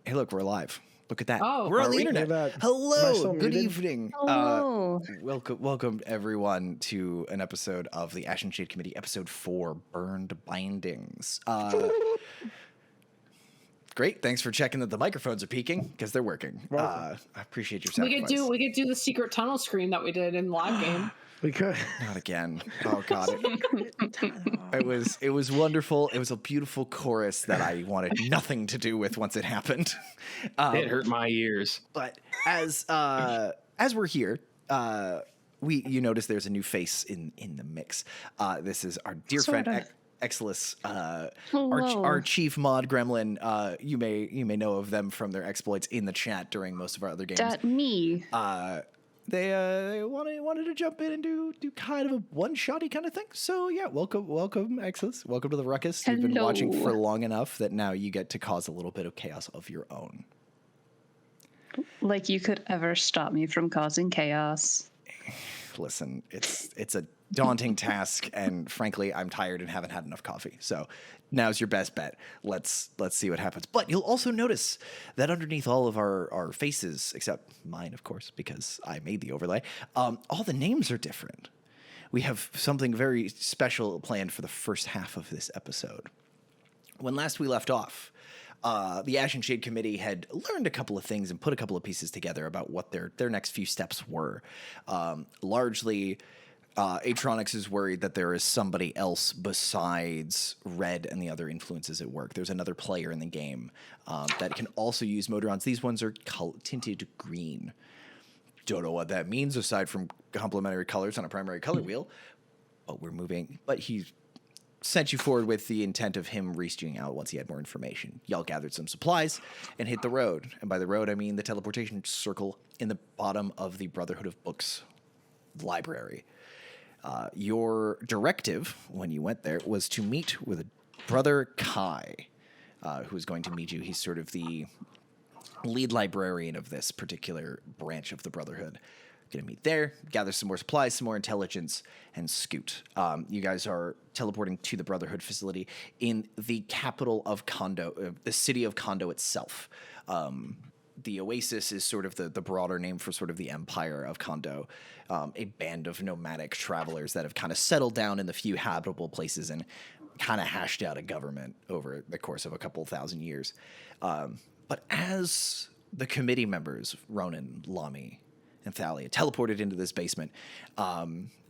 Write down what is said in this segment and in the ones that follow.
Hey, look, we're live. Look at that. Oh, we're on the we? internet. Hello. Good muted? evening. Hello. Welcome everyone to an episode of the Ashe and Shade Committee, episode 4, Burned Bindings. Great. Thanks for checking that the microphones are peaking because they're working. I appreciate your sacrifice. We could do the secret tunnel screen that we did in live game. We could. Not again. Oh God. It was wonderful. It was a beautiful chorus that I wanted nothing to do with once it happened. It hurt my ears. But as we're here, you notice there's a new face in the mix. This is our dear friend Xilus, our chief mod gremlin. You may know of them from their exploits in the chat during most of our other games. That me. They wanted to jump in and do kind of a one-shotty kind of thing. So yeah, welcome Xilus. Welcome to the ruckus. Hello. You've been watching for long enough that now you get to cause a little bit of chaos of your own. Like you could ever stop me from causing chaos. Listen, it's a daunting task, and frankly, I'm tired and haven't had enough coffee. So now's your best bet. Let's see what happens. But you'll also notice that underneath all of our faces, except mine, of course, because I made the overlay, all the names are different. We have something very special planned for the first half of this episode. When last we left off, the Ashe and Shade Committee had learned a couple of things and put a couple of pieces together about what their next few steps were. Largely, Atronix is worried that there is somebody else besides Red and the other influences at work. There's another player in the game that can also use Modrons. These ones are tinted green. Don't know what that means aside from complementary colors on a primary color wheel. But we're moving. But he's sent you forward with the intent of him reaching out once he had more information. Y'all gathered some supplies and hit the road. And by the road, I mean the teleportation circle in the bottom of the Brotherhood of Books library. Your directive when you went there was to meet with Brother Kai, who is going to meet you. He's sort of the lead librarian of this particular branch of the Brotherhood. Going to meet there, gather some more supplies, some more intelligence, and scoot. You guys are teleporting to the Brotherhood facility in the capital of Kondo, the city of Kondo itself. The Oasis is sort of the broader name for sort of the empire of Kondo, a band of nomadic travelers that have kind of settled down in the few habitable places and kind of hashed out a government over the course of a couple thousand years. But as the committee members, Ronon, Lomey, and Thalia, teleported into this basement,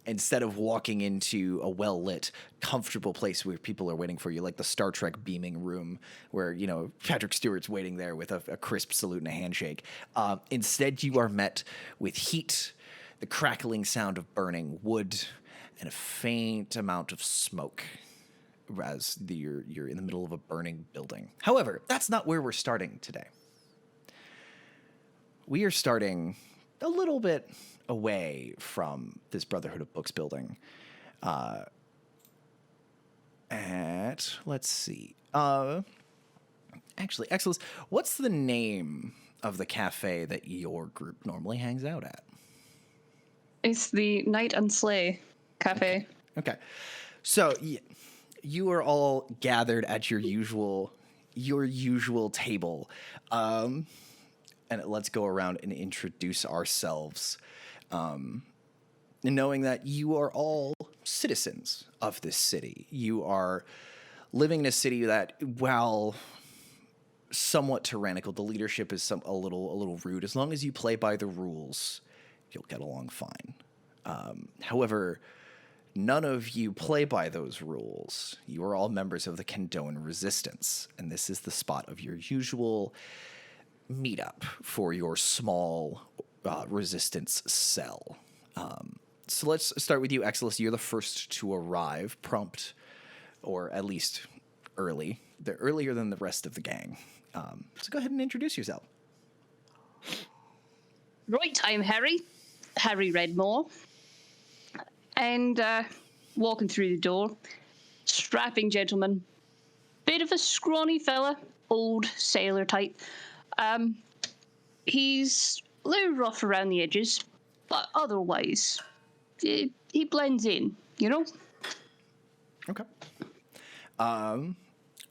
instead of walking into a well-lit, comfortable place where people are waiting for you, like the Star Trek beaming room where, Patrick Stewart's waiting there with a crisp salute and a handshake. Instead, you are met with heat, the crackling sound of burning wood, and a faint amount of smoke as you're in the middle of a burning building. However, that's not where we're starting today. We are starting a little bit away from this Brotherhood of Books building. Let's see. Actually, Xilus, what's the name of the cafe that your group normally hangs out at? It's the Night and Slay Cafe. Okay. So you are all gathered at your usual table. And let's go around and introduce ourselves. Knowing that you are all citizens of this city. You are living in a city that, while somewhat tyrannical, the leadership is a little rude. As long as you play by the rules, you'll get along fine. However, none of you play by those rules. You are all members of the Kandoan Resistance, and this is the spot of your usual meetup for your small resistance cell. So let's start with you, Xilus. You're the first to arrive, prompt, or at least early. They're earlier than the rest of the gang. So go ahead and introduce yourself. Right, I'm Harri Redmore. And walking through the door, strapping gentleman, bit of a scrawny fella, old sailor type. He's a little rough around the edges, but otherwise, he blends in, Okay.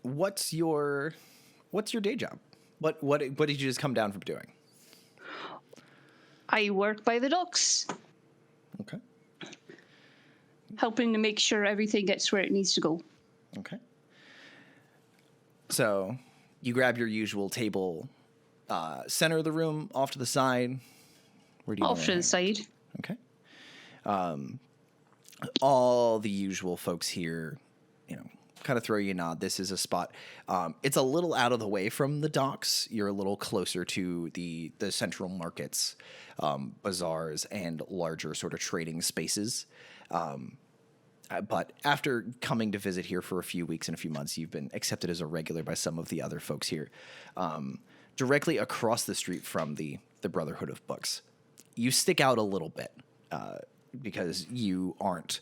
What's your day job? What did you just come down from doing? I work by the docks, Okay. helping to make sure everything gets where it needs to go. Okay. So you grab your usual table, center of the room, off to the side. Where do you Off to the side. Okay. All the usual folks here, kind of throw you a nod. This is a spot. It's a little out of the way from the docks. You're a little closer to the central markets, bazaars, and larger sort of trading spaces. But after coming to visit here for a few weeks and a few months, you've been accepted as a regular by some of the other folks here. Directly across the street from the Brotherhood of Books. You stick out a little bit because you aren't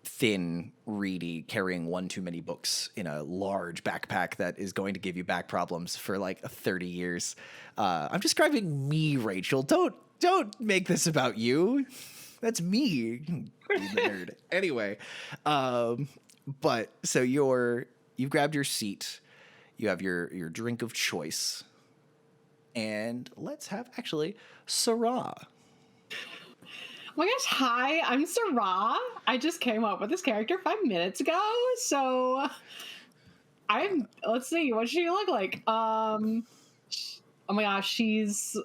thin, reedy, carrying one too many books in a large backpack that is going to give you back problems for like 30 years. I'm describing me, Rachel. Don't make this about you. That's me, nerd. Anyway, but so you've grabbed your seat, you have your drink of choice, and let's have actually Sarah. Oh my gosh, hi, I'm Sarah. I just came up with this character 5 minutes ago, so let's see, what does she look like? Oh my gosh, she's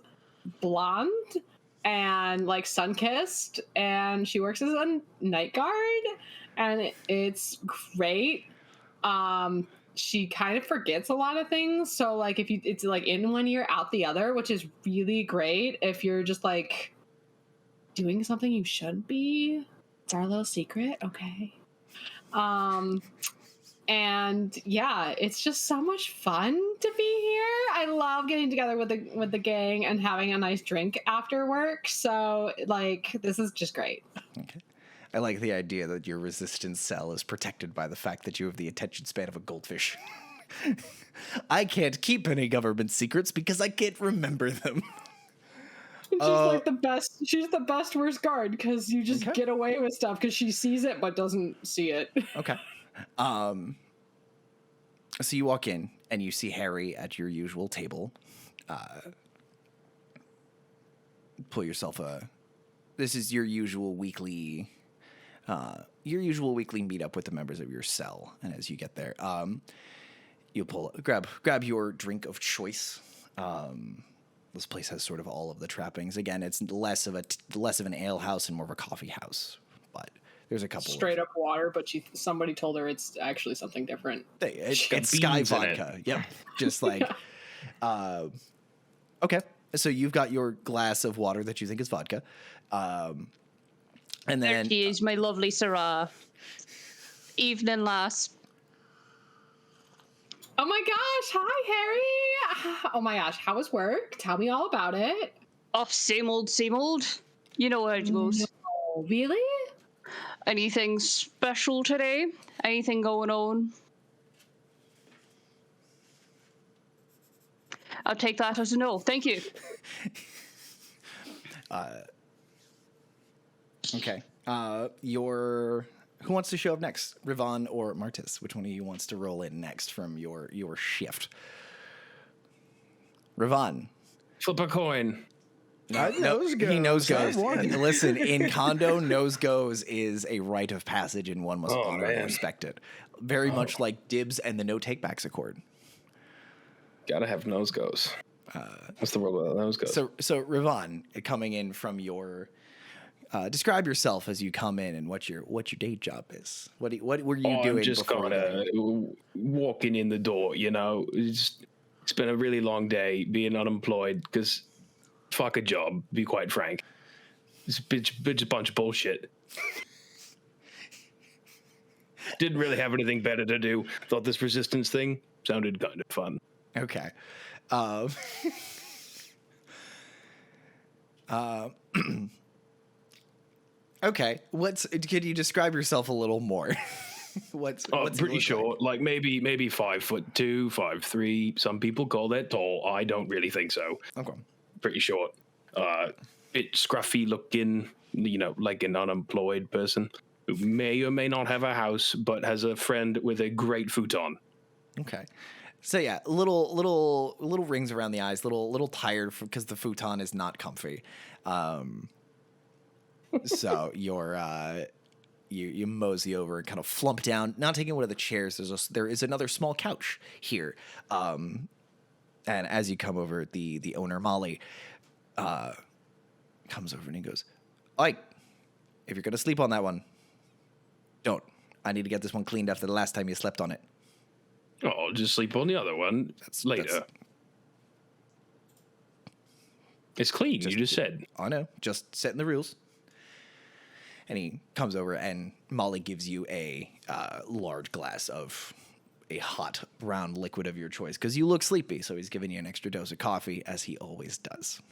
blonde and like sun-kissed, and she works as a night guard, and it's great. She kind of forgets a lot of things, so like it's like in one ear out the other, which is really great if you're just like doing something you shouldn't be. It's our little secret, okay? And yeah, it's just so much fun to be here. I love getting together with the gang and having a nice drink after work. So like, this is just great. Okay. I like the idea that your resistance cell is protected by the fact that you have the attention span of a goldfish. I can't keep any government secrets because I can't remember them. She's like the best. She's the best worst guard because you just get away with stuff because she sees it but doesn't see it. Okay. So you walk in and you see Harri at your usual table. Pull yourself this is your usual weekly meetup with the members of your cell. And as you get there, you grab your drink of choice. This place has sort of all of the trappings. Again, it's less of an ale house and more of a coffee house, but there's a couple straight up water. But somebody told her it's actually something different. It's Sky vodka. Yep, just like. Okay, so you've got your glass of water that you think is vodka, and then There she is, my lovely Sarah. Evening, lass. Oh my gosh, hi Harri. Oh my gosh, how was work? Tell me all about it. Oh, same old, same old. You know how it goes. No, really? Anything special today? Anything going on? I'll take that as a no. Thank you. Okay. Who wants to show up next? Rivan or Martis? Which one of you wants to roll in next from your shift? Rivan. Flip a coin. He nose goes. Listen, in Kondo, nose goes is a rite of passage, and one must honor and respect it. Very much like dibs and the no takebacks accord. Gotta have nose goes. What's the word with nose goes? So Rivan, coming in from your, describe yourself as you come in and what your day job is. What were you doing? I'm just kind of walking in the door. It's been a really long day being unemployed because fuck a job. Be quite frank, it's a bunch of bullshit. Didn't really have anything better to do. Thought this resistance thing sounded kind of fun. Okay. Okay. Can you describe yourself a little more? What's pretty short, like maybe 5'2", 5'3". Some people call that tall. I don't really think so. Okay. Pretty short. Bit scruffy looking, like an unemployed person who may or may not have a house, but has a friend with a great futon. Okay. So yeah, little rings around the eyes, little tired because the futon is not comfy. So you mosey over and kind of flump down, not taking one of the chairs. There is another small couch here, and as you come over, the owner Molly comes over and he goes, "Oi, if you're gonna sleep on that one, don't. I need to get this one cleaned after the last time you slept on it." Oh, I'll just sleep on the other one later. It's clean, you just said. I know, just setting the rules. And he comes over, and Molly gives you a large glass of a hot brown liquid of your choice because you look sleepy. So he's giving you an extra dose of coffee, as he always does.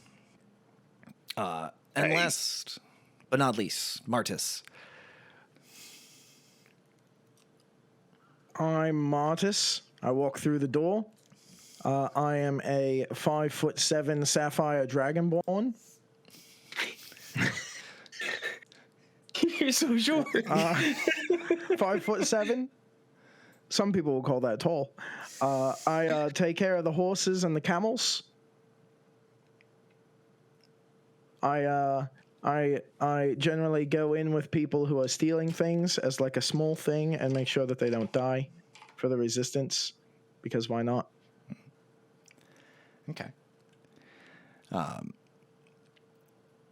And last but not least, Martis. I'm Martis. I walk through the door. I am a 5'7" sapphire dragonborn. You're so short. 5'7". Some people will call that tall. I take care of the horses and the camels. I generally go in with people who are stealing things as like a small thing and make sure that they don't die for the resistance, because why not? Okay.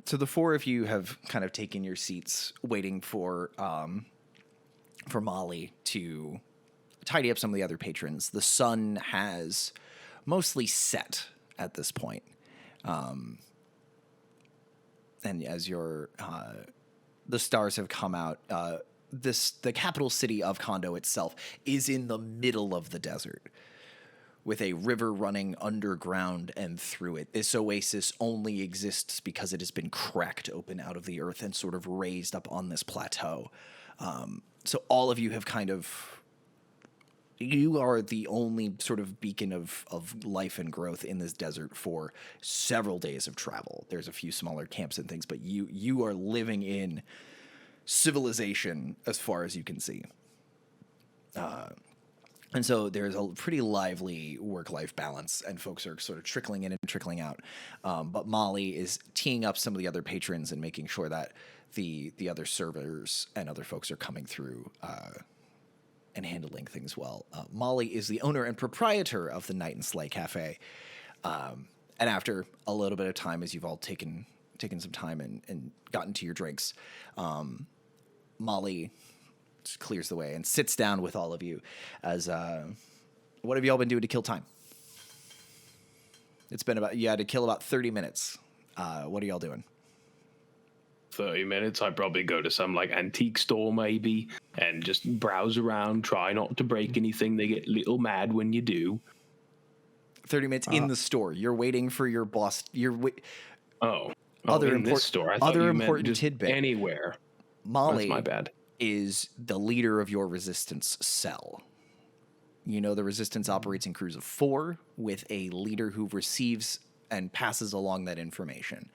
So the four of you have kind of taken your seats, waiting for Molly to tidy up some of the other patrons. The sun has mostly set at this point. And as the stars have come out, the capital city of Kondo itself is in the middle of the desert, with a river running underground and through it. This oasis only exists because it has been cracked open out of the earth and sort of raised up on this plateau. So all of you have you are the only sort of beacon of life and growth in this desert for several days of travel. There's a few smaller camps and things, but you are living in civilization as far as you can see. And so there's a pretty lively work-life balance, and folks are sort of trickling in and trickling out. But Molly is teeing up some of the other patrons and making sure that the other servers and other folks are coming through and handling things well. Molly is the owner and proprietor of the Night and Slay Cafe. And after a little bit of time, as you've all taken some time and gotten to your drinks, Molly just clears the way and sits down with all of you as, what have you all been doing to kill time? It's been you had to kill about 30 minutes. What are y'all doing? 30 minutes, I'd probably go to some like antique store maybe and just browse around, try not to break anything. They get a little mad when you do. 30 minutes in the store. You're waiting for your boss. Other in this store. I thought other you important meant just tidbit. Anywhere. Molly, that's my bad, is the leader of your resistance cell. You know, the resistance operates in crews of 4 with a leader who receives and passes along that information.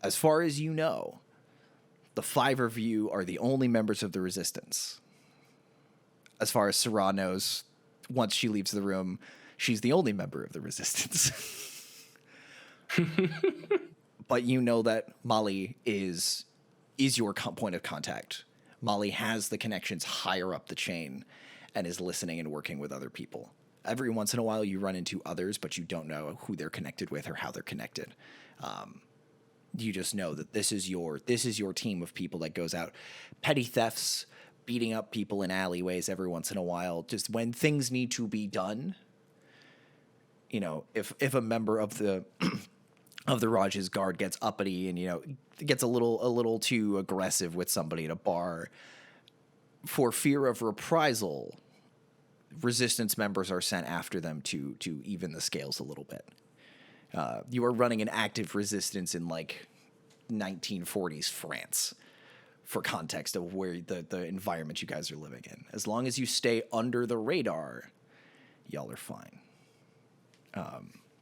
As far as you know, the 5 of you are the only members of the resistance. As far as Sarah knows, once she leaves the room, she's the only member of the resistance. But you know that Molly is your point of contact. Molly has the connections higher up the chain and is listening and working with other people. Every once in a while you run into others, but you don't know who they're connected with or how they're connected. You just know that this is your team of people that goes out petty thefts, beating up people in alleyways every once in a while, just when things need to be done. You know, if a member of the of the Rajh's guard gets uppity and, you know, gets a little too aggressive with somebody at a bar, for fear of reprisal, resistance members are sent after them to even the scales a little bit. You are running an active resistance in like 1940s France, for context of where the environment you guys are living in. As long as you stay under the radar, y'all are fine.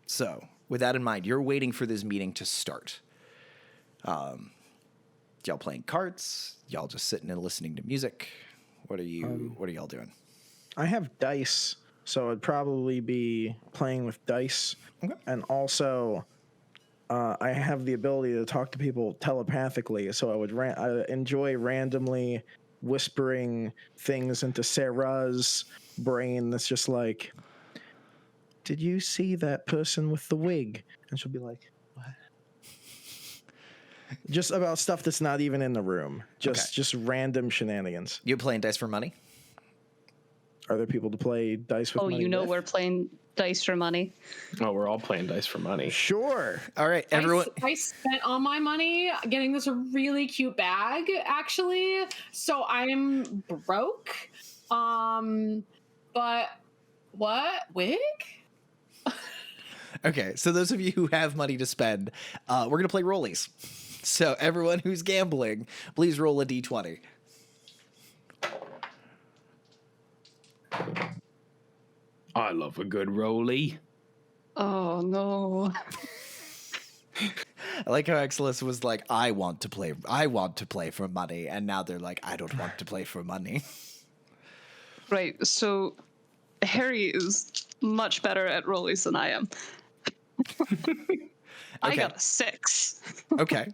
So with that in mind, you're waiting for this meeting to start. Y'all playing cards? Y'all just sitting and listening to music? What are y'all doing? I have dice So I'd probably be playing with dice. Okay. And also, I have the ability to talk to people telepathically. So I would I enjoy randomly whispering things into Sarah's brain that's just like, did you see that person with the wig? And she'll be like, what? Just about stuff that's not even in the room. Just random shenanigans. You playing dice for money? Are there people to play dice with money with? We're playing dice for money. Oh, we're all playing dice for money. Sure. All right, everyone. I spent all my money getting this really cute bag, actually. So I'm broke. But what? Wig? Okay, so those of you who have money to spend, we're going to play rollies. So everyone who's gambling, please roll a d20. I love a good rollie. Oh no. I like how Xilus was like, I want to play for money, and now they're like, I don't want to play for money. Right, so Harry is much better at rollies than I am. I got a 6. Okay.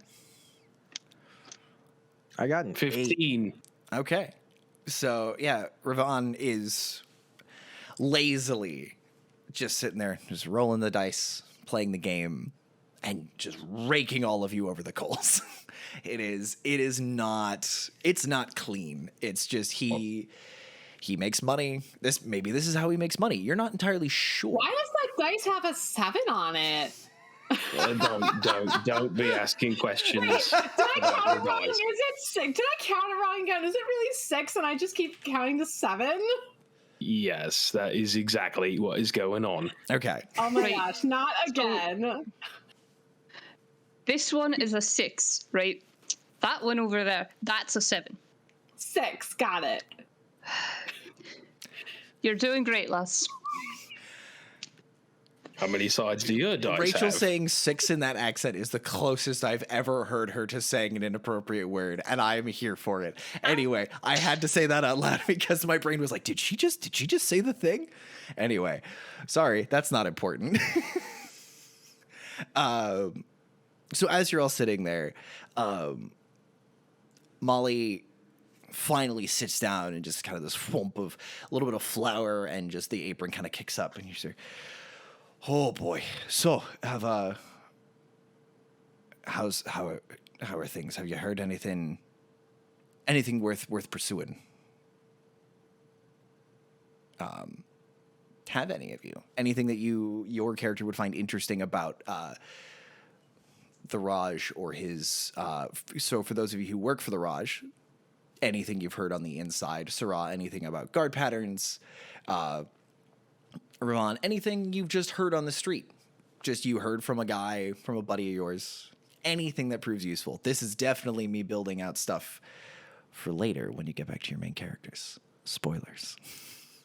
I got an 15. Okay. So, yeah, Ravon is lazily just sitting there, just rolling the dice, playing the game, and just raking all of you over the coals. It's not clean. It's just he makes money. This is how he makes money. You're not entirely sure. Why does that dice have a 7 on it? Don't be asking questions. Did I about count your it wrong? dice. Is it 6? Did I count it wrong again? Is it really 6 and I just keep counting to 7? Yes, that is exactly what is going on. Okay. Oh my Right. gosh, not again. This one is a 6, right? That one over there, that's a 7. 6, got it. You're doing great, lass. How many sides do your dice Rachel have? saying 6 in that accent is the closest I've ever heard her to saying an inappropriate word, and I am here for it. Anyway, I had to say that out loud because my brain was like, did she just say the thing? Anyway, sorry, that's not important. So as you're all sitting there, Molly finally sits down and just kind of this whump of a little bit of flour, and just the apron kind of kicks up, and you say, oh boy. So how are things? Have you heard anything worth pursuing? Have any of you anything that your character would find interesting about the Rajh or his so for those of you who work for the Rajh, anything you've heard on the inside, Sarah, anything about guard patterns, Ronon, anything you've just heard on the street, just you heard from a guy, from a buddy of yours, anything that proves useful. This is definitely me building out stuff for later when you get back to your main characters. Spoilers.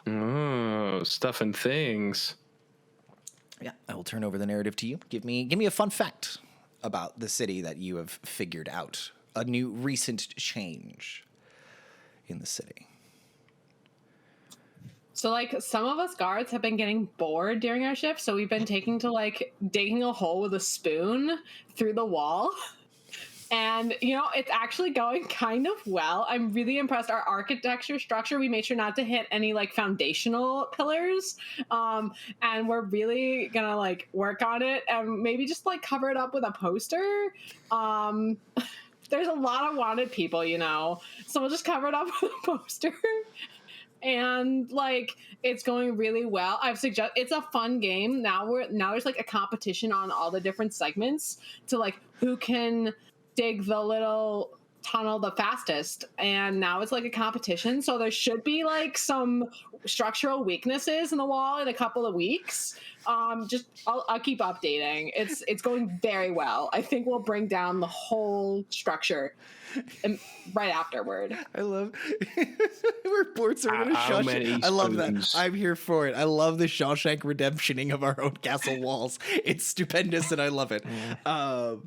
Oh, stuff and things. Yeah, I will turn over the narrative to you. Give me a fun fact about the city that you have figured out. A new recent change in the city. So, like, some of us guards have been getting bored during our shift, so we've been taking to, like, digging a hole with a spoon through the wall. And, it's actually going kind of well. I'm really impressed. Our architecture structure, we made sure not to hit any, like, foundational pillars. And we're really gonna, like, work on it and maybe just, like, cover it up with a poster. There's a lot of wanted people, so we'll just cover it up with a poster. And like it's going really well. It's a fun game. Now there's like a competition on all the different segments to like who can dig the little tunnel the fastest. And now it's like a competition. So there should be like some structural weaknesses in the wall in a couple of weeks. I'll keep updating. It's going very well. I think we'll bring down the whole structure right afterward. I love reports are How many Shawshank. I love that. spoons? I'm here for it. I love the Shawshank redemptioning of our own castle walls. It's stupendous and I love it. How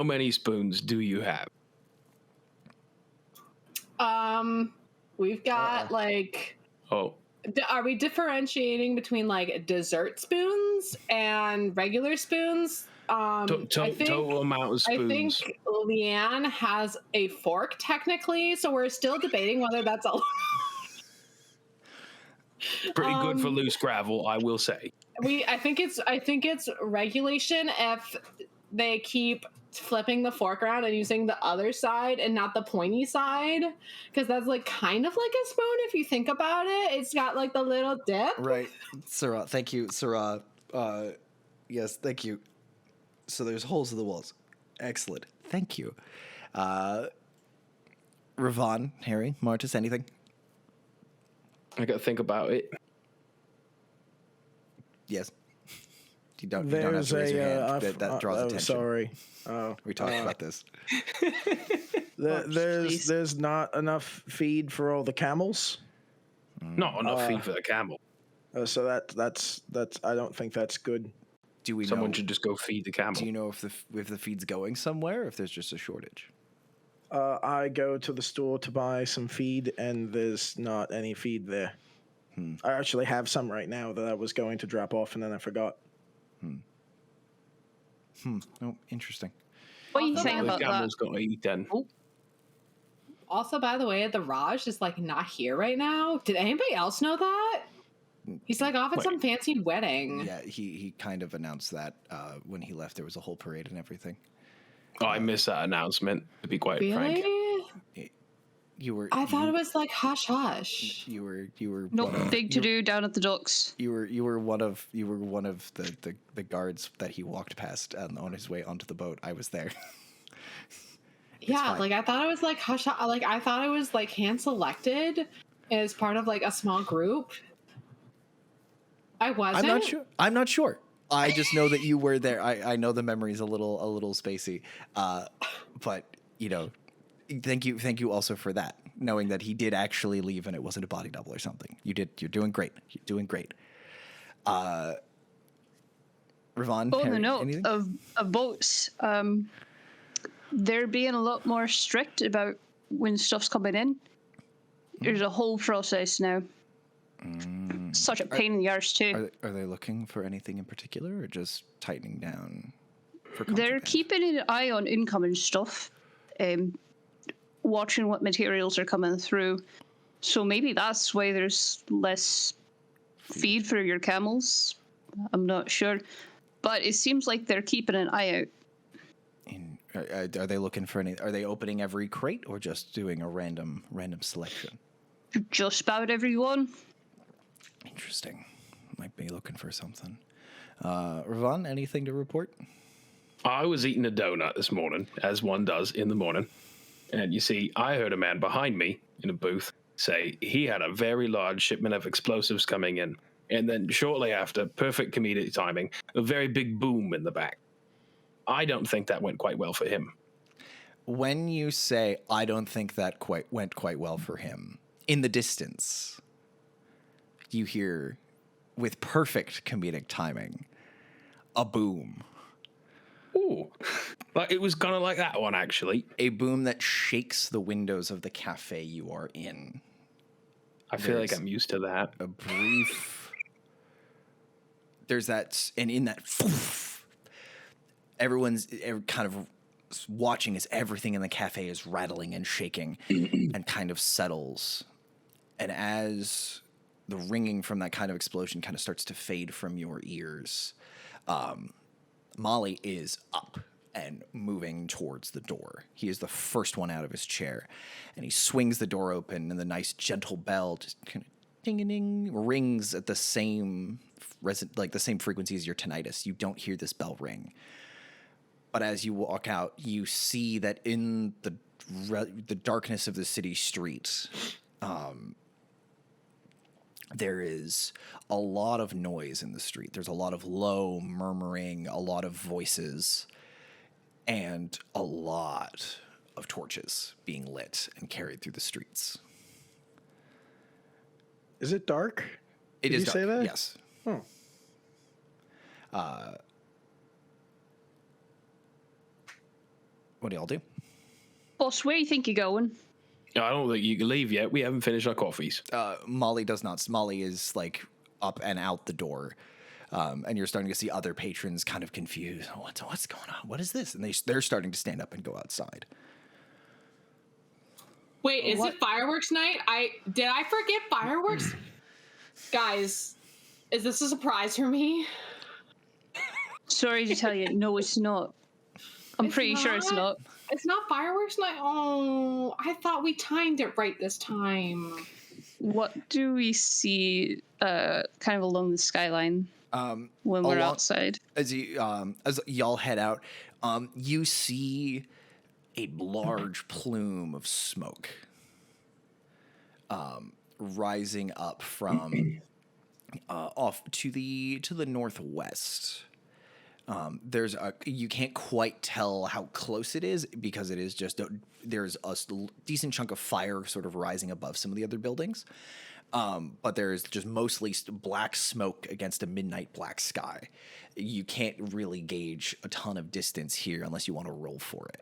many spoons do you have? We've got like Oh, are we differentiating between like dessert spoons and regular spoons? Total amount of I think spoons. Leanne has a fork technically, so we're still debating whether that's a. Pretty good for loose gravel, I will say. I think it's regulation if they keep flipping the fork around and using the other side and not the pointy side, because that's like kind of like a spoon if you think about it. It's got like the little dip. Right, Sarah. Thank you, Sarah. Yes, thank you. So there's holes in the walls. Excellent. Thank you. Ravon, Harry, Martis, anything? I got to think about it. Yes. You don't have to raise your hand. That draws attention. Sorry. Oh, We talked about this. There's not enough feed for all the camels. Not enough feed for the camel. So that's I don't think that's good. Do we Someone know? should just go feed the camel. Do you know if the feed's going somewhere, or if there's just a shortage? I go to the store to buy some feed, and there's not any feed there. I actually have some right now that I was going to drop off, and then I forgot. Oh, interesting. What are you Also, saying the about camel's that? got to eat then. Oh, Also, by the way, the Rajh is like not here right now. Did anybody else know that? He's like off at Wait. some fancy wedding. Yeah, he kind of announced that when he left. There was a whole parade and everything. Oh, I missed that announcement, to be quite frank. Really? You were. I thought it was like hush hush. You were. no one of- big to do down at the docks. You were one of the guards that he walked past on his way onto the boat. I was there. Yeah, fine. like I thought it was like hush hush. Like I thought it was like hand selected as part of like a small group. I wasn't. I'm not sure. I just know that you were there. I know the memory's a little spacey, but thank you also for that. Knowing that he did actually leave and it wasn't a body double or something. You're doing great. You're doing great. Ravon, On Harry, the note anything? of boats, they're being a lot more strict about when stuff's coming in. There's a whole process now. Such a pain in the arse too. Are they looking for anything in particular, or just tightening down? For They're contraband? keeping an eye on incoming stuff, watching what materials are coming through. So maybe that's why there's less feed for your camels. I'm not sure, but it seems like they're keeping an eye out. Are they looking for any? Are they opening every crate, or just doing a random selection? Just about everyone. Interesting. Might be looking for something. Ravon, anything to report? I was eating a donut this morning, as one does in the morning. And you see, I heard a man behind me in a booth say he had a very large shipment of explosives coming in. And then shortly after, perfect comedic timing, a very big boom in the back. I don't think that went quite well for him. When you say, I don't think that went quite well for him, in the distance, you hear, with perfect comedic timing, a boom. Ooh. Like it was kind of like that one, actually. A boom that shakes the windows of the cafe you are in. I feel like I'm used to that. A brief... There's that... And in that... Everyone's kind of watching as everything in the cafe is rattling and shaking and kind of settles. And as the ringing from that kind of explosion kind of starts to fade from your ears, Molly is up and moving towards the door. He is the first one out of his chair, and he swings the door open, and the nice gentle bell just kind of ding-a-ding rings at the same the same frequency as your tinnitus. You don't hear this bell ring. But as you walk out, you see that in the darkness of the city street, there is a lot of noise in the street. There's a lot of low murmuring, a lot of voices, and a lot of torches being lit and carried through the streets. Is it dark? It Did is you dark, say that? yes. Oh. What do y'all do? Boss, where do you think you're going? I don't think you can leave yet. We haven't finished our coffees. Molly does not. Molly is like up and out the door. And you're starting to see other patrons kind of confused. What's going on? What is this? And they're starting to stand up and go outside. Wait, is it fireworks night? Did I forget fireworks? Guys, is this a surprise for me? Sorry to tell you, no, it's not. I'm pretty sure it's not. It's not fireworks night? Oh, I thought we timed it right this time. What do we see kind of along the skyline when we're outside? As y'all head out, you see a large plume of smoke rising up from off to the northwest. You can't quite tell how close it is because it is just there's a decent chunk of fire sort of rising above some of the other buildings. But there's just mostly black smoke against a midnight black sky. You can't really gauge a ton of distance here unless you want to roll for it.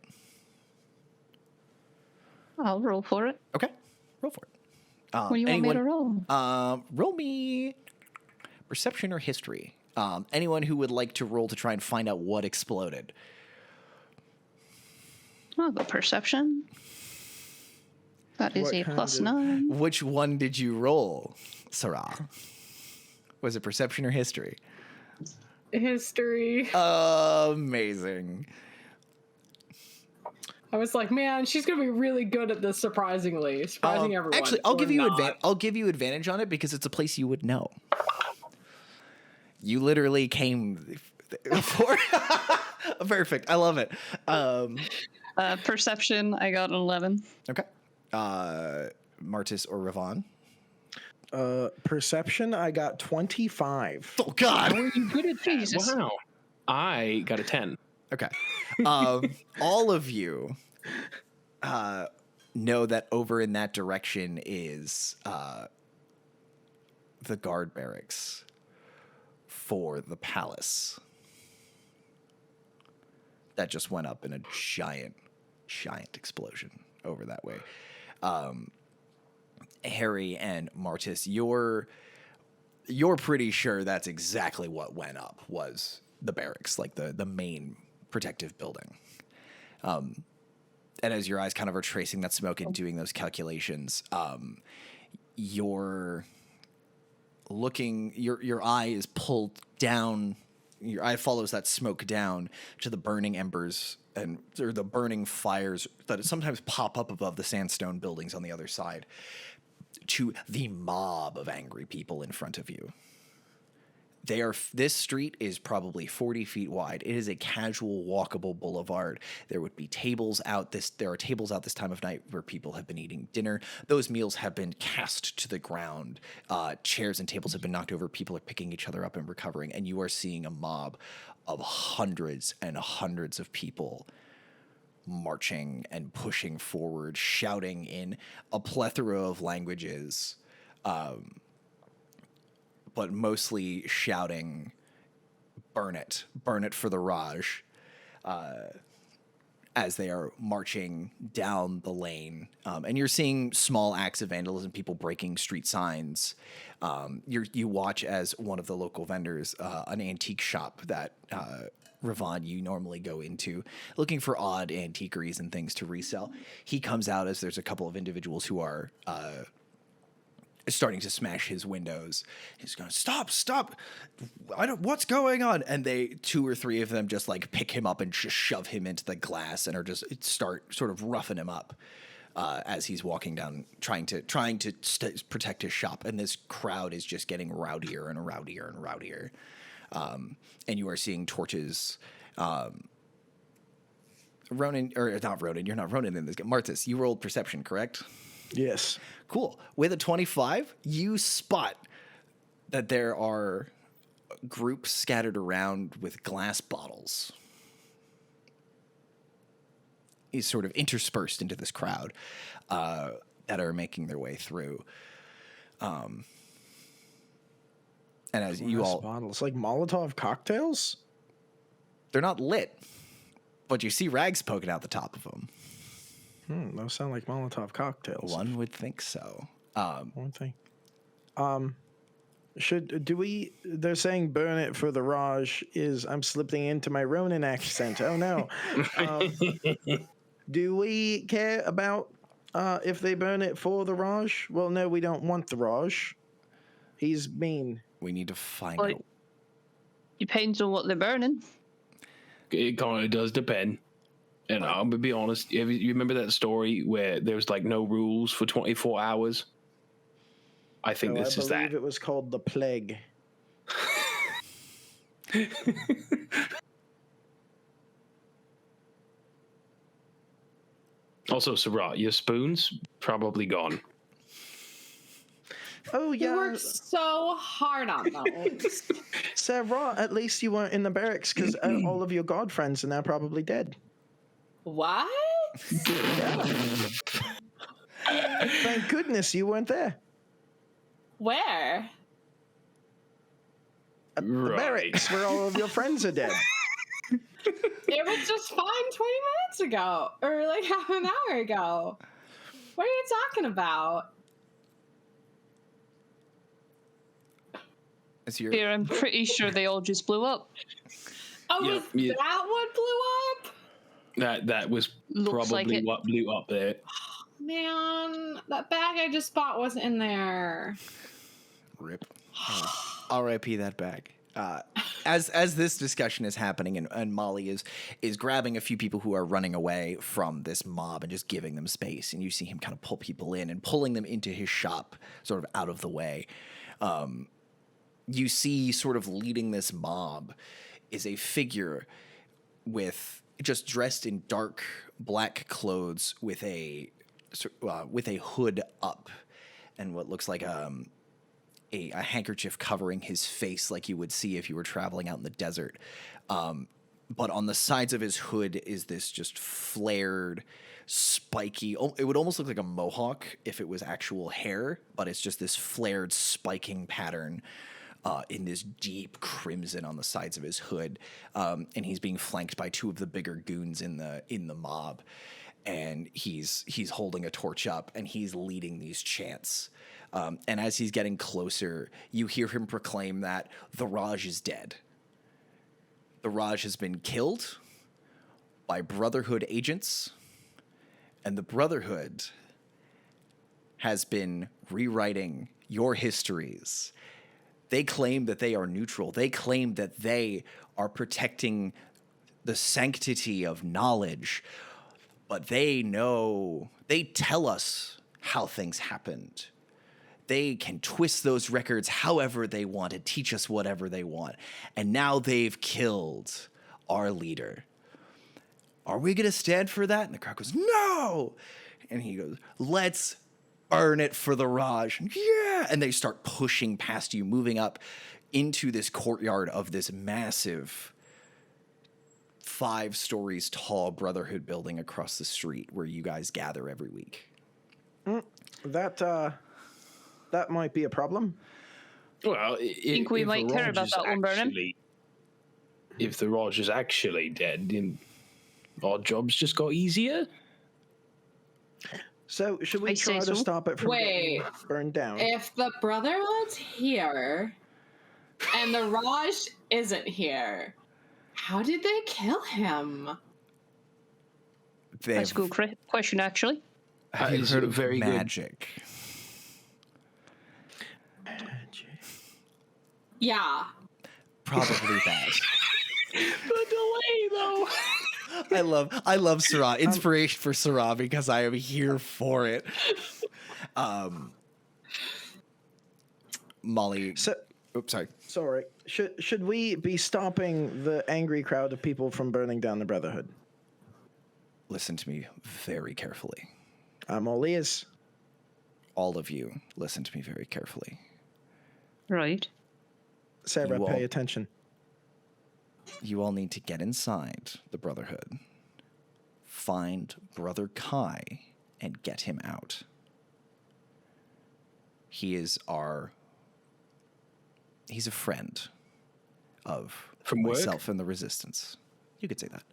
I'll roll for it. Okay, roll for it. What do you want me to roll? Roll me perception or history. Anyone who would like to roll to try and find out what exploded. I'll go perception. That is a +9. Which one did you roll, Sarah? Was it perception or history? History. Amazing. I was like, man, she's gonna be really good at this. Surprising everyone. Actually, I'll give you advantage on it because it's a place you would know. You literally came for perfect. I love it. Perception, I got an 11. Okay. Martis or Ravon? Perception, I got 25. Oh God! How are you good at Jesus. Wow. I got a 10. Okay. All of you know that over in that direction is the guard barracks for the palace. That just went up in a giant explosion over that way. Harri and Martis, you're pretty sure that's exactly what went up, was the barracks, like the main protective building. And as your eyes kind of are tracing that smoke and doing those calculations, you're looking, your eye is pulled down, your eye follows that smoke down to the burning embers or the burning fires that sometimes pop up above the sandstone buildings on the other side, to the mob of angry people in front of you. This street is probably 40 feet wide. It is a casual, walkable boulevard. There would be tables out there are tables out this time of night where people have been eating dinner. Those meals have been cast to the ground. Chairs and tables have been knocked over. People are picking each other up and recovering. And you are seeing a mob of hundreds and hundreds of people marching and pushing forward, shouting in a plethora of languages, but mostly shouting, burn it for the Rajh, as they are marching down the lane. And you're seeing small acts of vandalism, people breaking street signs. You watch as one of the local vendors, an antique shop that Ravon, you normally go into, looking for odd antiquaries and things to resell. He comes out as there's a couple of individuals who are starting to smash his windows. He's going, stop! What's going on? And two or three of them just like pick him up and just shove him into the glass and are just start sort of roughing him up as he's walking down, trying to protect his shop. And this crowd is just getting rowdier and rowdier and rowdier. And you are seeing torches. Ronon, or not Ronon, you're not Ronon in this game. Martis, you rolled perception, correct? Yes. Cool. With a 25, you spot that there are groups scattered around with glass bottles. He's sort of interspersed into this crowd that are making their way through. And as you all... bottles, like Molotov cocktails? They're not lit, but you see rags poking out the top of them. Those sound like Molotov cocktails. One would think so. One thing. They're saying burn it for the Rajh I'm slipping into my Ronon accent. Oh no. Do we care about if they burn it for the Rajh? Well, no, we don't want the Rajh. He's mean. We need to find Well, out. depends on what they're burning. It kind of does depend. And I'm gonna be honest. You remember that story where there was like no rules for 24 hours? I think this is I that. believe it was called the plague. Also, Sarah, your spoon's probably gone. Oh You yeah, worked so hard on those. Sarah. At least you weren't in the barracks because all of your god friends are now probably dead. What? Thank goodness you weren't there. Where? At the barracks where all of your friends are dead. It was just fine 20 minutes ago, or like half an hour ago. What are you talking about? Is your Here, I'm pretty sure they all just blew up. Oh, Yeah, was yeah. that what blew up? That was Looks like probably it. what blew up there. Man, that bag I just bought wasn't in there. rip? R.I.P. that bag. As this discussion is happening and Molly is grabbing a few people who are running away from this mob and just giving them space, and you see him kind of pull people in and pulling them into his shop, sort of out of the way. You see, sort of leading this mob, is a figure with just dressed in dark black clothes with a hood up and what looks like a handkerchief covering his face, like you would see if you were traveling out in the desert. But on the sides of his hood is this just flared, spiky. It would almost look like a mohawk if it was actual hair, but it's just this flared, spiking pattern. In this deep crimson on the sides of his hood, and he's being flanked by two of the bigger goons in the mob, and he's holding a torch up and he's leading these chants. And as he's getting closer, you hear him proclaim that the Rajh is dead. The Rajh has been killed by Brotherhood agents, and the Brotherhood has been rewriting your histories. They claim that they are neutral. They claim that they are protecting the sanctity of knowledge. But they tell us how things happened. They can twist those records however they want and teach us whatever they want. And now they've killed our leader. Are we going to stand for that? And the crowd goes, no! And he goes, let's burn it for the Rajh. Yeah! And they start pushing past you, moving up into this courtyard of this massive 5 stories tall Brotherhood building across the street where you guys gather every week. That might be a problem. Well, Think we might care about that one, Burnham? If the Rajh is actually dead, then our jobs just got easier. So should we I say try to so. stop it from Wait. getting burned down? If the Brotherhood's here and the Rajh isn't here, how did they kill him? That's a good question, actually. Have you It's heard of very good. magic? Yeah. Probably that. The delay, though. I love Sarah. Inspiration for Sarah because I am here for it. Molly. So, Oops, sorry. sorry. Should we be stopping the angry crowd of people from burning down the Brotherhood? Listen to me very carefully. I'm all ears. All of you, listen to me very carefully. Right. Sarah, You pay all- attention. You all need to get inside the Brotherhood, find Brother Kai, and get him out. He's a friend of From work? myself and the Resistance. You could say that.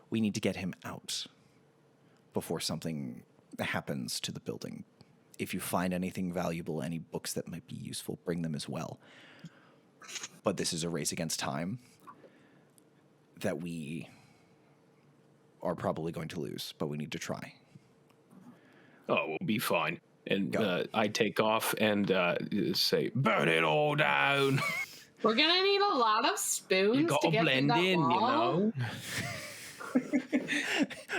We need to get him out before something happens to the building. If you find anything valuable, any books that might be useful, bring them as well. But this is a race against time that we are probably going to lose, but we need to try. Oh, we'll be fine. And I take off and say, burn it all down. We're gonna need a lot of spoons You got to to get blend through that in, you wall. know?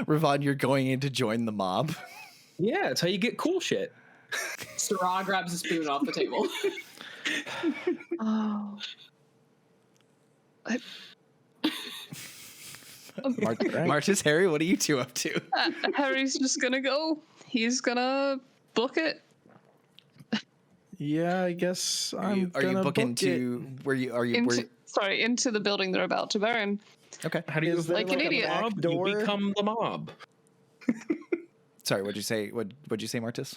Ravon, you're going in to join the mob. Yeah, that's how you get cool shit. Sarah grabs a spoon off the table. Oh. Marcus, Harry, what are you two up to? Harry's just gonna go. He's gonna book it. Yeah, I guess I'm Are you gonna booking book it. to where you are? You Into the building they're about to burn. okay? How do you Is there Like an a idiot. back mob? door? You become the mob. Sorry, what'd you say? What'd you say, Marcus?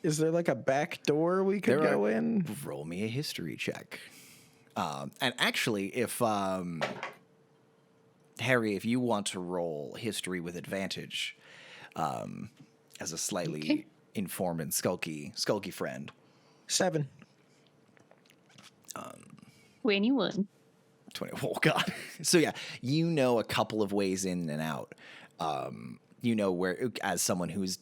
Is there like a back door we could There go are- in? Roll me a history check. And actually, if Harry, if you want to roll history with advantage, as a slightly informed and skulky friend, 7. 21. 20. Oh God. So yeah, you know a couple of ways in and out. You know where, as someone who's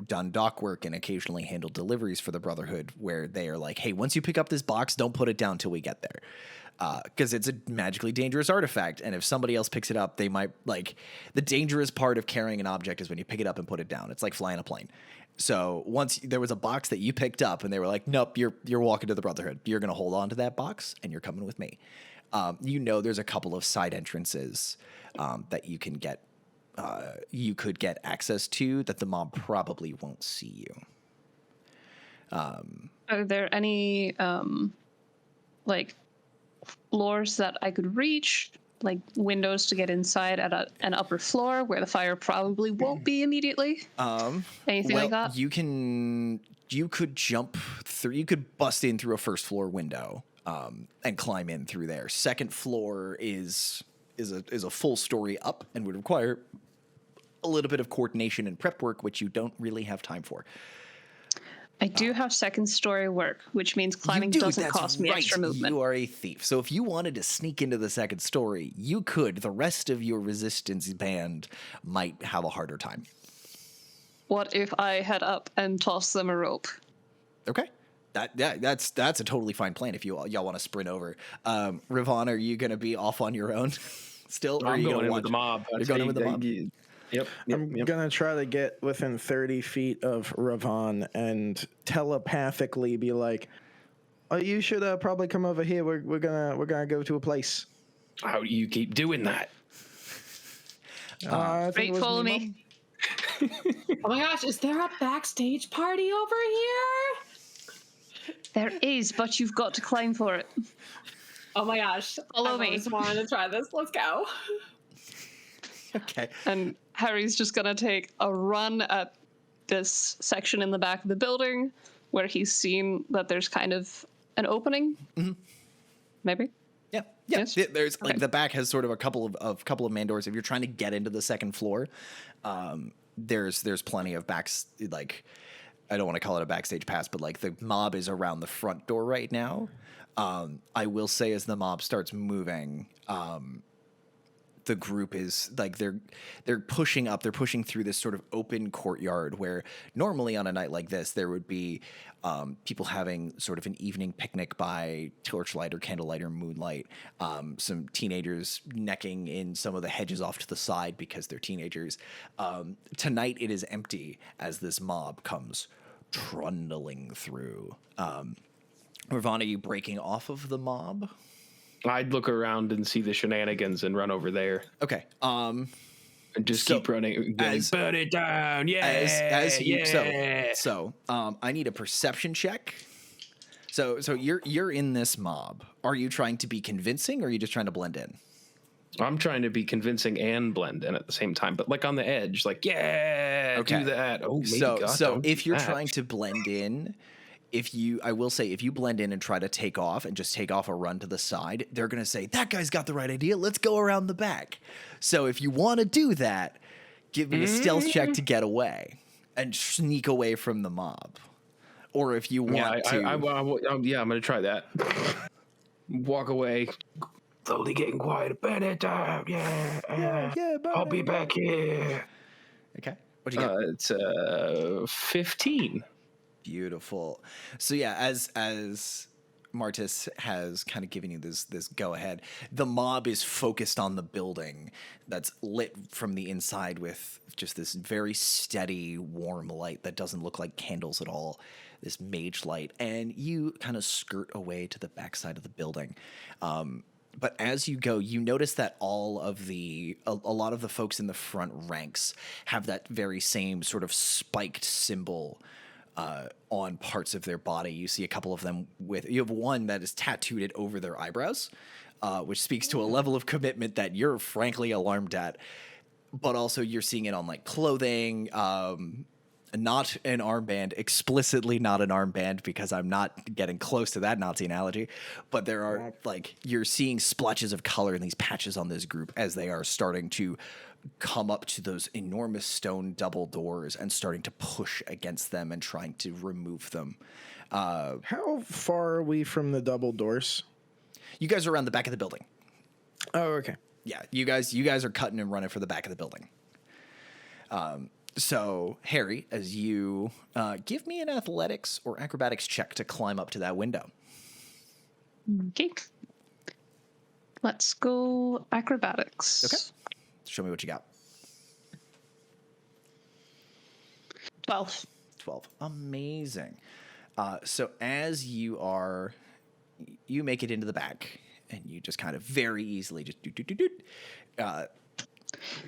done dock work and occasionally handled deliveries for the Brotherhood, where they are like, hey, once you pick up this box, don't put it down till we get there. Because it's a magically dangerous artifact, and if somebody else picks it up, they might, like, the dangerous part of carrying an object is when you pick it up and put it down. It's like flying a plane. So once there was a box that you picked up, and they were like, nope, you're walking to the Brotherhood. You're going to hold on to that box, and you're coming with me. You know there's a couple of side entrances that you can get, you could get access to that the mob probably won't see you. Are there any like floors that I could reach, like windows to get inside at an upper floor where the fire probably won't be immediately? Anything like that? You could jump through. You could bust in through a first floor window and climb in through there. Second floor is a full story up and would require a little bit of coordination and prep work, which you don't really have time for. I do have second story work, which means climbing doesn't that's cost me right. extra movement. You are a thief. So if you wanted to sneak into the second story, you could. The rest of your resistance band might have a harder time. What if I head up and toss them a rope? Okay. That's a totally fine plan if y'all want to sprint over. Ravon, are you going to be off on your own still? Or are I'm you going gonna in watch? with the mob. You're going in with the mob? Yep. I'm gonna try to get within 30 feet of Ravon and telepathically be like, "Oh, you should probably come over here. We're gonna go to a place." How do you keep doing that? I think it Great, was follow Mom. me. Oh my gosh, is there a backstage party over here? There is, but you've got to climb for it. Oh my gosh. Follow I've me. always wanted to try this. Let's go. Okay. And Harry's just gonna take a run at this section in the back of the building where he's seen that there's kind of an opening. Mm-hmm. Maybe. Yeah. Yes? There's like Okay. the back has sort of a couple of man doors. If you're trying to get into the second floor, there's plenty of backs. Like, I don't want to call it a backstage pass, but like the mob is around the front door right now. I will say, as the mob starts moving, the group is like they're pushing up. They're pushing through this sort of open courtyard where normally on a night like this there would be people having sort of an evening picnic by torchlight or candlelight or moonlight. Some teenagers necking in some of the hedges off to the side because they're teenagers. Tonight it is empty as this mob comes trundling through. Ravon, are you breaking off of the mob? I'd look around and see the shenanigans and run over there Okay. and just So, keep running. Going, as- burn it down. Yeah. As you yeah. so I need a perception check. So you're in this mob. Are you trying to be convincing or are you just trying to blend in? I'm trying to be convincing and blend in at the same time, but like on the edge, like, yeah, Okay. do that. Oh, maybe So God, so don't do if you're that. trying to blend in, I will say if you blend in and try to take off and just take off a run to the side, they're going to say, that guy's got the right idea. Let's go around the back. So if you want to do that, give me a stealth check to get away. and sneak away from the mob. Or if you want to... I'm going to try that. Walk away. Slowly getting quiet. Burn it down. Yeah. I'll be back here. Okay. What'd you get? It's 15. Beautiful. So yeah, as Martis has kind of given you this go ahead, the mob is focused on the building that's lit from the inside with just this very steady, warm light that doesn't look like candles at all. This mage light, and you kind of skirt away to the backside of the building. But as you go, you notice that a lot of the folks in the front ranks have that very same sort of spiked symbol on parts of their body. You see a couple of them you have one that is tattooed over their eyebrows, which speaks to a level of commitment that you're frankly alarmed at. But also you're seeing it on like clothing, not an armband, explicitly not an armband, because I'm not getting close to that Nazi analogy, but there are you're seeing splotches of color in these patches on this group as they are starting to come up to those enormous stone double doors and starting to push against them and trying to remove them. How far are we from the double doors? You guys are around the back of the building. Oh, okay. Yeah, you guys are cutting and running for the back of the building. So, Harry, as you give me an athletics or acrobatics check to climb up to that window. Okay. Let's go acrobatics. Okay. Show me what you got. 12. 12. Amazing. So as you make it into the back, and you just kind of very easily just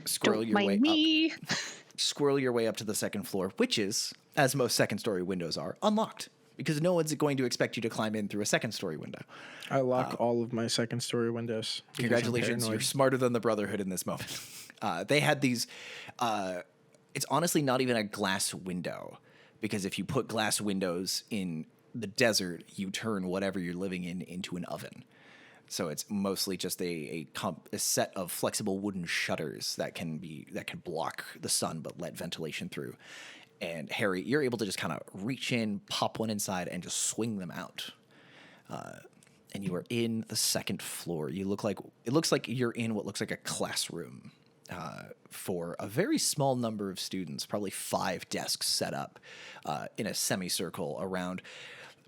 squirrel Don't your way mind me. up. Squirrel your way up to the second floor, which is, as most second-story windows are, unlocked, because no one's going to expect you to climb in through a second-story window. I lock all of my second-story windows. because I'm Congratulations, you're paranoid. smarter than the Brotherhood in this moment. They had these... it's honestly not even a glass window, because if you put glass windows in the desert, you turn whatever you're living in into an oven. So it's mostly just a set of flexible wooden shutters that can block the sun but let ventilation through. And Harry, you're able to just kind of reach in, pop one inside, and just swing them out. And you are in the second floor. It looks like you're in what looks like a classroom for a very small number of students, probably 5 desks set up in a semicircle around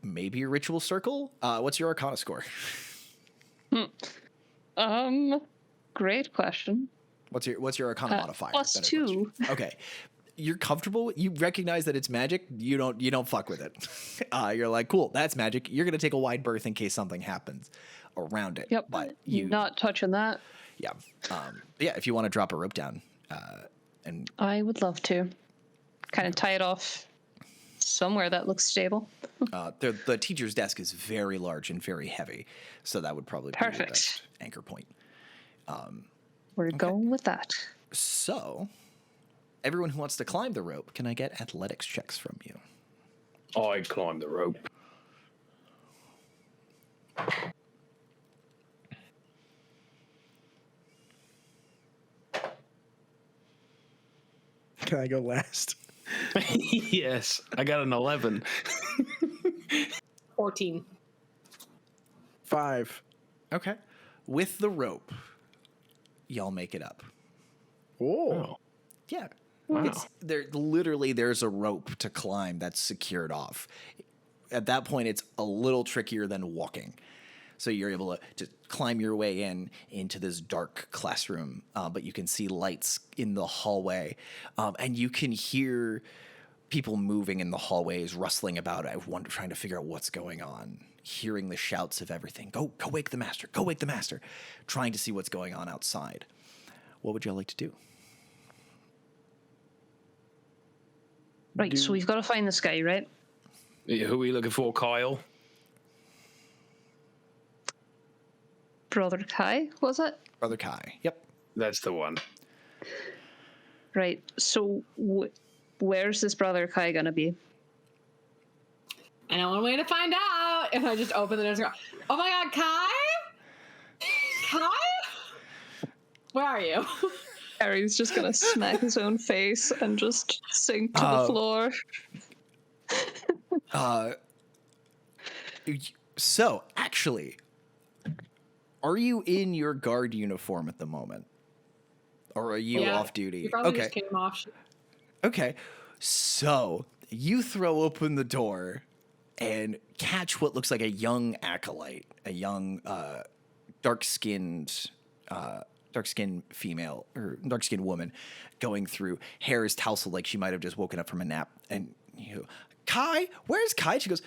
maybe a ritual circle. What's your Arcana score? Great question. What's your Arcana modifier? +2. Question. Okay. You're comfortable. You recognize that it's magic. You don't fuck with it. You're like, cool, that's magic. You're gonna take a wide berth in case something happens around it. Yep. But not touching that. Yeah. Yeah. If you want to drop a rope down, and I would love to. Kind of tie it off somewhere that looks stable. the teacher's desk is very large and very heavy, so that would probably be your Perfect. best anchor point. We're going with that. So, everyone who wants to climb the rope, can I get athletics checks from you? I climb the rope. Can I go last? Yes, I got an 11. 14. 5. Okay. With the rope, y'all make it up. Oh. Yeah. Wow. There's a rope to climb that's secured off. At that point, it's a little trickier than walking. So you're able to climb your way into this dark classroom, but you can see lights in the hallway, and you can hear people moving in the hallways, rustling about, trying to figure out what's going on, hearing the shouts of everything. Go wake the master, go wake the master, trying to see what's going on outside. What would y'all like to do? Right, so we've got to find this guy, right? Yeah, who are we looking for, Kyle? Brother Kai, was it? Brother Kai. Yep. That's the one. Right, so where's this Brother Kai gonna be? I know one way to find out. And I just open the doors and go, oh my God, Kai? Kai? Where are you? Harry's just gonna smack his own face and just sink to the floor. So, actually, are you in your guard uniform at the moment? Or are you off duty? You probably just came off. Okay. So, you throw open the door and catch what looks like a young acolyte, a young dark-skinned female or dark-skinned woman going through. Hair is tousled like she might have just woken up from a nap. And you, Kai, where's Kai? She goes,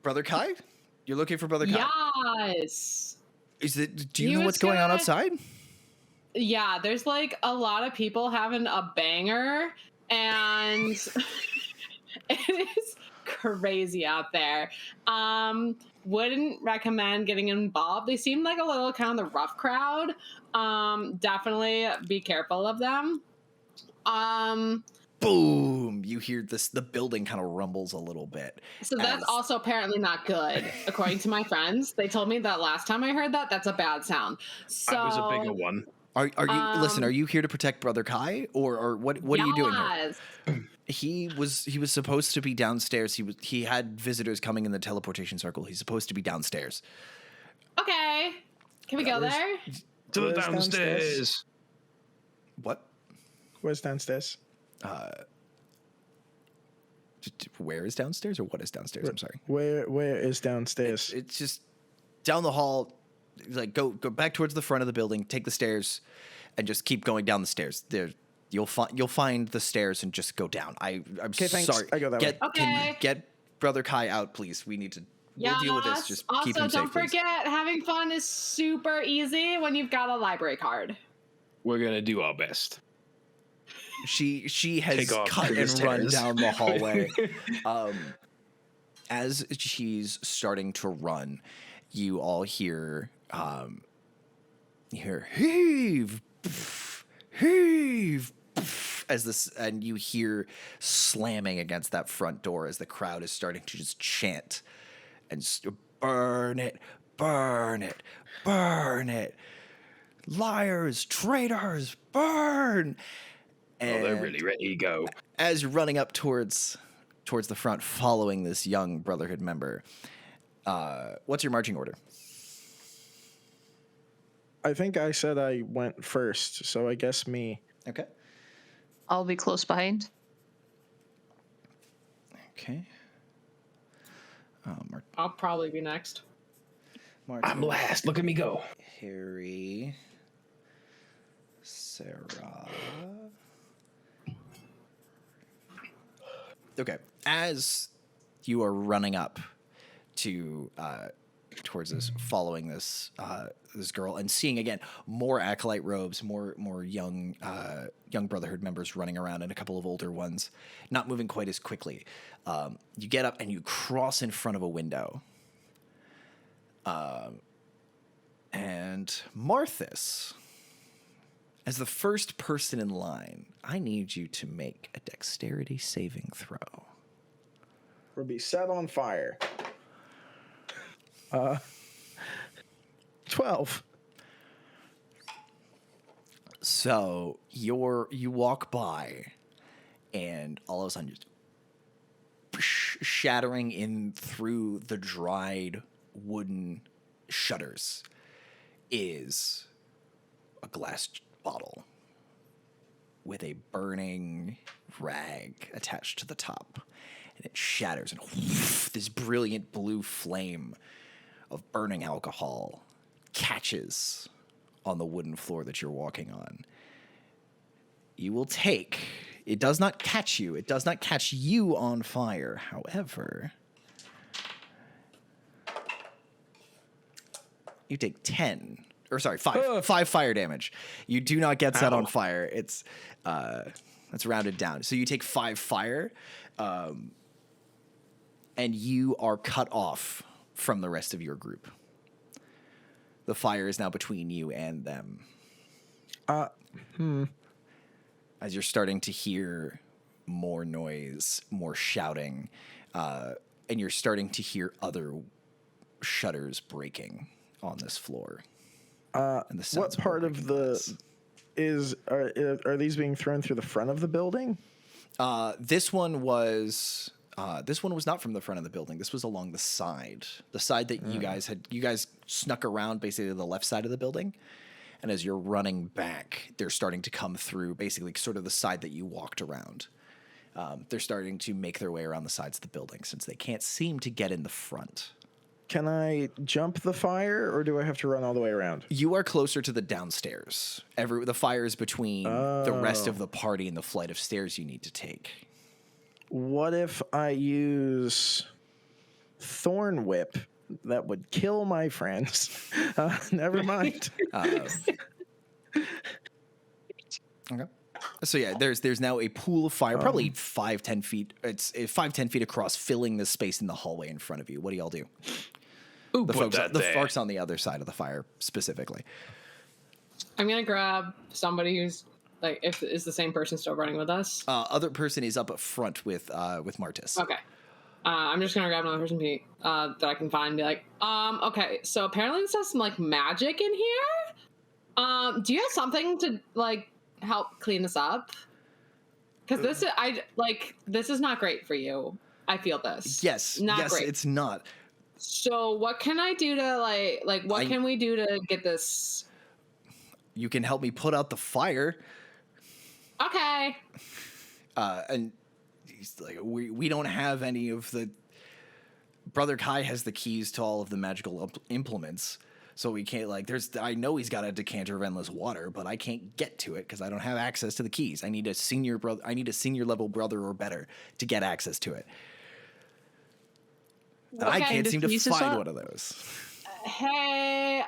Brother Kai? You're looking for Brother Kai? Yes. Do you know what's going on outside? Yeah, there's like a lot of people having a banger, and it is crazy out there. Wouldn't recommend getting involved. They seem like a little kind of the rough crowd. Definitely be careful of them. Boom! You hear this. The building kind of rumbles a little bit. So that's also apparently not good, according to my friends. They told me that last time I heard that, that's a bad sound. So That was a bigger one. Are you listen? Are you here to protect Brother Kai, or what? What are you doing here? He was supposed to be downstairs. He had visitors coming in the teleportation circle. He's supposed to be downstairs. Okay, can we go there? To the Where's downstairs. downstairs? What? Where's downstairs? Where is downstairs, or what is downstairs? I'm sorry. Where is downstairs? It's just down the hall. Like go back towards the front of the building. Take the stairs, and just keep going down the stairs. There, you'll find the stairs and just go down. I'm thanks. sorry. I go that way. Okay. Get Brother Kai out, please. We need to. We'll deal with this. Just also, keep him safe, don't please. forget, having fun is super easy when you've got a library card. We're gonna do our best. She has Take off cut through the and run stairs. down the hallway. As she's starting to run, you all hear heave, pff, heave, pff, as this, and you hear slamming against that front door as the crowd is starting to just chant and burn it, burn it, burn it, liars, traitors, burn. Oh, they're And really ready to go. as you're running up towards the front, following this young Brotherhood member, what's your marching order? I think I said I went first, so I guess me. Okay. I'll be close behind. Okay. I'll probably be next. Marching I'm last. Look at me go. Harry, Sarah. Okay. As you are running up to towards this, following this this girl, and seeing again more acolyte robes, more young Brotherhood members running around, and a couple of older ones, not moving quite as quickly. You get up and you cross in front of a window. And Marthus, as the first person in line, I need you to make a dexterity saving throw. We'll be set on fire. 12. So you walk by, and all of a sudden, just shattering in through the dried wooden shutters is a glass bottle with a burning rag attached to the top, and it shatters, and this brilliant blue flame of burning alcohol catches on the wooden floor that you're walking on. You will take, it does not catch you, it does not catch you on fire. However, you take 5 fire damage. You do not get set on fire. It's rounded down. So you take 5 fire, and you are cut off from the rest of your group. The fire is now between you and them. As you're starting to hear more noise, more shouting, and you're starting to hear other shutters breaking on this floor. And the sounds What part breaking of the glass. are these being thrown through the front of the building? This one was not from the front of the building. This was along the side that you guys snuck around, basically the left side of the building. And as you're running back, they're starting to come through basically sort of the side that you walked around. They're starting to make their way around the sides of the building since they can't seem to get in the front. Can I jump the fire, or do I have to run all the way around? You are closer to the downstairs. The fire is between the rest of the party and the flight of stairs you need to take. What if I use Thorn Whip? That would kill my friends. Never mind. Okay. So yeah, there's now a pool of fire, probably 5-10 feet. It's 5-10 feet across, filling the space in the hallway in front of you. What do y'all do? Ooh, The put folks, that the there. folks on the other side of the fire specifically. I'm gonna grab somebody who's like, if is the same person still running with us. Other person is up front with Martis. Okay. I'm just gonna grab another person that I can find and be like, okay, so apparently this has some like magic in here. Do you have something to like help clean this up? Because this is not great for you. I feel this. Yes, Not great. it's not. So what can I do to what can we do to get this? You can help me put out the fire. Okay. And he's like, we don't have any of the. Brother Kai has the keys to all of the magical implements, so we can't I know he's got a decanter of endless water, but I can't get to it because I don't have access to the keys. I need a senior level brother or better to get access to it. And I Okay. can't seem to Pieces find up. one of those. Hey,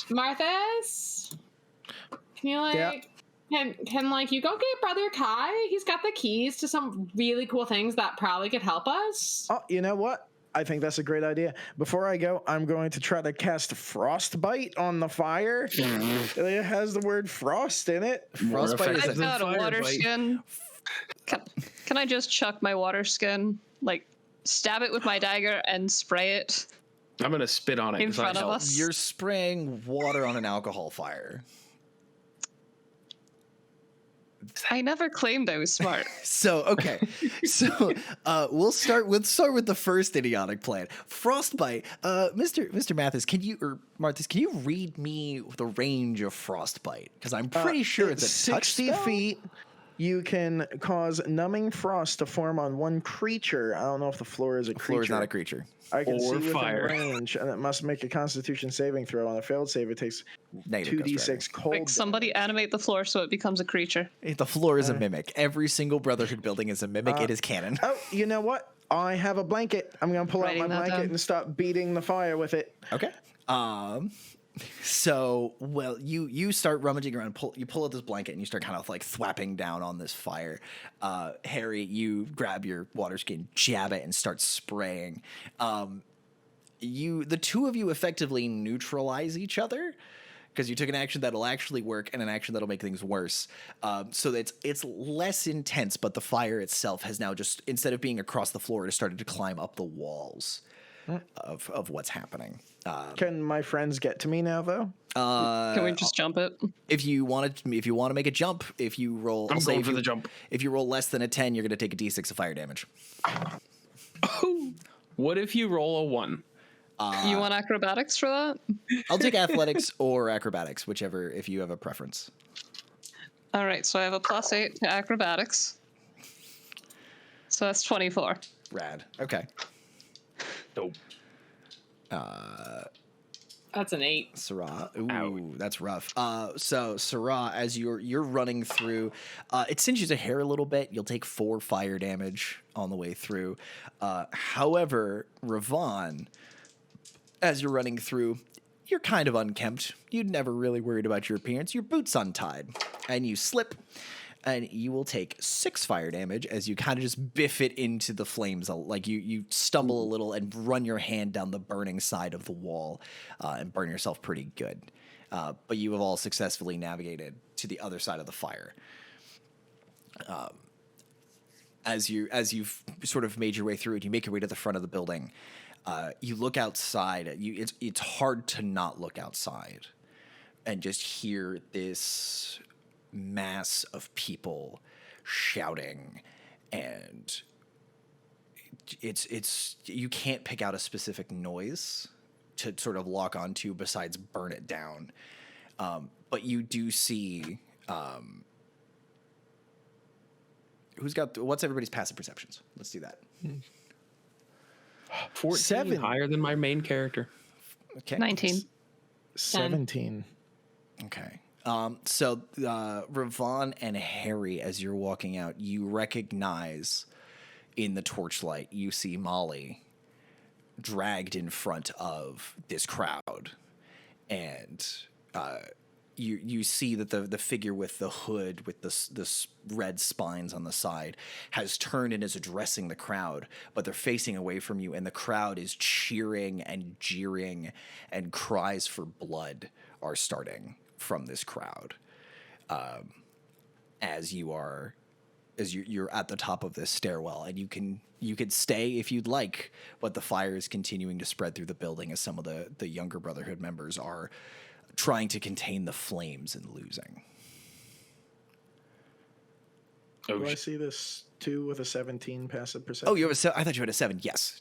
Marthas, can you Yeah. can you go get Brother Kai? He's got the keys to some really cool things that probably could help us. Oh, you know what? I think that's a great idea. Before I go, I'm going to try to cast Frostbite on the fire. It has the word frost in it. Frostbite is I've got a water Firebite. skin. Can I just chuck my water skin, like stab it with my dagger and spray it? I'm gonna spit on it. In 'cause I front of help. us. You're spraying water on an alcohol fire. I never claimed I was smart. So okay, so we'll start with the first idiotic plan. Frostbite. Mr. Mathis, Marthas, can you read me the range of frostbite? Because I'm pretty sure it's a touch 60 spell. feet. You can cause numbing frost to form on one creature. I don't know if the floor is a creature. Floor is not a creature. I can see Or within fire. range, and it must make a Constitution saving throw. On a failed save, it takes Negative ghost 2d6 cold. Like somebody animate the floor so it becomes a creature. dragon. The floor is a mimic. Every single Brotherhood building is a mimic. It is canon. Oh, you know what? I have a blanket. I'm going to pull out Writing my that blanket down. and start beating the fire with it. Okay. So, well, you start rummaging around, you pull out this blanket and you start kind of like thwapping down on this fire. Harry, you grab your water skin, jab it, and start spraying. The two of you effectively neutralize each other because you took an action that'll actually work and an action that'll make things worse. So that it's less intense, but the fire itself has now just, instead of being across the floor, it has started to climb up the walls of what's happening. Can my friends get to me now, though? Can we just jump it? If you want to make a jump, if you roll, I'm I'll say going if for you- the jump. If you roll less than a 10, you're going to take a d6 of fire damage. What if you roll a 1? You want acrobatics for that? I'll take athletics or acrobatics, whichever, if you have a preference. All right, so I have a +8 to acrobatics. So that's 24. Rad. Okay. Dope. That's an 8. Sarah. Ooh, Ow. that's rough. So Sarah, as you're running through, it singes a hair a little bit. You'll take 4 fire damage on the way through. However, Ravon, as you're running through, you're kind of unkempt. You'd never really worried about your appearance. Your boot's untied, and you slip, and you will take 6 fire damage as you kind of just biff it into the flames. Like you stumble a little and run your hand down the burning side of the wall, and burn yourself pretty good. But you have all successfully navigated to the other side of the fire. As you've sort of made your way through it, you make your way to the front of the building. You look outside. It's hard to not look outside and just hear this mass of people shouting, and it's you can't pick out a specific noise to sort of lock onto besides burn it down. But you do see what's everybody's passive perceptions? Let's do that. 14, 7. higher than my main character. Okay. 19. 17. Okay. So Ravon and Harri, as you're walking out, you recognize in the torchlight, you see Molly dragged in front of this crowd, and you see that the figure with the hood with this red spines on the side has turned and is addressing the crowd, but they're facing away from you, and the crowd is cheering and jeering, and cries for blood are starting from this crowd as you're at the top of this stairwell, and you could stay if you'd like, but the fire is continuing to spread through the building as some of the younger Brotherhood members are trying to contain the flames and losing. Do I see this 2 with a 17 passive perception? Oh, you have I thought you had a 7. Yes.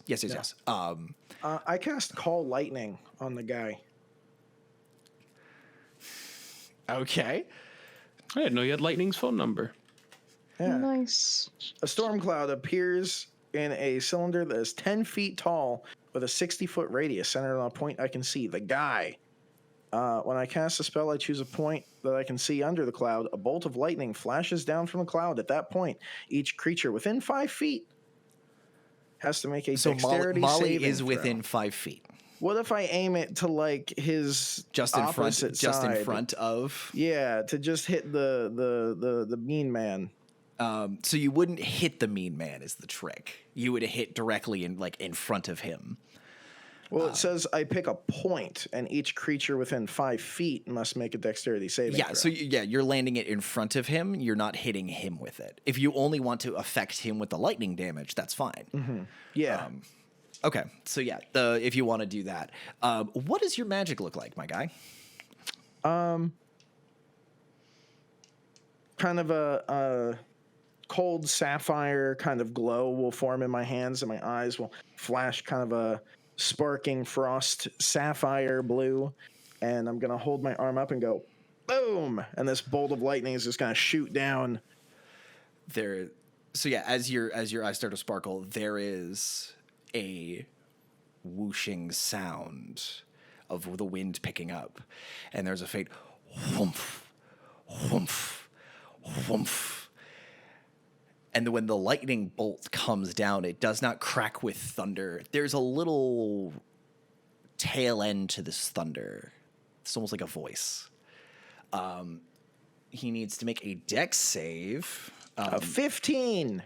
I cast Call Lightning on the guy. Okay. I didn't know you had Lightning's phone number. Yeah. Nice. A storm cloud appears in a cylinder that is 10 feet tall with a 60-foot radius centered on a point I can see. The guy. When I cast a spell, I choose a point that I can see under the cloud. A bolt of lightning flashes down from the cloud. At that point, each creature within 5 feet has to make a dexterity Molly saving is throw. within 5 feet. What if I aim it to like his opposite side? In front of? Yeah, to just hit the mean man. So you wouldn't hit the mean man is the trick. You would hit directly in front of him. Well, it says I pick a point, and each creature within 5 feet must make a dexterity saving Yeah, throw. so you're landing it in front of him. You're not hitting him with it. If you only want to affect him with the lightning damage, that's fine. Mm-hmm. Yeah. Okay, so if you want to do that, what does your magic look like, my guy? Kind of a cold sapphire kind of glow will form in my hands, and my eyes will flash kind of a sparking frost sapphire blue, and I'm gonna hold my arm up and go boom, and this bolt of lightning is just gonna shoot down there. So as your eyes start to sparkle, there is a whooshing sound of the wind picking up, and there's a faint whoomph, whoomph, whoomph. And when the lightning bolt comes down, it does not crack with thunder. There's a little tail end to this thunder. It's almost like a voice. He needs to make a dex save. a 15.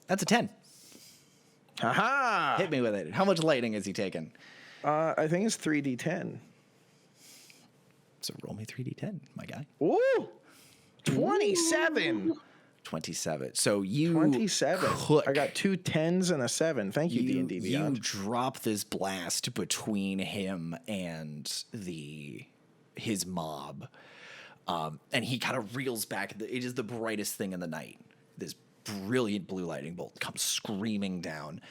That's a 10. Haha! Hit me with it. How much lightning has he taken? I think it's 3d10. So roll me 3d10, my guy. Ooh! 27. 27. So you 27. cook. I got 2 10s and a 7. Thank you, D&D You Beyond. drop this blast between him and his mob, and he kind of reels back. It is the brightest thing in the night. This brilliant blue lightning bolt comes screaming down,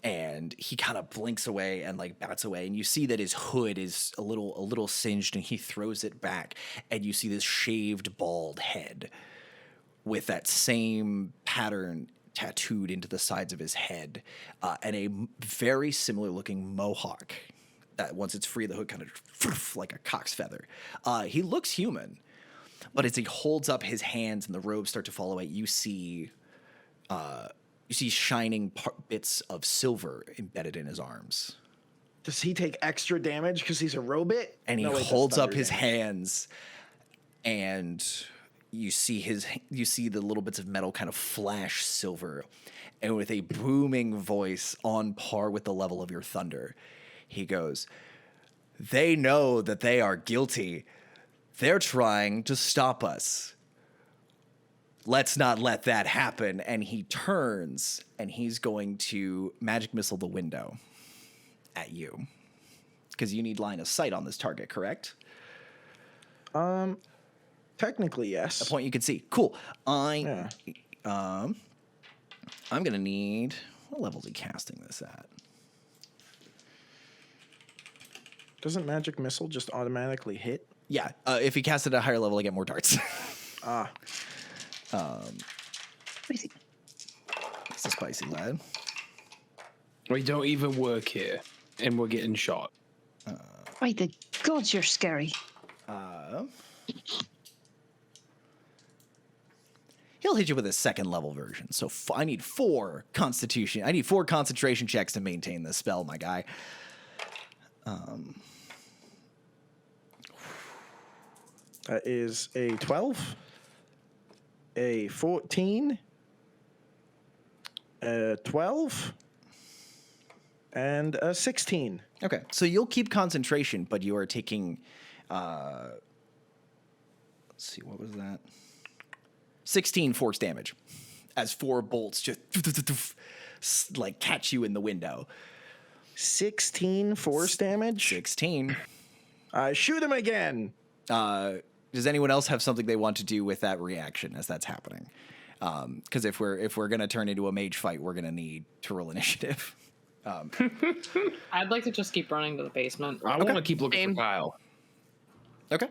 and he kind of blinks away and bats away. And you see that his hood is a little singed, and he throws it back, and you see this shaved bald head with that same pattern tattooed into the sides of his head, and a very similar looking mohawk that once it's free, the hood kind of like a cock's feather. He looks human, but as he holds up his hands and the robes start to fall away, you see shining bits of silver embedded in his arms. Does he take extra damage because he's a robot? And he No, wait, that's holds up thunder his damage. hands, and you see the little bits of metal kind of flash silver, and with a booming voice on par with the level of your thunder, he goes, "They know that they are guilty. They're trying to stop us. let's not let that happen. And he turns and he's going to magic missile the window at you. Because you need line of sight on this target, correct? Technically, yes. A point you can see. Cool. Yeah. I'm gonna need, what level is he casting this at? Doesn't magic missile just automatically hit? Yeah. If he casts it at a higher level, I get more darts. Ah. He's a spicy lad. We don't even work here, and we're getting shot. By the gods, you're scary. He'll hit you with a second level version. So I need 4 constitution. I need 4 concentration checks to maintain this spell, my guy. That is a 12, a 14, a 12, and a 16. Okay, so you'll keep concentration, but you are taking. Let's see, what was that? 16 force damage, as 4 bolts just like catch you in the window. 16 force damage? 16. Shoot him again. Does anyone else have something they want to do with that reaction as that's happening? Because if we're gonna turn into a mage fight, we're gonna need to roll initiative. I'd like to just keep running to the basement. I want to keep looking for Kyle. Okay.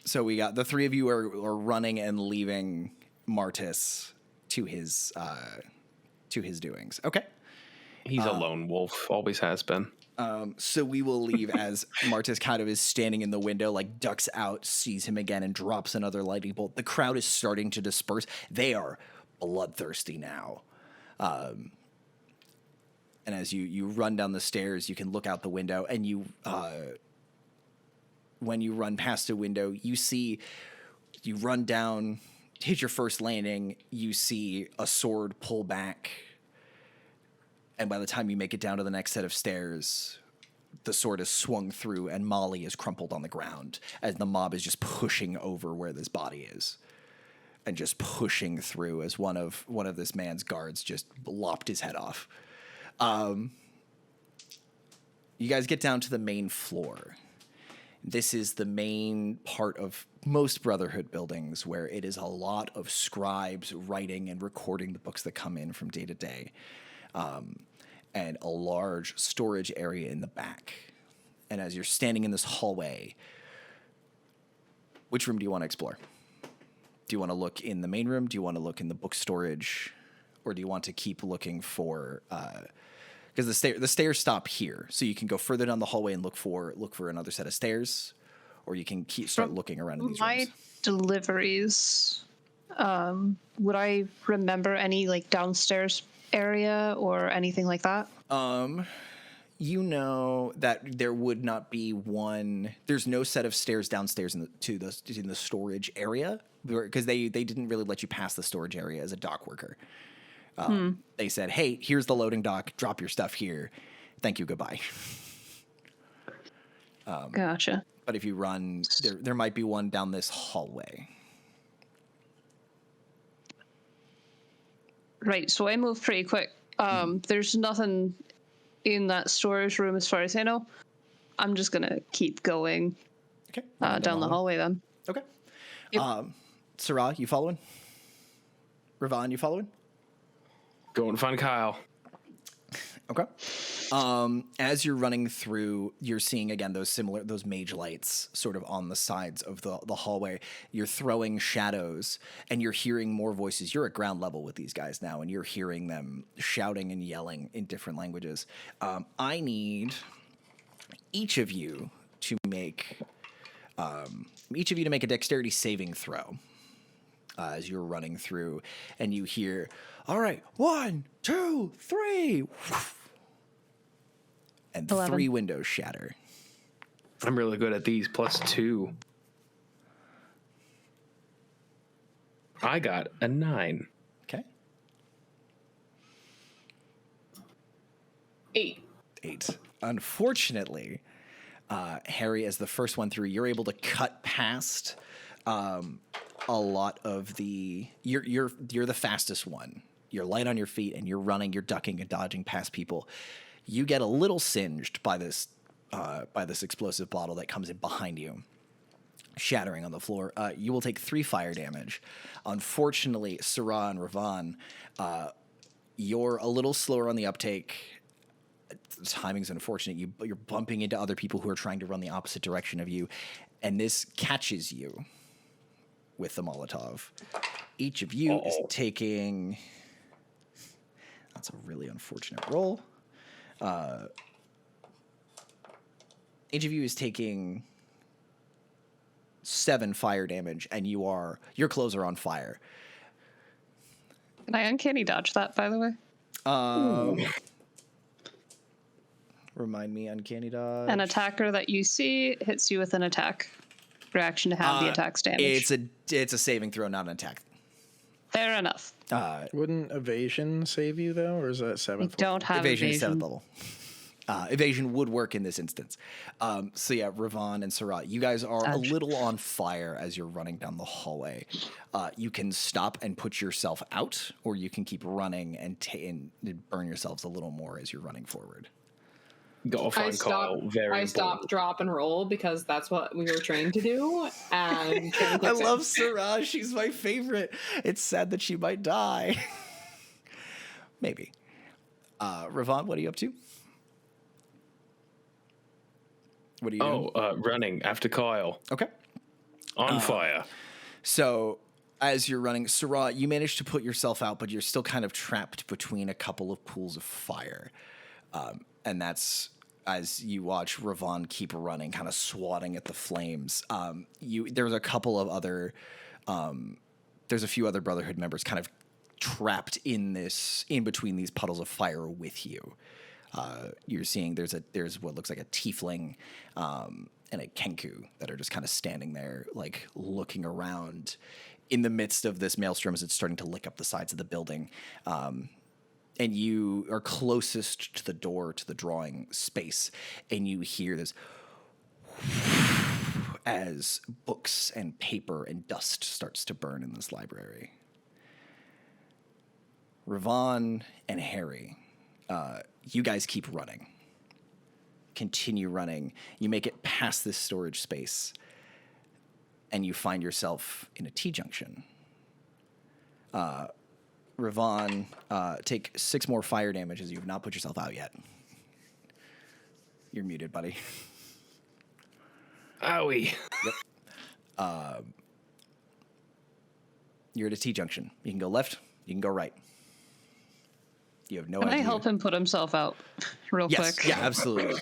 So we got the 3 of you are running and leaving Martis to his doings. Okay. He's a lone wolf, always has been. So we will leave as Martis kind of is standing in the window, like ducks out, sees him again, and drops another lightning bolt. The crowd is starting to disperse. They are bloodthirsty now. And as you run down the stairs, you can look out the window, and when you run past a window, you run down, hit your first landing, you see a sword pull back. And by the time you make it down to the next set of stairs, the sword is swung through and Molly is crumpled on the ground as the mob is just pushing over where this body is. And just pushing through as one of this man's guards just lopped his head off. You guys get down to the main floor. This is the main part of most Brotherhood buildings where it is a lot of scribes writing and recording the books that come in from day to day. And a large storage area in the back. And as you're standing in this hallway, which room do you want to explore? Do you want to look in the main room? Do you want to look in the book storage? Or do you want to keep looking for... Because the stairs stop here, so you can go further down the hallway and look for another set of stairs, or you can start looking around in these My rooms. deliveries, would I remember any like downstairs area or anything like that? You know that there would not be one. There's no set of stairs downstairs in the storage area because they didn't really let you pass the storage area as a dock worker. They said, "Hey, here's the loading dock. Drop your stuff here. Thank you. Goodbye." Gotcha. But if you run, there might be one down this hallway. Right, so I move pretty quick. There's nothing in that storage room as far as I know. I'm just going to keep going Okay. down the hallway then. Okay. Yep. Sarah, you following? Ravan, you following? Go and find Kyle. Okay. As you're running through, you're seeing again those mage lights sort of on the sides of the hallway. You're throwing shadows and you're hearing more voices. You're at ground level with these guys now, and you're hearing them shouting and yelling in different languages. I need each of you to make a dexterity saving throw. As you're running through, and you hear, "All right, 1, 2, 3." And 11. 3 windows shatter. I'm really good at these. +2. I got a 9. Okay. 8. 8. Unfortunately, Harri, as the first one through, you're able to cut past a lot of you're the fastest one. You're light on your feet and you're running, you're ducking and dodging past people. You get a little singed by this explosive bottle that comes in behind you, shattering on the floor. You will take 3 fire damage. Unfortunately, Sarah and Ravan, you're a little slower on the uptake. The timing's unfortunate. You're bumping into other people who are trying to run the opposite direction of you, and this catches you with the Molotov. Each of you is taking... That's a really unfortunate roll. Each of you is taking 7 fire damage, and your clothes are on fire. Can I uncanny dodge that, by the way? Remind me, uncanny dodge. An attacker that you see hits you with an attack reaction to have the attack's damage. It's a saving throw, not an attack. Fair enough. Wouldn't evasion save you though, or is that 7th? We don't have Evasion is evasion. 7th level. Evasion would work in this instance. So yeah, Ravan and Sarat, you guys are a little on fire as you're running down the hallway. You can stop and put yourself out, or you can keep running and burn yourselves a little more as you're running forward. Gotta find Kyle. I stop, drop, and roll because that's what we were trained to do. And I love Sarah. She's my favorite. It's sad that she might die. Maybe. Ravan, what are you up to? What are you doing? Running after Kyle. Okay. On fire. So as you're running, Sarah, you manage to put yourself out, but you're still kind of trapped between a couple of pools of fire. And that's as you watch Ravan keep running, kind of swatting at the flames. There's a couple of other, there's a few other Brotherhood members kind of trapped in between these puddles of fire with you. You're seeing there's what looks like a tiefling and a kenku that are just kind of standing there, like looking around in the midst of this maelstrom as it's starting to lick up the sides of the building. And you are closest to the door to the drawing space, and you hear this as books and paper and dust starts to burn in this library. Ravan and Harri, you guys keep running. Continue running. You make it past this storage space, and you find yourself in a T-junction. Ravan, take 6 more fire damage as you have not put yourself out yet. You're muted, buddy. Owie. Yep. You're at a T-junction. You can go left. You can go right. You have no idea. Can I help him put himself out real quick? Yeah, absolutely.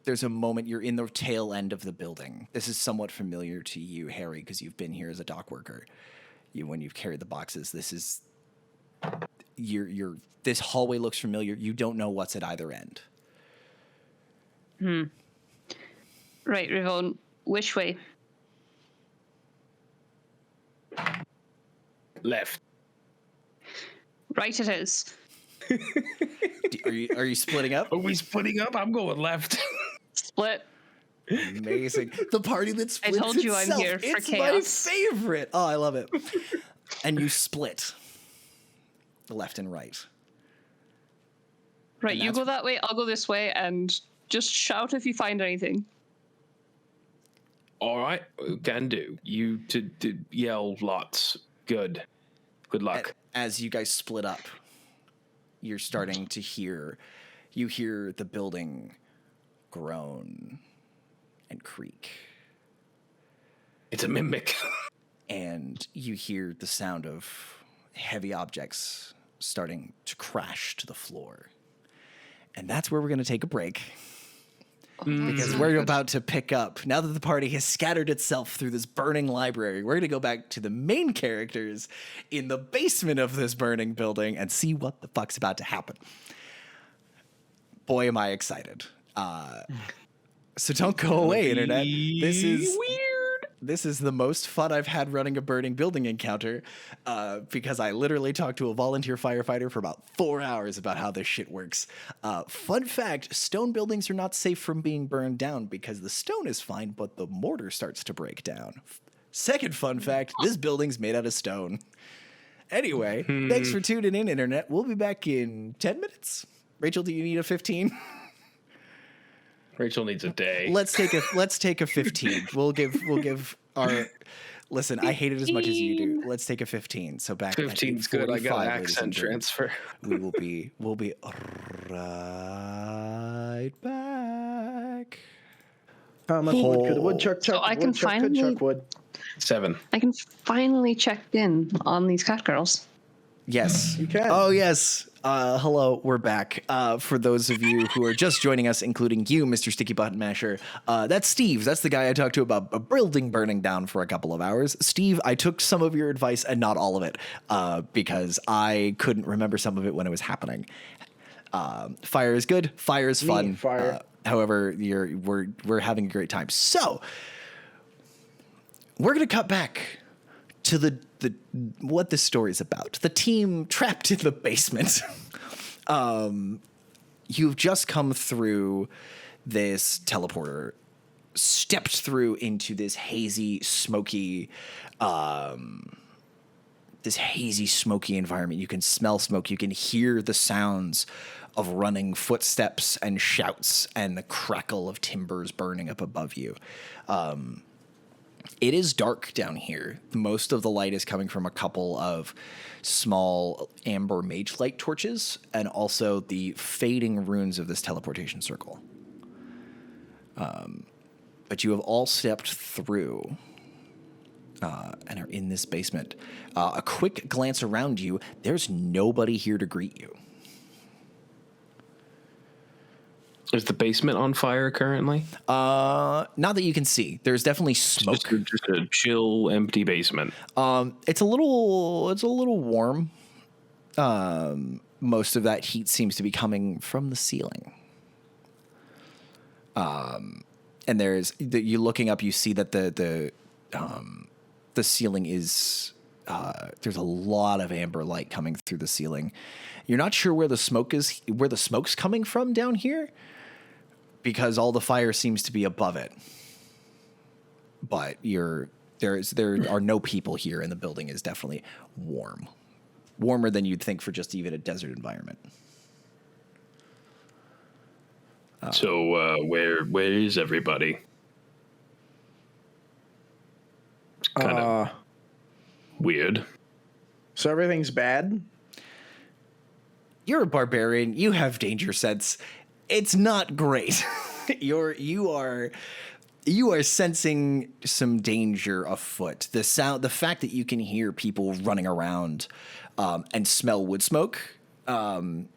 There's a moment you're in the tail end of the building. This is somewhat familiar to you, Harri, because you've been here as a dock worker. When you've carried the boxes, this is this hallway looks familiar. You don't know what's at either end. Right, Ravon, which way? Left. Right it is. Are you splitting up? Are we splitting up? I'm going left. Split. Amazing. The party that splits I told you itself. I'm here for it's chaos. my favorite. Oh, I love it. And you split. Left and right. Right, And you that's- go that way, I'll go this way, and just shout if you find anything. All right, can do. You to yell lots. Good luck. As you guys split up, you're starting to hear the building groan and creak. It's a mimic. And you hear the sound of heavy objects starting to crash to the floor. And that's where we're going to take a break. Because we're about to pick up, now that the party has scattered itself through this burning library, we're going to go back to the main characters in the basement of this burning building and see what the fuck's about to happen. Boy, am I excited. So don't go away, Internet. This is weird. This is the most fun I've had running a burning building encounter, because I literally talked to a volunteer firefighter for about 4 hours about how this shit works. Fun fact, stone buildings are not safe from being burned down because the stone is fine, but the mortar starts to break down. Second fun fact, this building's made out of stone. Anyway, thanks for tuning in, Internet. We'll be back in 10 minutes. Rachel, do you need a 15? Rachel needs a day. Let's take a 15. We'll give our listen. I hate it as much as you do. Let's take a 15. So back 15's good. I got an accent transfer. We'll be right back. Could woodchuck So I can woodchuck, could finally- chuck wood. 7. I can finally check in on these cat girls. Yes, You can. Oh yes. Hello, we're back. For those of you who are just joining us, including you, Mr. Sticky Button Masher, that's Steve. That's the guy I talked to about a building burning down for a couple of hours. Steve, I took some of your advice and not all of it, because I couldn't remember some of it when it was happening. Fire is good. Fire is fun. Fire. However, we're having a great time. So we're gonna cut back to the what this story is about. The team trapped in the basement. You've just come through this teleporter, stepped through into this hazy, smoky environment. You can smell smoke. You can hear the sounds of running footsteps and shouts and the crackle of timbers burning up above you. It is dark down here. Most of the light is coming from a couple of small amber mage light torches and also the fading runes of this teleportation circle. But you have all stepped through and are in this basement. A quick glance around you, there's nobody here to greet you. Is the basement on fire currently? Not that you can see. There's definitely smoke. Just a chill, empty basement. It's a little warm. Most of that heat seems to be coming from the ceiling. And you looking up, you see that the ceiling is there's a lot of amber light coming through the ceiling. You're not sure where the smoke's coming from down here, because all the fire seems to be above it. But there are no people here, and the building is definitely warm. Warmer than you'd think for just even a desert environment. So where is everybody? It's kind of weird. So everything's bad? You're a barbarian. You have danger sense. It's not great. You are sensing some danger afoot. The fact that you can hear people running around and smell wood smoke in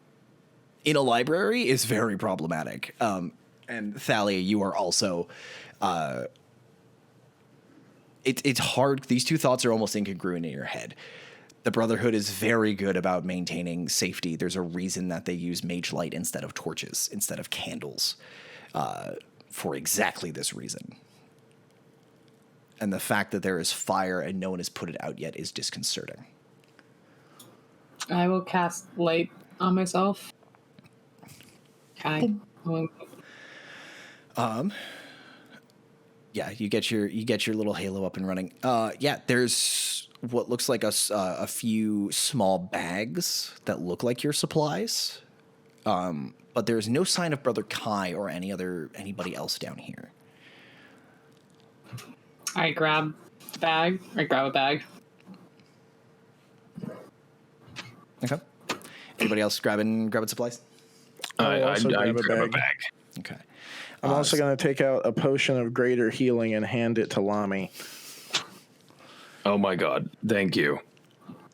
a library is very problematic. And Thalia, you are also. It's hard. These two thoughts are almost incongruent in your head. The Brotherhood is very good about maintaining safety. There's a reason that they use mage light instead of torches, instead of candles, for exactly this reason. And the fact that there is fire and no one has put it out yet is disconcerting. I will cast light on myself. Okay. Yeah, you get your little halo up and running. Yeah, there's what looks like a few small bags that look like your supplies, but there's no sign of Brother Kai or anybody else down here. I grab a bag. Okay. Anybody else grabbing supplies? I also grab grab a a bag. Okay. I'm also going to take out a potion of greater healing and hand it to Lomey. Oh my god, thank you.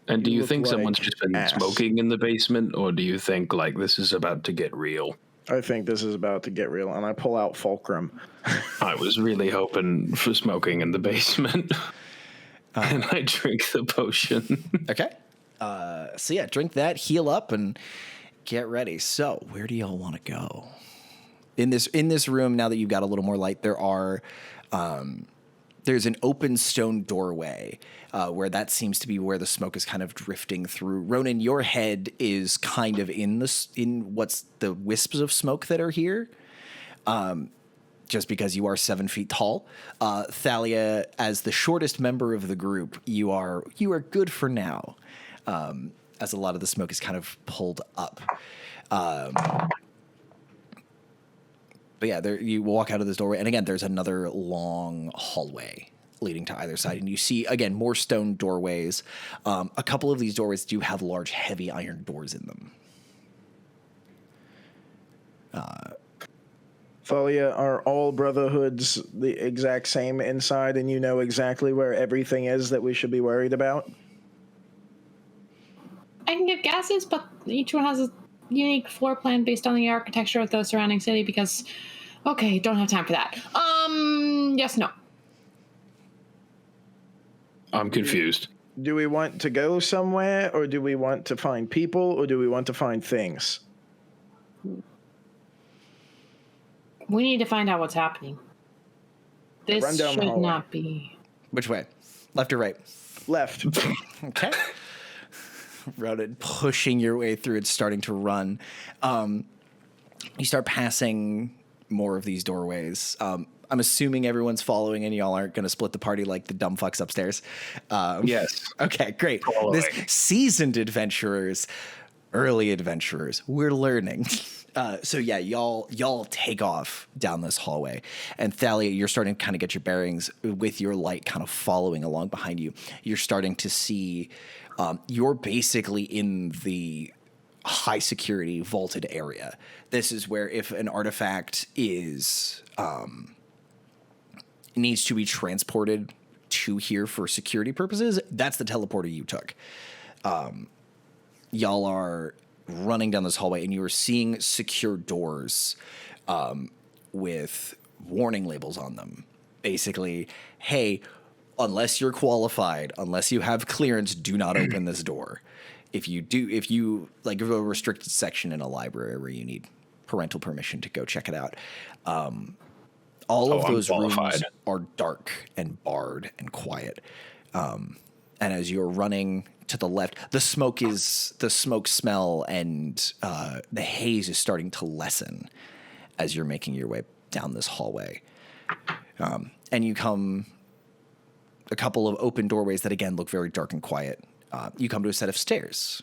And do you look think like someone's just been ass. smoking in the basement, or do you think like this is about to get real? I think this is about to get real, and I pull out Fulcrum. I was really hoping for smoking in the basement. And I drink the potion. Okay. So yeah, drink that, heal up, and get ready. So where do y'all want to go? In this room, now that you've got a little more light, there are there's an open stone doorway where that seems to be where the smoke is kind of drifting through. Ronon, your head is kind of in what's the wisps of smoke that are here, just because you are 7 feet tall. Thalia, as the shortest member of the group, you are good for now, as a lot of the smoke is kind of pulled up. But yeah, there you walk out of this doorway, and again, there's another long hallway leading to either side, and you see again more stone doorways. A couple of these doorways do have large, heavy iron doors in them. Thalia, are all brotherhoods the exact same inside, and you know exactly where everything is that we should be worried about? I can give guesses, but each one has a unique floor plan based on the architecture of the surrounding city because, okay, don't have time for that. Yes, no. I'm confused. Do we want to go somewhere, or do we want to find people, or do we want to find things? We need to find out what's happening. This Run down the should hallway. not be. Which way? Left or right? Left. Okay. Ronon, pushing your way through it, starting to run. You start passing more of these doorways. I'm assuming everyone's following and y'all aren't going to split the party like the dumb fucks upstairs. Yes. Okay, great. Following. This seasoned adventurers, early adventurers, we're learning. So yeah, y'all take off down this hallway, and Thalia, you're starting to kind of get your bearings with your light kind of following along behind you. You're starting to see, you're basically in the high security vaulted area. This is where if an artifact is needs to be transported to here for security purposes, that's the teleporter you took. Y'all are running down this hallway, and you are seeing secure doors with warning labels on them. Basically, hey, unless you're qualified, unless you have clearance, do not open this door. If you like a restricted section in a library where you need parental permission to go check it out. All of those rooms are dark and barred and quiet. And as you're running to the left, the smoke smell and the haze is starting to lessen as you're making your way down this hallway. And you come a couple of open doorways that again look very dark and quiet. You come to a set of stairs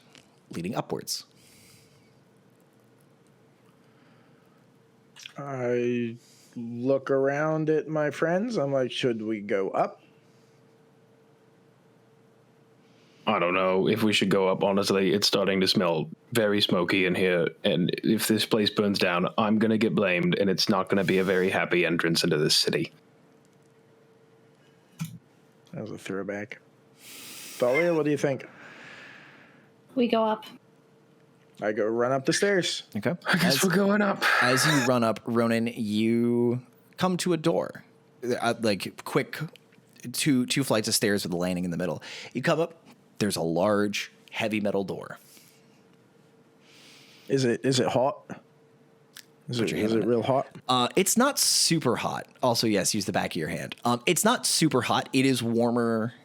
leading upwards. I look around at my friends. I'm like, should we go up? I don't know if we should go up. Honestly, it's starting to smell very smoky in here. And if this place burns down, I'm going to get blamed, and it's not going to be a very happy entrance into this city. That was a throwback. Thalia, what do you think? We go up. I go run up the stairs. Okay. I guess we're going up. As you run up, Ronon, you come to a door. Like quick, two flights of stairs with a landing in the middle. You come up. There's a large, heavy metal door. Is it hot? Is it real hot? It's not super hot. Also, yes, use the back of your hand. It's not super hot. It is warmer.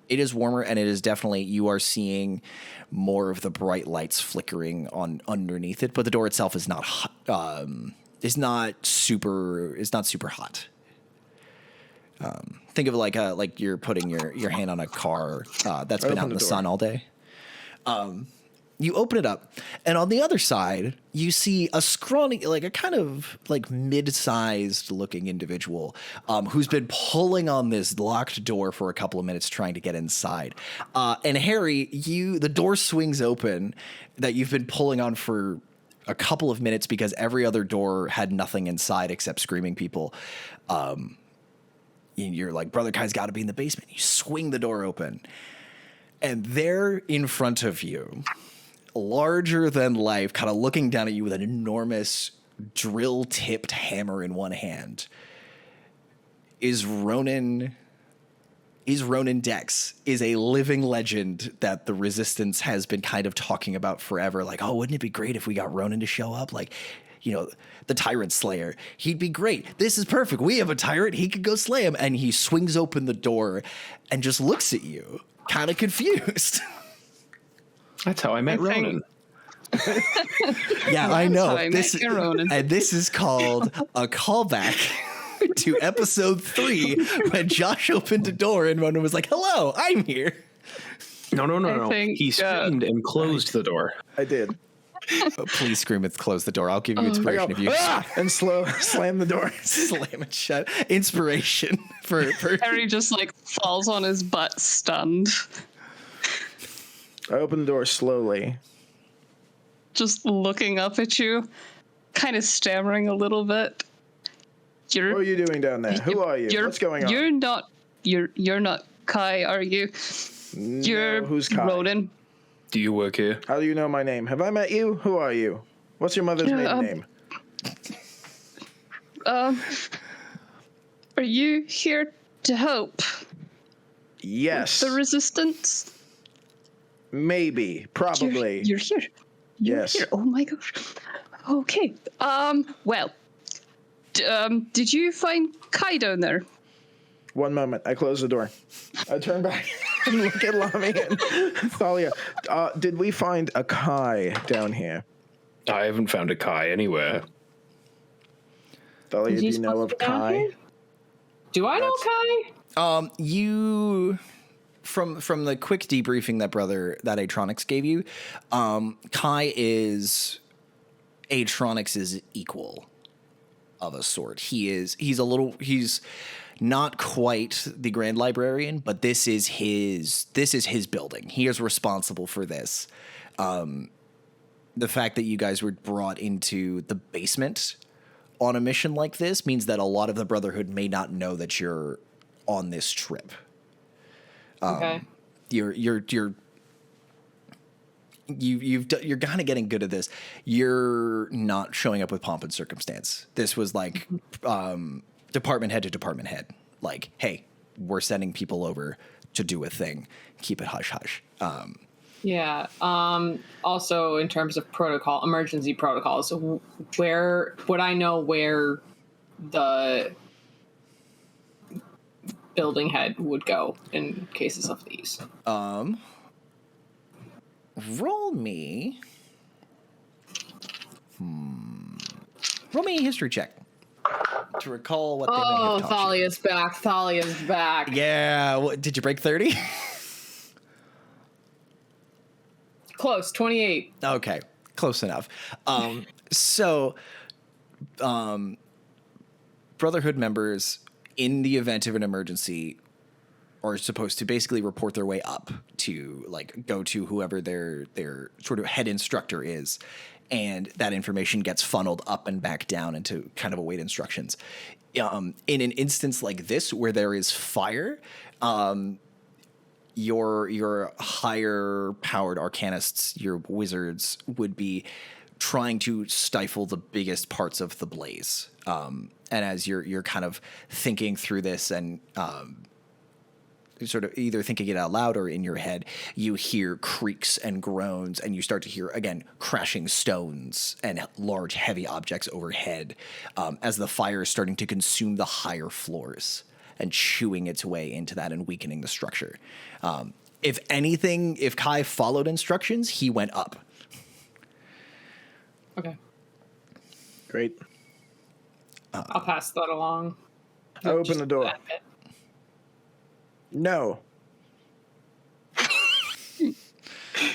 It is warmer, and it is definitely, you are seeing more of the bright lights flickering on underneath it. But the door itself is not hot. Is not super hot. Think of it like you're putting your hand on a car that's been out in the sun all day. You open it up, and on the other side, you see a scrawny, like a kind of like mid-sized looking individual who's been pulling on this locked door for a couple of minutes trying to get inside. And Harri, the door swings open that you've been pulling on for a couple of minutes because every other door had nothing inside except screaming people. You're like, Brother Kai's got to be in the basement. You swing the door open, and there in front of you, larger than life, kind of looking down at you with an enormous drill-tipped hammer in one hand, is Ronon is Ronon Dex, is a living legend that the Resistance has been kind of talking about forever. Like, oh, wouldn't it be great if we got Ronon to show up? Like, the Tyrant Slayer. He'd be great. This is perfect. We have a tyrant. He could go slay him. And he swings open the door and just looks at you, kind of confused. That's how I met Ronan. Yeah, I know. how I met you, Ronan. And this is called a callback to episode 3 when Josh opened a door and Ronan was like, hello, I'm here. No. think, He screamed and closed the door. I did. Oh, please scream and close the door. I'll give you inspiration if you And slam the door. slam it shut. Inspiration for Harry just like falls on his butt, stunned. I open the door slowly. Just looking up at you, kind of stammering a little bit. What are you doing down there? Who are you? What's going on? You're not Kai, are you? You're who's Kai? Ronan. Do you work here? How do you know my name? Have I met you? Who are you? What's your mother's maiden name? Are you here to help Yes. the Resistance? Maybe. Probably. You're here. You're Yes. here. Oh my gosh. Okay. Well. Did you find Kai down there? One moment. I close the door. I turn back and look at Lomey and Thalia. Did we find a Kai down here? I haven't found a Kai anywhere. Thalia, Is do he you know supposed of to be down Kai? here? Do I know Kai? you from the quick debriefing that Atronics gave you, Kai is Atronics' equal of a sort. He's not quite the Grand Librarian, but this is his building. He is responsible for this. The fact that you guys were brought into the basement on a mission like this means that a lot of the Brotherhood may not know that you're on this trip. Okay. You're kind of getting good at this. You're not showing up with pomp and circumstance. This was like department head to department head. Like, hey, we're sending people over to do a thing. Keep it hush hush. Yeah. Also, in terms of emergency protocols, where would I know where the building head would go in cases of these? Roll me a history check to recall what they may Oh, have taught you. Thalia's back. Thalia's back. Yeah, did you break 30? Close. 28. Okay, close enough. So, Brotherhood members, in the event of an emergency, are supposed to basically report their way up to, like, go to whoever their sort of head instructor is, and that information gets funneled up and back down into kind of await instructions. In an instance like this, where there is fire, your higher powered arcanists, your wizards, would be trying to stifle the biggest parts of the blaze. And as you're kind of thinking through this and sort of either thinking it out loud or in your head, you hear creaks and groans, and you start to hear, again, crashing stones and large, heavy objects overhead as the fire is starting to consume the higher floors and chewing its way into that and weakening the structure. If anything, if Kai followed instructions, he went up. Okay. Great. I'll pass that along. I open the door. No.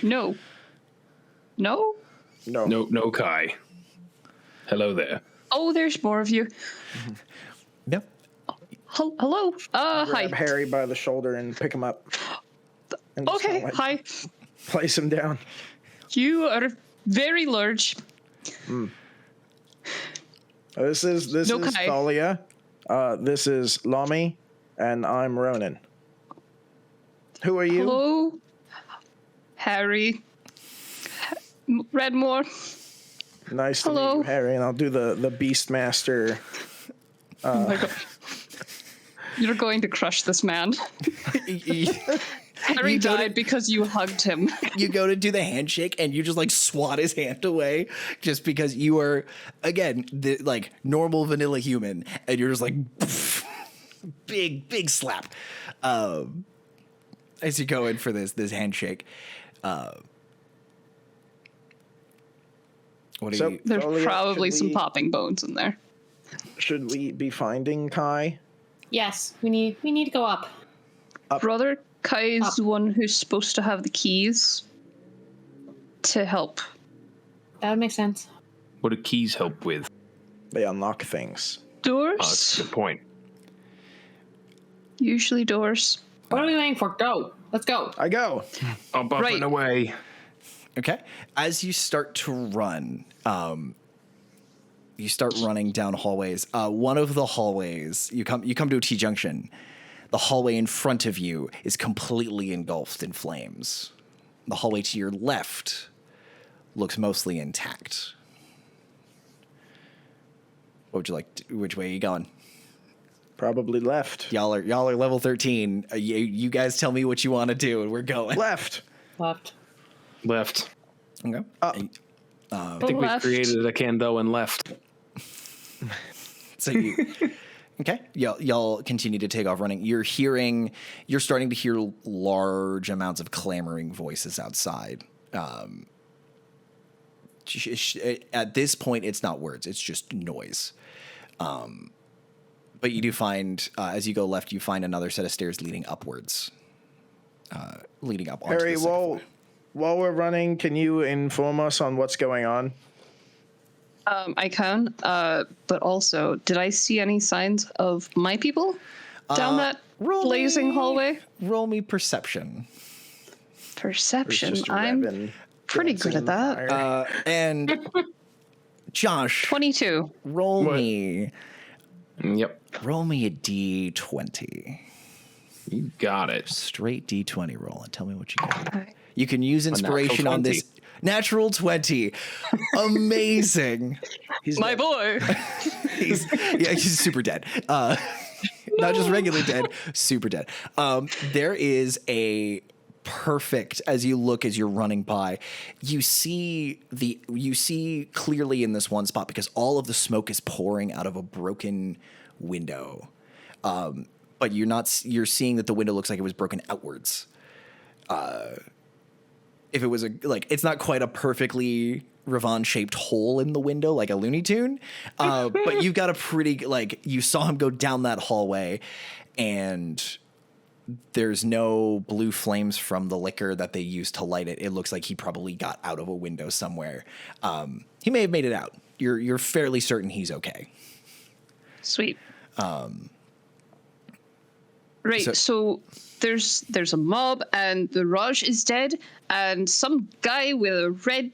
No. No? No. No Kai. Hello there. Oh, there's more of you. Yep. Hello. Hi. Grab Harry by the shoulder and pick him up. And just Okay. kinda, like, Hi. place him down. You are very large. This is No Kai. Thalia. This is Lomey, and I'm Ronan. Who are you? Hello, Harry. Redmore. Nice to meet Hello. you, Harry. And I'll do the Beastmaster. Oh my god. You're going to crush this man. you, Harry You go to- died because you hugged him. you go to do the handshake and you just like swat his hand away just because you are, again, the like normal vanilla human, and you're just like big slap as you go in for this handshake. What do So- you? There's Thalia, probably should some we- popping bones in there. Should we be finding Kai? Yes, we need to go up. Brother Kai is Up. the one who's supposed to have the keys to help. That would make sense. What do keys help with? They unlock things. Doors? That's a good point. Usually doors. What are we waiting for? Go. Let's go. I go. I'm buffing Right. away. Okay. As you start to run, you start running down hallways. One of the hallways, you come to a T-junction. The hallway in front of you is completely engulfed in flames. The hallway to your left looks mostly intact. What would you like? Which way are you going? Probably left. Y'all are level 13. You guys tell me what you want to do, and we're going. Left. Left. Left. Okay. Up. I think we Left. created a Kandoan left. So you, okay, y'all continue to take off running. You're starting to hear large amounts of clamoring voices outside. At this point, it's not words; it's just noise. But you do find, as you go left, you find another set of stairs leading upwards, leading up. Onto Harry, the second floor. while we're running, can you inform us on what's going on? I can, but also, did I see any signs of my people down that blazing hallway? Roll me perception. There's Perception. just a I'm ribbon pretty dancing good at in that. fire. And Josh, 22. roll What? me Yep. a D20. You got it. Straight D20 roll and tell me what you got. Alright. You can use inspiration on this. Natural 20. Amazing. He's My dead. boy. He's super dead. Not just regular dead, super dead. There is a perfect, as you're running by, you see clearly in this one spot because all of the smoke is pouring out of a broken window. But you're seeing that the window looks like it was broken outwards. If it was it's not quite a perfectly Ravon-shaped hole in the window like a Looney Tune, but you've got a pretty, you saw him go down that hallway, and there's no blue flames from the liquor that they used to light it. It looks like he probably got out of a window somewhere. He may have made it out. You're fairly certain he's okay. Sweet. Right, so there's a mob, and the Rajh is dead, and some guy with a red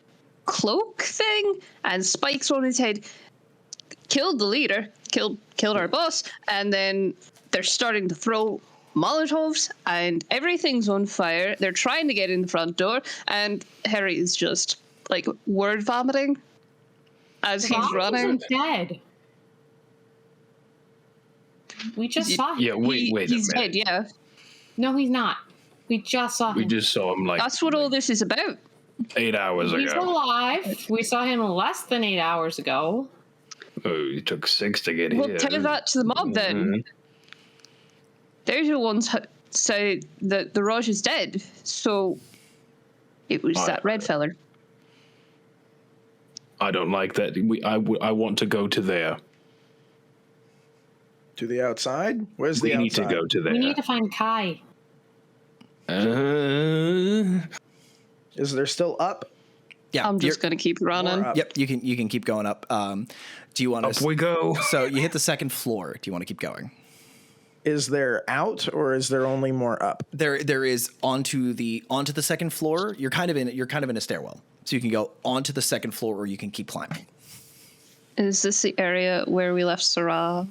cloak thing and spikes on his head killed the leader, killed our boss, and then they're starting to throw Molotovs, and everything's on fire. They're trying to get in the front door, and Harry is just word vomiting as he's running. Dead. We just saw him. Yeah, wait a He's minute. dead, yeah. No, he's not. We just saw him. We just saw him That's what all this is about. 8 hours He's ago. alive. We saw him less than 8 hours ago. Oh, it took 6 to get Well, here. tell that to the mob then. Mhm. They're the ones who say that the Rajh is dead. So it was that red feller. I don't like that. I want to go to there. To the outside? Where's We the need to outside? go to there. We need to find Kai. Is there still up? Yeah, I'm just gonna keep running. More up. Yep, you can keep going up. Do you want Up to? we go. So you hit the second floor. Do you want to keep going? Is there out or is there only more up? There is onto the second floor. You're kind of in a stairwell, so you can go onto the second floor, or you can keep climbing. Is this the area where we left Sarah?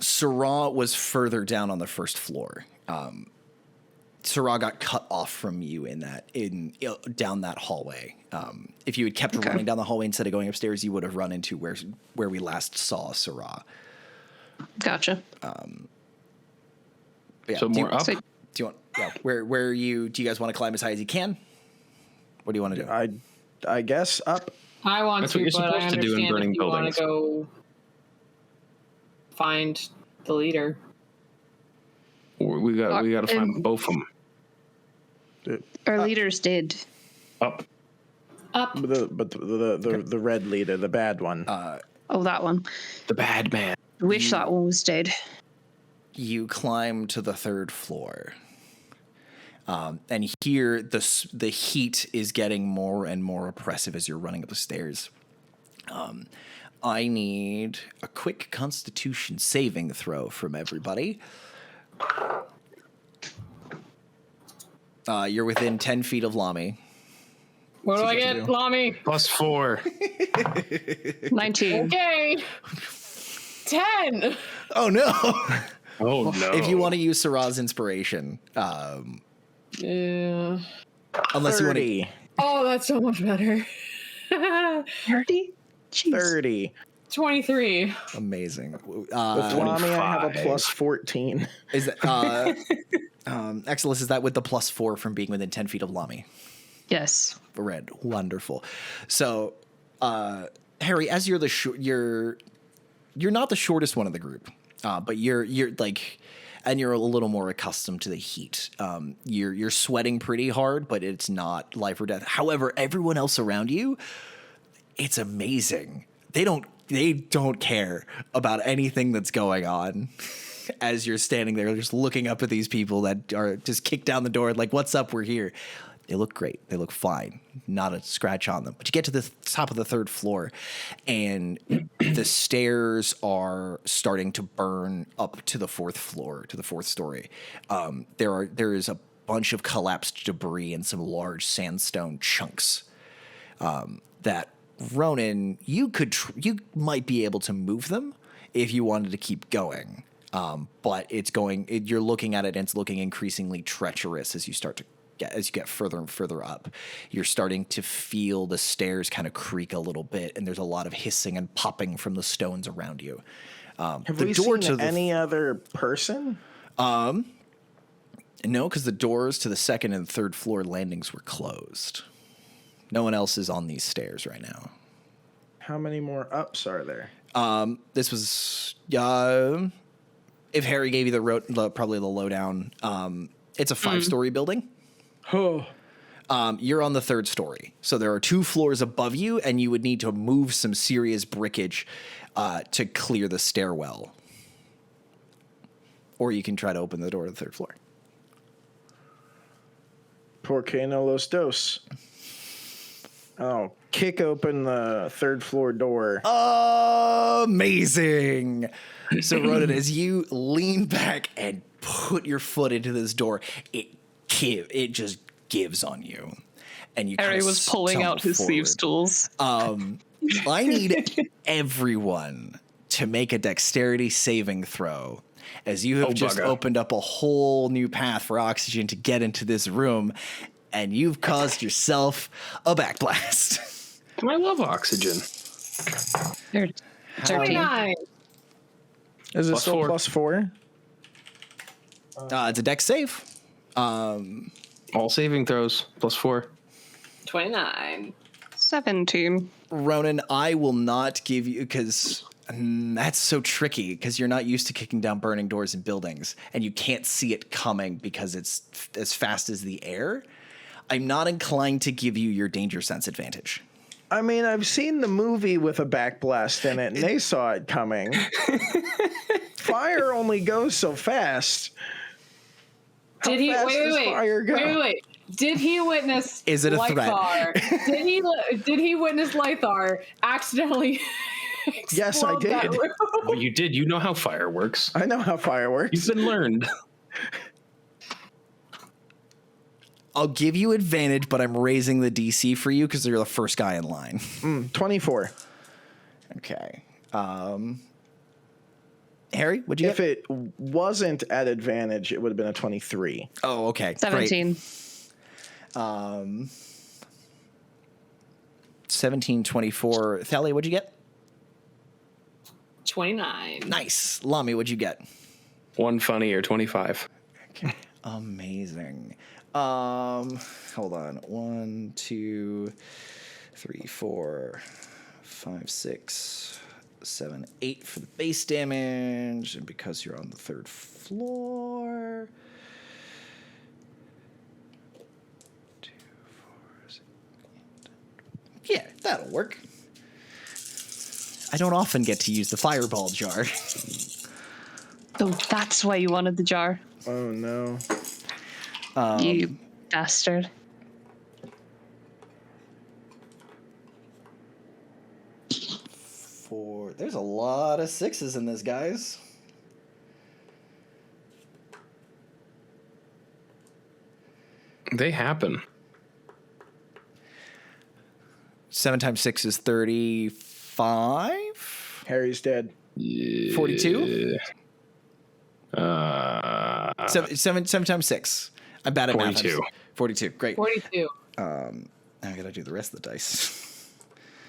Sarah was further down on the first floor. Sarah got cut off from you down that hallway. If you had kept running down the hallway instead of going upstairs, you would have run into where we last saw Sarah. Gotcha. Yeah. So more up. So Do you want? Yeah. Where you? Do you guys want to climb as high as you can? What do you want to do? I guess up. I want That's to, what you're but I supposed to do in understand burning if you want buildings. to go find the leader. We got to find and- both of them. our leader's dead. Up. Up. But the red leader, the bad one. Oh, that one. The bad man. Wish that one was dead. You climb to the third floor. And here the heat is getting more and more oppressive as you're running up the stairs. I need a quick Constitution saving throw from everybody. You're within 10 feet of Lomey. What do I get, Lomey? +4. 19. Okay. 10. Oh no! Oh no. If you want to use Saraz's inspiration, Yeah. unless you want to. 30. Oh, that's so much better. 30? Jeez. 30. 23. Amazing. With Lomey, I have a 25. plus 14. Is that Xilus, is that with the +4 from being within 10 feet of Lomey? Yes. Red. Wonderful. So, Harri, as you're you're not the shortest one of the group, but you're like, and you're a little more accustomed to the heat. You're sweating pretty hard, but it's not life or death. However, everyone else around you, it's amazing. They don't care about anything that's going on. As you're standing there, just looking up at these people that are just kicked down the door, like, "What's up? We're here." They look great. They look fine. Not a scratch on them. But you get to the top of the third floor, and the stairs are starting to burn up to the fourth floor, to the fourth story. There is a bunch of collapsed debris and some large sandstone chunks that, Ronon, you might be able to move them if you wanted to keep going. But you're looking at it, and it's looking increasingly treacherous as you get further and further up. You're starting to feel the stairs kind of creak a little bit, and there's a lot of hissing and popping from the stones around you. Have we seen any other person? No, because the doors to the second and third floor landings were closed. No one else is on these stairs right now. How many more ups are there? This was if Harri gave you probably the lowdown. It's a 5-story building. Oh. You're on the third story, so there are 2 floors above you, and you would need to move some serious brickage to clear the stairwell. Or you can try to open the door to the third floor. Por que no los dos? Oh, kick open the third floor door. Amazing. So, Ronon, as you lean back and put your foot into this door, it just gives on you. And you Harri was pulling out his thieves' tools. I need everyone to make a dexterity saving throw, as you have just opened up a whole new path for oxygen to get into this room, and you've caused yourself a backblast. I love oxygen. 29. Is it Plus still 4. plus 4? It's a dex save. All saving throws +4. 29. 17. Ronon, I will not give you, because that's so tricky, because you're not used to kicking down burning doors in buildings, and you can't see it coming because it's as fast as the air. I'm not inclined to give you your danger sense advantage. I mean, I've seen the movie with a backblast in it, and they saw it coming. Fire only goes so fast. Did he fast does fire go? wait. Did he witness Is it a threat? Lythar? Did he witness Lythar accidentally Yes, I explode that did. room? Well, you did. You know how fire works. I know how fire works. You've been learned. I'll give you advantage, but I'm raising the DC for you because you're the first guy in line. 24. Okay. Harri, what'd you If get? it wasn't at advantage, it would have been a 23. Oh, okay. 17. Great. 17, 24. Thalia, what'd you get? 29. Nice. Lomey, what'd you get? 1 funny or 25. Okay. Amazing. Hold on. 1, 2, 3, 4, 5, 6, 7, 8 for the base damage, and because you're on the 3rd floor. 2, 4, 6, 8, 10. Yeah, that'll work. I don't often get to use the fireball jar. Oh, that's why you wanted the jar. Oh no. You bastard. There's a lot of 6s in this, guys. They happen. 7 times 6 is 35. Harry's dead. 42. 7 times 6. I'm bad at 42. math. 42. Great. 42. Now I gotta do the rest of the dice.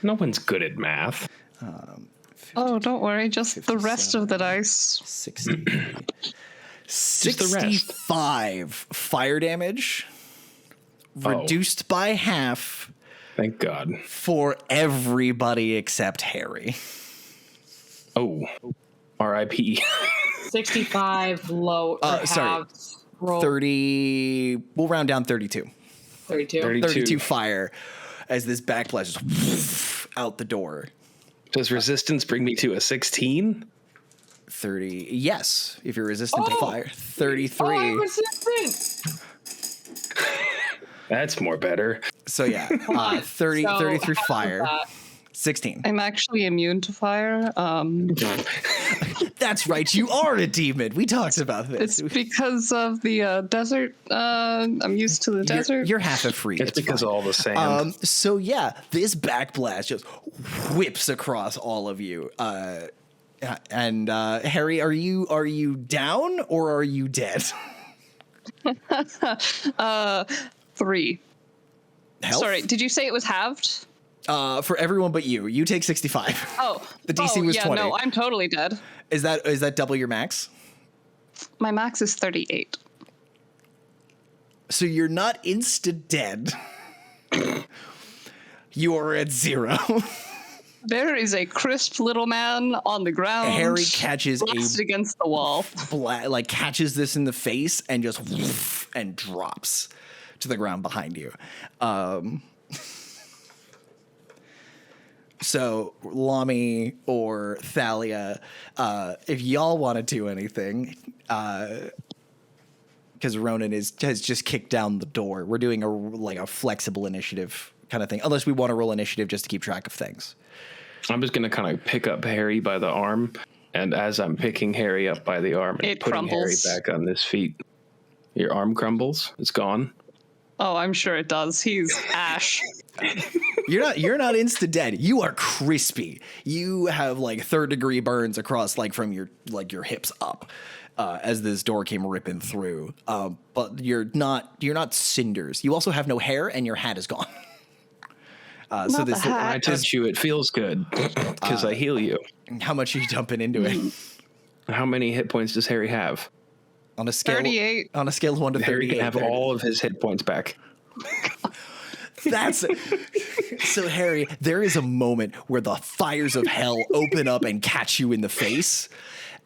No one's good at math. 50, Oh, don't worry, just the rest of the 57, dice. 60. Just the rest. 65 fire damage. Reduced by half Thank God. for everybody except Harry. Oh, R.I.P. 65 low. Sorry. halves, roll 30. We'll round down 32. 32. 32 fire as this backblast just out the door. Does resistance bring me to a 16? 30. Yes, if you're resistant to fire. 33. Oh, I'm resistant. That's more better. So yeah, 30, So 33 half of fire. that. 16. I'm actually immune to fire. That's right, you are a demon. We talked about this. It's because of the desert. I'm used to the desert. You're half a free. It's because fine. of all the sand. So yeah, this backblast just whips across all of you. And Harry, are you down or are you dead? 3. Health? Sorry, did you say it was halved? For everyone but you. You take 65. Oh, The DC was yeah, 20. No, I'm totally dead. Is that double your max? My max is 38. So you're not insta dead. You are at 0. There is a crisp little man on the ground. Harry catches blasted against the wall. catches this in the face and just and drops to the ground behind you. So Lomey or Thalia, if y'all want to do anything, because Ronon has just kicked down the door. We're doing a flexible initiative kind of thing, unless we want to roll initiative just to keep track of things. I'm just going to kind of pick up Harry by the arm, and as I'm picking Harry up by the arm and It putting crumbles. Harry back on his feet, your arm crumbles. It's gone. Oh, I'm sure it does. He's Ashe. You're not insta dead. You are crispy. You have like 3rd degree burns across from your hips up as this door came ripping through. But you're not cinders. You also have no hair and your hat is gone. So this When I touch you, it feels good because I heal you. how much are you dumping into it? How many hit points does Harry have? On a scale 38. On a scale of 1 to Harry 38. can have all of his hit points back. That's so Harry, there is a moment where the fires of hell open up and catch you in the face.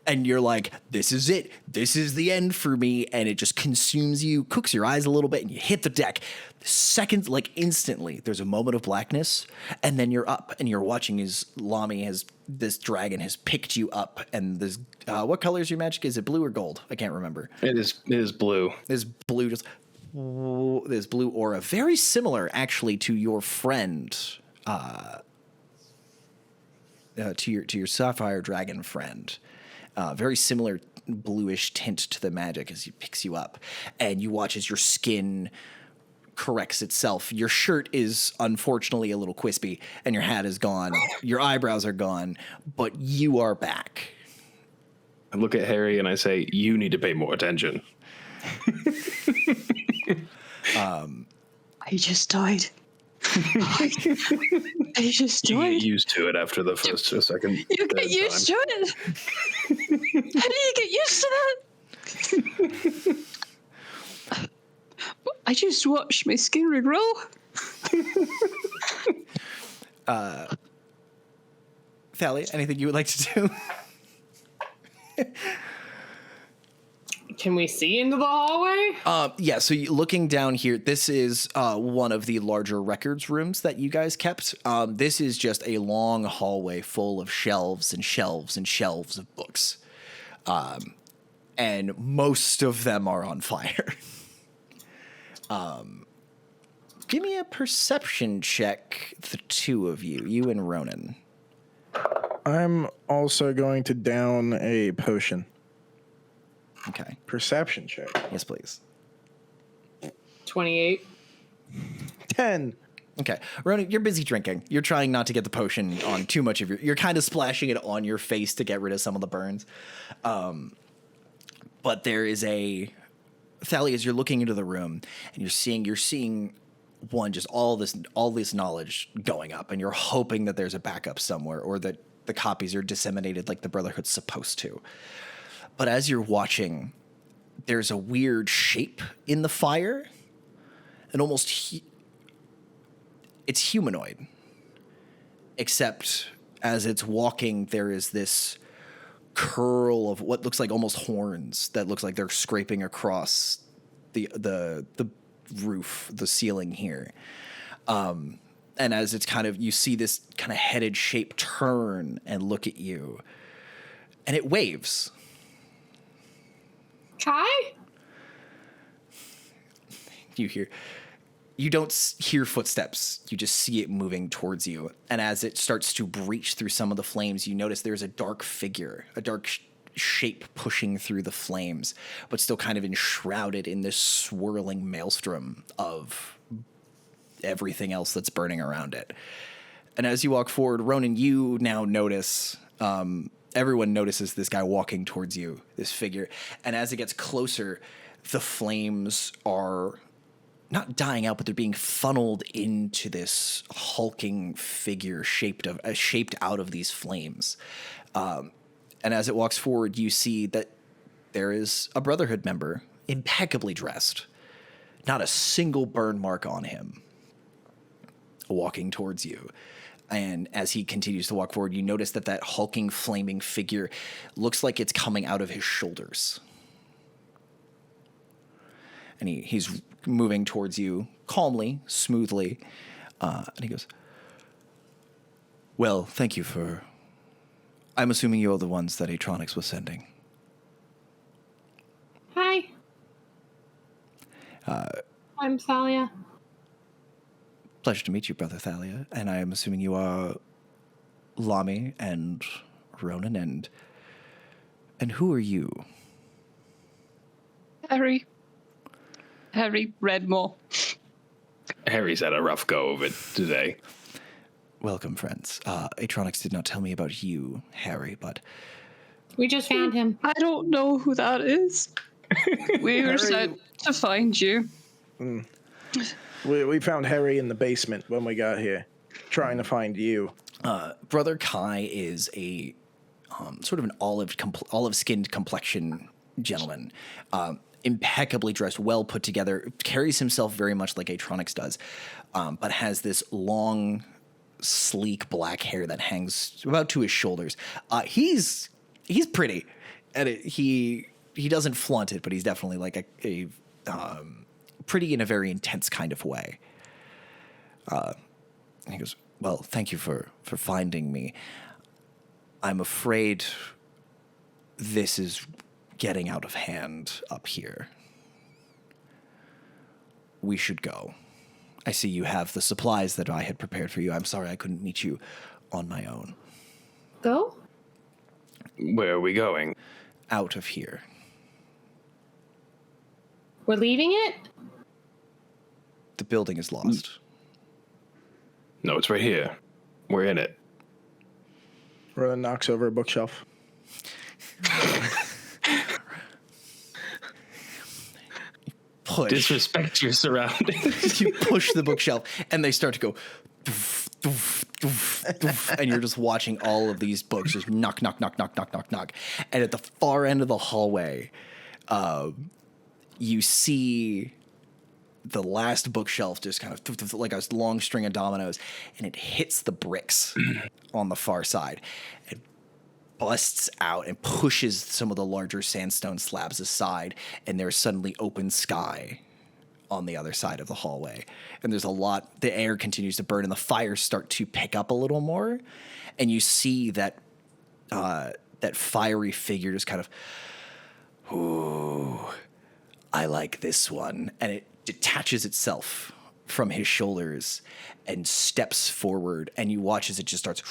And you're like, this is it. This is the end for me. And it just consumes you, cooks your eyes a little bit, and you hit the deck. Seconds, instantly, there's a moment of blackness. And then you're up and you're watching as this dragon has picked you up. And this, what color is your magic? Is it blue or gold? I can't remember. It is blue. This blue this blue aura, very similar actually to your friend, to your sapphire dragon friend. Very similar bluish tint to the magic as he picks you up, and you watch as your skin corrects itself. Your shirt is unfortunately a little quispy, and your hat is gone. Your eyebrows are gone, but you are back. I look at Harry and I say, "You need to pay more attention." I just died. I just You died. get used to it after the first or second. You get used to it. How do you get used to that? I just watched my skin regrow. Thalia, anything you would like to do? Can we see into the hallway? Yeah, so looking down here, this is one of the larger records rooms that you guys kept. This is just a long hallway full of shelves and shelves and shelves of books. And most of them are on fire. Give me a perception check, the two of you, you and Ronon. I'm also going to down a potion. Okay. Perception check. Yes, please. 28. 10. Okay. Ronan, you're busy drinking. You're trying not to get the potion on too much of you're kind of splashing it on your face to get rid of some of the burns. But there is Thalia, as you're looking into the room and you're seeing one, just all this knowledge going up, and you're hoping that there's a backup somewhere or that the copies are disseminated like the Brotherhood's supposed to. But as you're watching, there's a weird shape in the fire, and almost it's humanoid, except as it's walking, there is this curl of what looks like almost horns that looks like they're scraping across the roof, the ceiling here. And as it's you see this kind of headed shape turn and look at you, and it waves. Kai? You don't hear footsteps. You just see it moving towards you. And as it starts to breach through some of the flames, you notice there's a dark figure, a dark shape pushing through the flames, but still kind of enshrouded in this swirling maelstrom of everything else that's burning around it. And as you walk forward, Ronan, you now notice, everyone notices this guy walking towards you, this figure. And as it gets closer, the flames are not dying out, but they're being funneled into this hulking figure shaped out of these flames. And as it walks forward, you see that there is a Brotherhood member, impeccably dressed, not a single burn mark on him, walking towards you. And as he continues to walk forward, you notice that hulking, flaming figure looks like it's coming out of his shoulders. And he's moving towards you calmly, smoothly. And he goes, well, thank you for... I'm assuming you're the ones that Atronics was sending. Hi. I'm Thalia. Pleasure to meet you, Brother Thalia. And I am assuming you are Lomey and Ronon, and who are you? Harri Redmore. Harry's had a rough go of it today. Welcome, friends. Atronics did not tell me about you, Harri, but... We just found him. I don't know who that is. We were sent to find you. We found Harri in the basement when we got here, trying to find you. Brother Kai is a sort of an olive-skinned complexion gentleman, impeccably dressed, well put together, carries himself very much like Atronics does, but has this long, sleek black hair that hangs about to his shoulders. He's pretty, and he doesn't flaunt it, but he's definitely like a pretty in a very intense kind of way. And he goes, well, thank you for finding me. I'm afraid this is getting out of hand up here. We should go. I see you have the supplies that I had prepared for you. I'm sorry I couldn't meet you on my own. Go? Where are we going? Out of here. We're leaving it? The building is lost. No, it's right here. We're in it. Ronan knocks over a bookshelf. Push. Disrespect your surroundings. You push the bookshelf, and they start to go, doof, doof, doof, doof, and you're just watching all of these books just knock, knock, knock, knock, knock, knock, knock. And at the far end of the hallway, you see the last bookshelf just kind of like a long string of dominoes, and it hits the bricks on the far side. It busts out and pushes some of the larger sandstone slabs aside, and there's suddenly open sky on the other side of the hallway. And there's a lot, the air continues to burn, and the fires start to pick up a little more, and you see that that fiery figure just kind of, ooh, I like this one. And it detaches itself from his shoulders and steps forward, and you watch as it just starts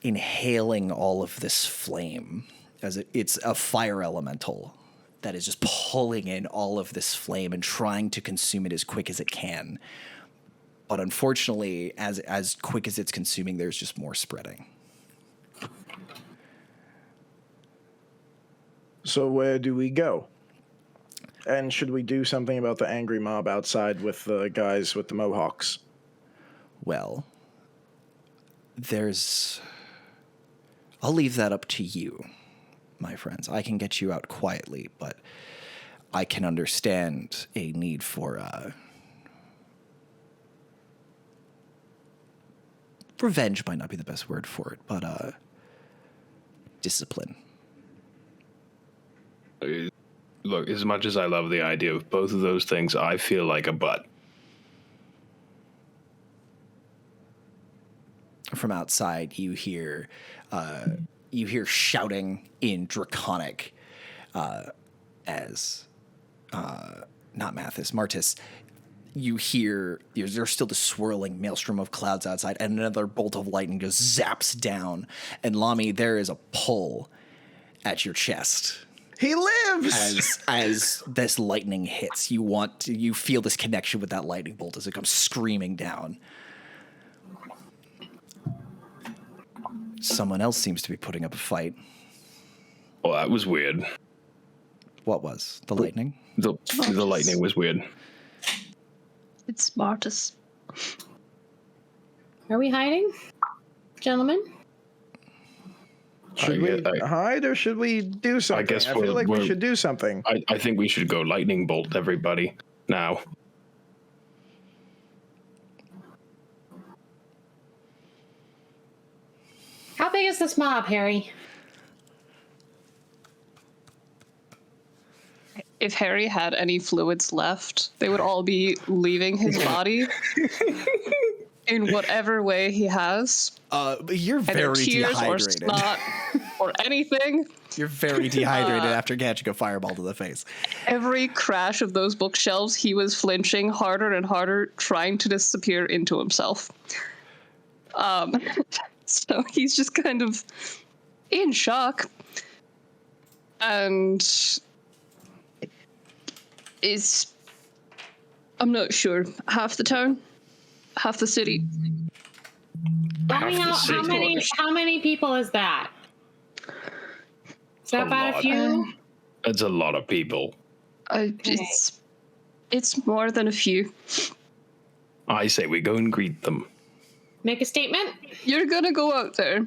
inhaling all of this flame, as it's a fire elemental that is just pulling in all of this flame and trying to consume it as quick as it can. But unfortunately, as quick as it's consuming, there's just more spreading. So where do we go? And should we do something about the angry mob outside with the guys with the mohawks? Well, I'll leave that up to you, my friends. I can get you out quietly, but I can understand a need for revenge might not be the best word for it, but discipline. Look, as much as I love the idea of both of those things, I feel like a butt. From outside, you hear shouting in Draconic, as not Mathis, Martis. You hear there's still the swirling maelstrom of clouds outside, and another bolt of lightning just zaps down. And Lomey, there is a pull at your chest. He lives! As this lightning hits, you feel this connection with that lightning bolt as it comes screaming down. Someone else seems to be putting up a fight. Well, that was weird. What was? The lightning? The lightning was weird. It's Martis. Are we hiding, gentlemen? Should we hide or should we do something? I guess I feel like we should do something. I think we should go lightning bolt everybody now. How big is this mob, Harry? If Harry had any fluids left, they would all be leaving his body in whatever way he has. You're Either very tears or dehydrated. snot or anything. You're very dehydrated after catching a fireball to the face. Every crash of those bookshelves, he was flinching harder and harder, trying to disappear into himself. So he's just kind of in shock. And I'm not sure, half the town? Half the city? How many people is that? Is that about a few? That's a lot of people. It's more than a few. I say we go and greet them. Make a statement? You're gonna go out there.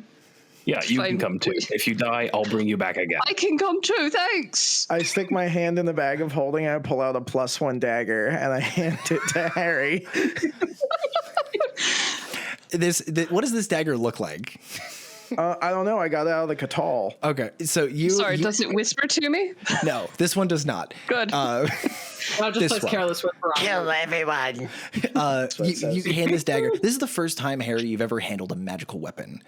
Yeah, you Fine. can come too. If you die, I'll bring you back again. I can come too, thanks. I stick my hand in the bag of holding, I pull out a +1 dagger, and I hand it to Harry. What does this dagger look like? I don't know. I got it out of the Catal. Okay, so Sorry, does it whisper to me? No, this one does not. Good. I'll just This place one. careless whisper on. Kill everyone. You hand this dagger. This is the first time, Harry, you've ever handled a magical weapon.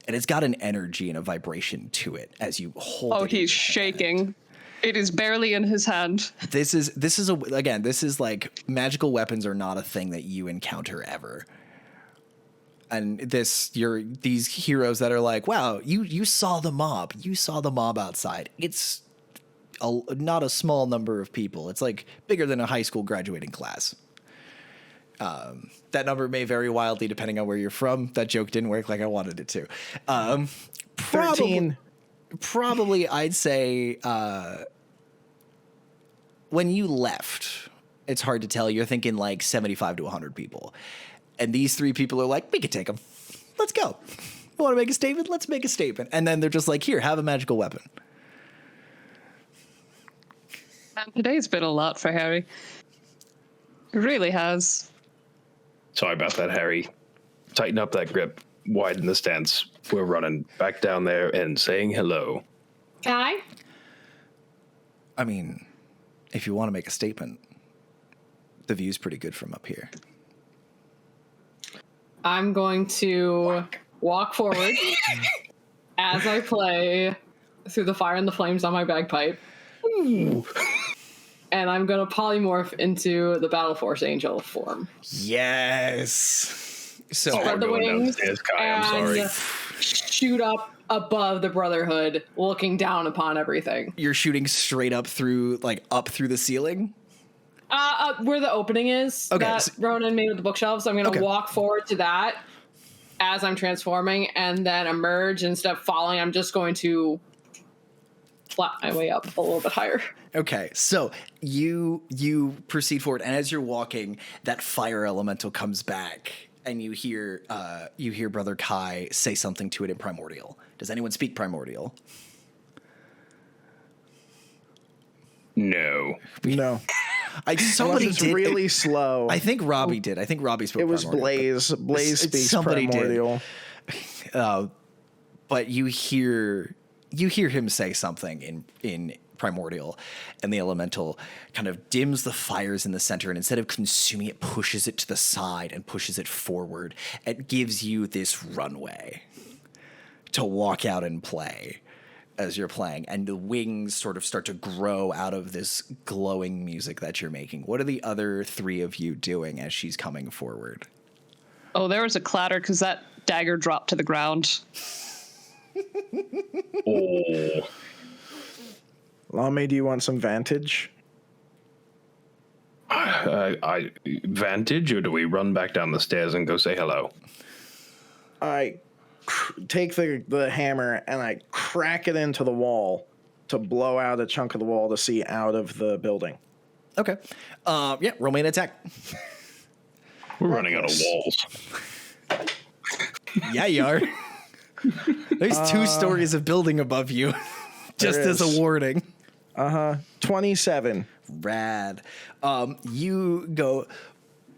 And it's got an energy and a vibration to it as you hold it. Oh, in he's your hand. shaking. It is barely in his hand. This is like magical weapons are not a thing that you encounter ever. And these heroes that are like, wow, you saw the mob. You saw the mob outside. It's not a small number of people. It's like bigger than a high school graduating class. That number may vary wildly depending on where you're from. That joke didn't work like I wanted it to. 13. Probably, I'd say when you left, it's hard to tell. You're thinking like 75 to 100 people. And these three people are like, we could take them. Let's go. Want to make a statement? Let's make a statement. And then they're just like, here, have a magical weapon. Today's been a lot for Harry. It really has. Sorry about that, Harry. Tighten up that grip. Widen the stance. We're running back down there and saying hello. Kai? I mean, if you want to make a statement, the view's pretty good from up here. I'm going to walk forward as I play Through the Fire and the Flames on my bagpipe. Ooh. And I'm going to polymorph into the Battle Force Angel form. Yes. So Spread the going wings downstairs, Kai, I'm sorry. and shoot up above the Brotherhood, looking down upon everything. you're shooting straight up through the ceiling? Where the opening is Okay, that Ronon made with the bookshelves. I'm going to walk forward to that as I'm transforming and then emerge. Instead of falling, I'm just going to flat my way up a little bit higher. Okay, so you proceed forward, and as you're walking, that fire elemental comes back, and you hear Brother Kai say something to it in Primordial. Does anyone speak Primordial? No. No. Somebody Unless it's did. really slow. I think Robbie did. I think Robbie spoke. It was Primordial, Blaze. Blaze speaks somebody did. Primordial. But you hear him say something in Primordial, and the elemental kind of dims the fires in the center, and instead of consuming it, pushes it to the side and pushes it forward. It gives you this runway to walk out and play as you're playing, and the wings sort of start to grow out of this glowing music that you're making. What are the other three of you doing as she's coming forward? Oh, there was a clatter because that dagger dropped to the ground. Oh. Lomey, do you want some vantage? Vantage, or do we run back down the stairs and go say hello? I take the hammer and I crack it into the wall to blow out a chunk of the wall to see out of the building. Okay. Yeah, roll me an attack. We're running out of walls. Yeah, you are. There's 2 stories of building above you, just as is. a warning. 27. Rad. You go,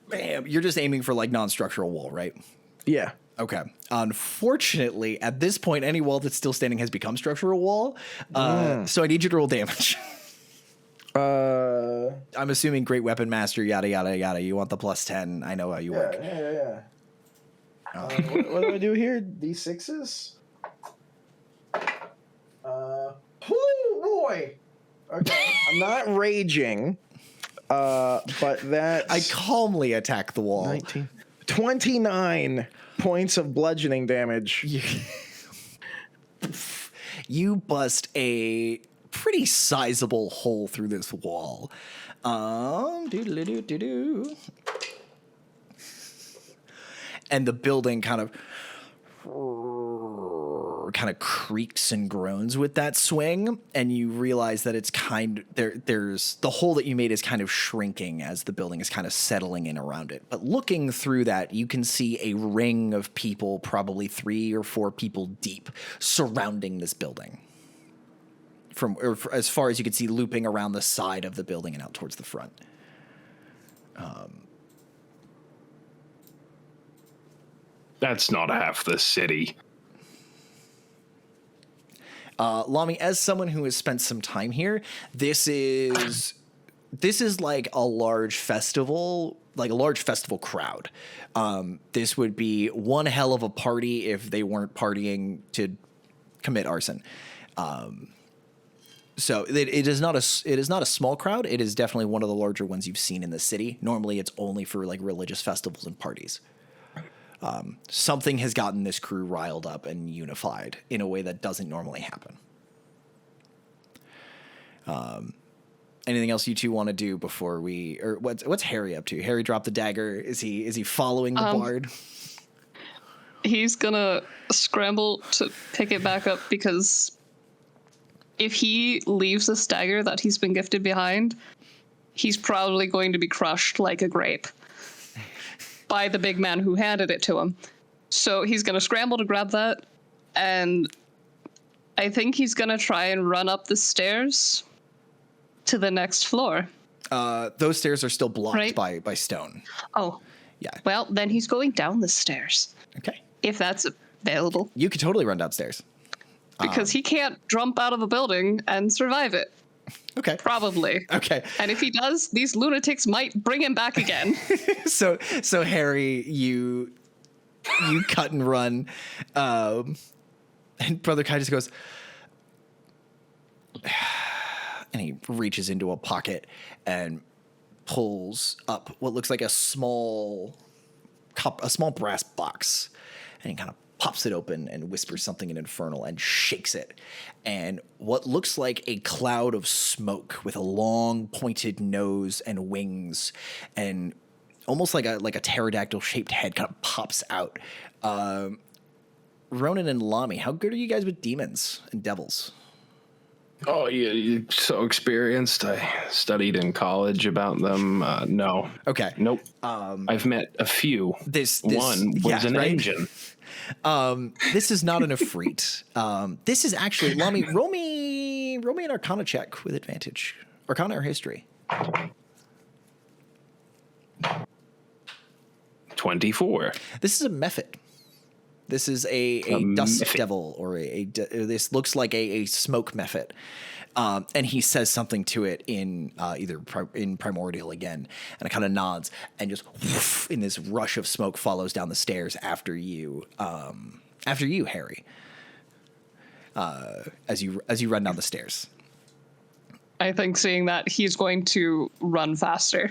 bam. You're just aiming for like non-structural wall, right? Yeah. Okay. Unfortunately, at this point, any wall that's still standing has become structural wall. So I need you to roll damage. I'm assuming great weapon master, yada, yada, yada. You want the +10. I know how you work. Yeah. What do I do here? D6s? Oh boy. Okay. I'm not raging. But that's I calmly attack the wall. 19. 29 points of bludgeoning damage. You bust a pretty sizable hole through this wall. Doo-doo-doo-doo-doo. And the building kind of creaks and groans with that swing, and you realize that it's there's the hole that you made is kind of shrinking as the building is kind of settling in around it. But looking through that, you can see a ring of people, probably 3 or 4 people deep, surrounding this building. As far as you can see, looping around the side of the building and out towards the front. That's not half the city. Lomey, as someone who has spent some time here, this is like a large festival, crowd. This would be one hell of a party if they weren't partying to commit arson. So it is not a small crowd. It is definitely one of the larger ones you've seen in the city. Normally, it's only for like religious festivals and parties. Something has gotten this crew riled up and unified in a way that doesn't normally happen. Anything else you two want to do before what's Harri up to? Harri dropped the dagger. Is he following the bard? He's gonna scramble to pick it back up, because if he leaves this dagger that he's been gifted behind, he's probably going to be crushed like a grape by the big man who handed it to him. So he's going to scramble to grab that, and I think he's going to try and run up the stairs to the next floor. Those stairs are still blocked Right. by stone. Oh, Yeah. well, then he's going down the stairs, Okay. if that's available, You could totally run downstairs. because he can't jump out of a building and survive it. Okay. Probably. Okay. And if he does, these lunatics might bring him back again. So Harry, you cut and run, and Brother Kai just goes, and he reaches into a pocket and pulls up what looks like a small brass box, and he kind of pops it open and whispers something in Infernal and shakes it. And what looks like a cloud of smoke with a long pointed nose and wings and almost like a pterodactyl shaped head kind of pops out. Ronon and Lomey, how good are you guys with demons and devils? Oh, you're so experienced. I studied in college about them. No. Okay. Nope. I've met a few. This One was yeah, an right? engine. This is not an Ifrit. This is actually Lomey. Roll me an Arcana check with advantage. Arcana or history? 24. This is a mephit. This is a dust mephit. devil, or this looks like a smoke mephit. And he says something to it in in primordial again, and it kind of nods, and just whoosh, in this rush of smoke follows down the stairs after you, Harry. As you run down the stairs. I think seeing that, he's going to run faster.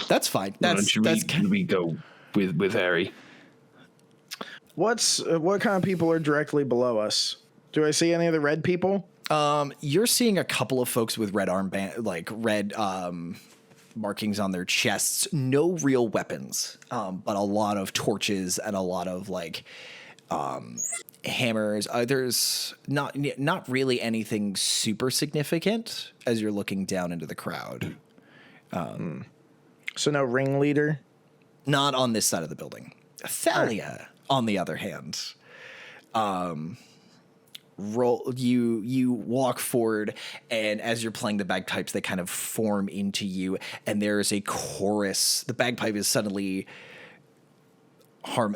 That's fine. Should we go with Harry? What kind of people are directly below us? Do I see any of the red people? You're seeing a couple of folks with red armband, like red markings on their chests. No real weapons, but a lot of torches and a lot of hammers. There's not really anything super significant as you're looking down into the crowd. So no ringleader? Not on this side of the building. Thalia, on the other hand, you walk forward, and as you're playing the bagpipes, they kind of form into you, and there's a chorus. The bagpipe is suddenly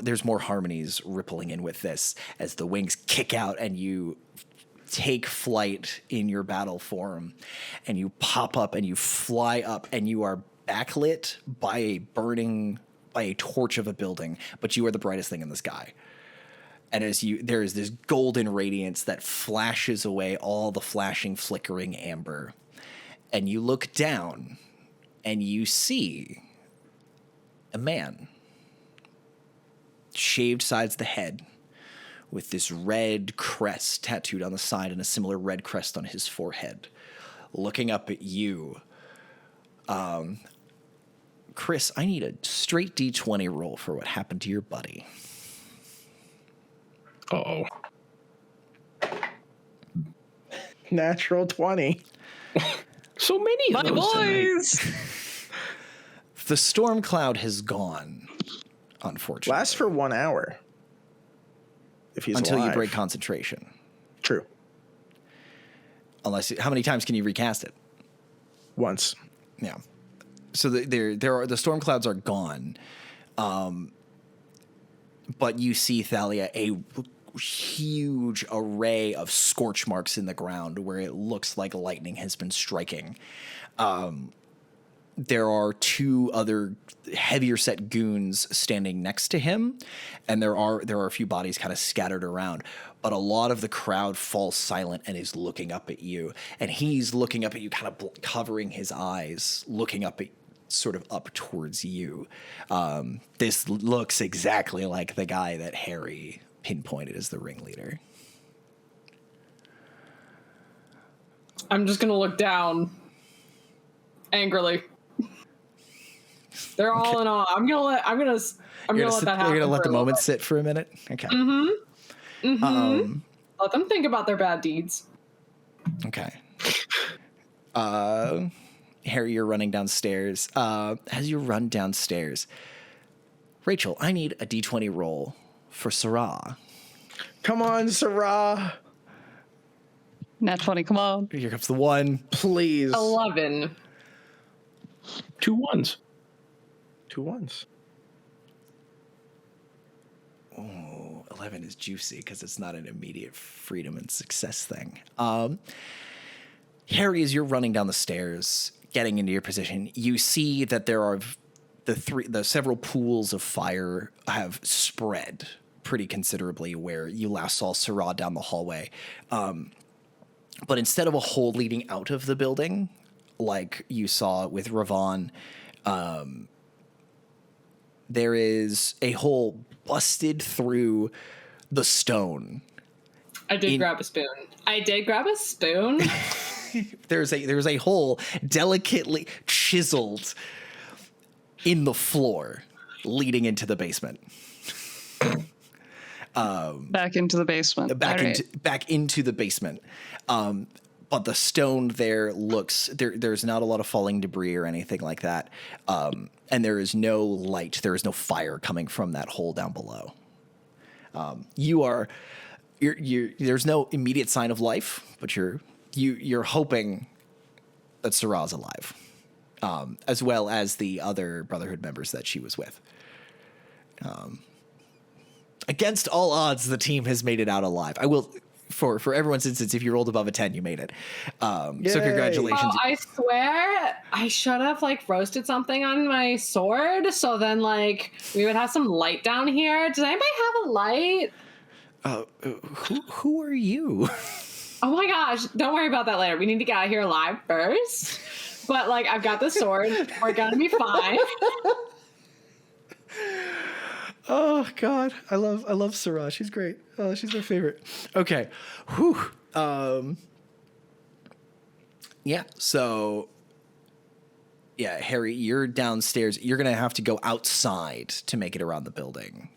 there's more harmonies rippling in with this as the wings kick out and you take flight in your battle form, and you pop up and you fly up, and you are backlit by a torch of a building, but you are the brightest thing in the sky. And there is this golden radiance that flashes away all the flashing, flickering amber. And you look down and you see a man, shaved sides of the head, with this red crest tattooed on the side and a similar red crest on his forehead, looking up at you. Chris, I need a straight D20 roll for what happened to your buddy. Uh-oh. Natural 20. So many of My those tonight. boys! The storm cloud has gone, unfortunately. Lasts for 1 hour. If he's until alive. you break concentration. True. How many times can you recast it? Once. Yeah. So the storm clouds are gone, but you see, Thalia, a huge array of scorch marks in the ground where it looks like lightning has been striking. There are two other heavier set goons standing next to him, and there are a few bodies kind of scattered around, but a lot of the crowd falls silent and is looking up at you, and he's looking up at you, kind of covering his eyes, looking up towards you. This looks exactly like the guy that Harry pinpointed as the ringleader. I'm just gonna look down angrily. They're all in awe. I'm gonna let that happen. You're gonna let for the a moment little sit for a minute. Okay. bit. Let them think about their bad deeds. Okay. Harry, you're running downstairs. As you run downstairs, Rachel, I need a D20 roll for Sarah. Come on, Sarah. Nat 20, come on. Here comes the 1. Please. 11. 2 1s. 2 1s. Oh, 11 is juicy because it's not an immediate freedom and success thing. Harry, as you're running down the stairs, getting into your position, you see that there are the several pools of fire have spread pretty considerably where you last saw Syrah down the hallway. But instead of a hole leading out of the building, like you saw with Ravon, there is a hole busted through the stone. I did grab a spoon. There's a hole delicately chiseled in the floor leading into the basement. Back into the basement. Back into the basement. But the stone there there's not a lot of falling debris or anything like that. And there is no light, there is no fire coming from that hole down below. There's no immediate sign of life, but you're hoping that Syrah's alive, as well as the other Brotherhood members that she was with. Against all odds, the team has made it out alive. I will, for everyone's instance, if you rolled above a 10, you made it. So congratulations. Oh, I swear I should have roasted something on my sword, so then we would have some light down here. Does anybody have a light? Who are you? Oh my gosh, don't worry about that later. We need to get out of here alive first. But I've got the sword. We're gonna be fine. Oh God, I love Syrah. She's great. Oh, she's my favorite. Okay. Whew. Yeah. So. Yeah, Harry, you're downstairs. You're gonna have to go outside to make it around the building,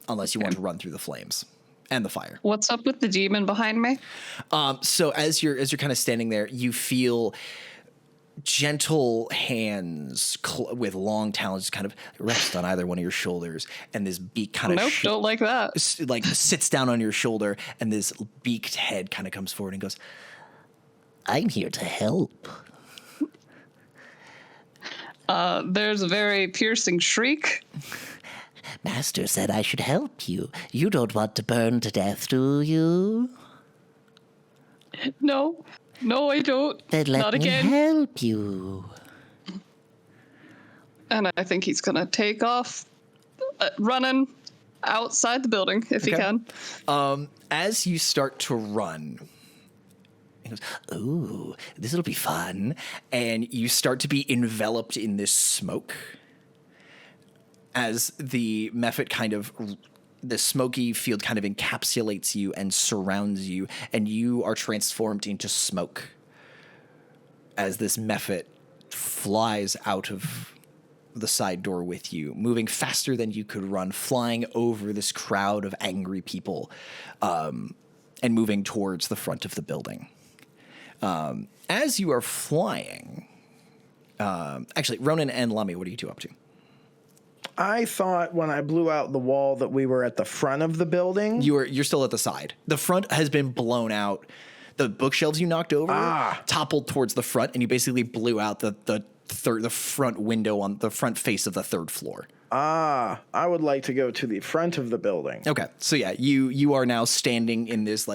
unless you want to run through the flames and the fire. What's up with the demon behind me? So as you're kind of standing there, you feel gentle hands with long talons kind of rest on either one of your shoulders, and this beak kind of don't like that. Sits down on your shoulder, and this beaked head kind of comes forward and goes, "I'm here to help." There's a very piercing shriek. Master said I should help you. You don't want to burn to death, do you? No, I don't. Then let Not me again. help you. And I think he's gonna take off, running outside the building if he can. As you start to run, he goes, "Ooh, this'll be fun," and you start to be enveloped in this smoke. As the the smoky field kind of encapsulates you and surrounds you, and you are transformed into smoke as this mephit flies out of the side door with you, moving faster than you could run, flying over this crowd of angry people, and moving towards the front of the building. As you are flying, actually, Ronon and Lomey, what are you two up to? I thought when I blew out the wall that we were at the front of the building. You're still at the side. The front has been blown out. The bookshelves you knocked over toppled towards the front, and you basically blew out the front window on the front face of the third floor. I would like to go to the front of the building. Okay, so yeah, you are now standing in this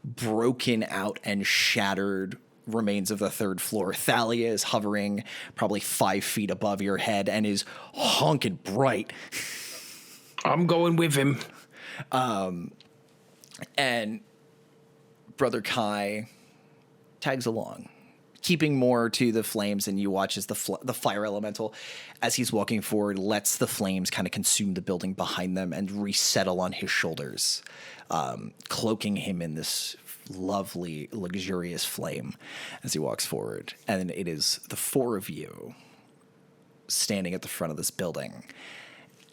broken out and shattered remains of the third floor. Thalia is hovering probably 5 feet above your head and is honking bright. I'm going with him. And Brother Kai tags along, keeping more to the flames, and you watch as the fire elemental, as he's walking forward, lets the flames kind of consume the building behind them and resettle on his shoulders, cloaking him in this lovely, luxurious flame as he walks forward. And it is the four of you standing at the front of this building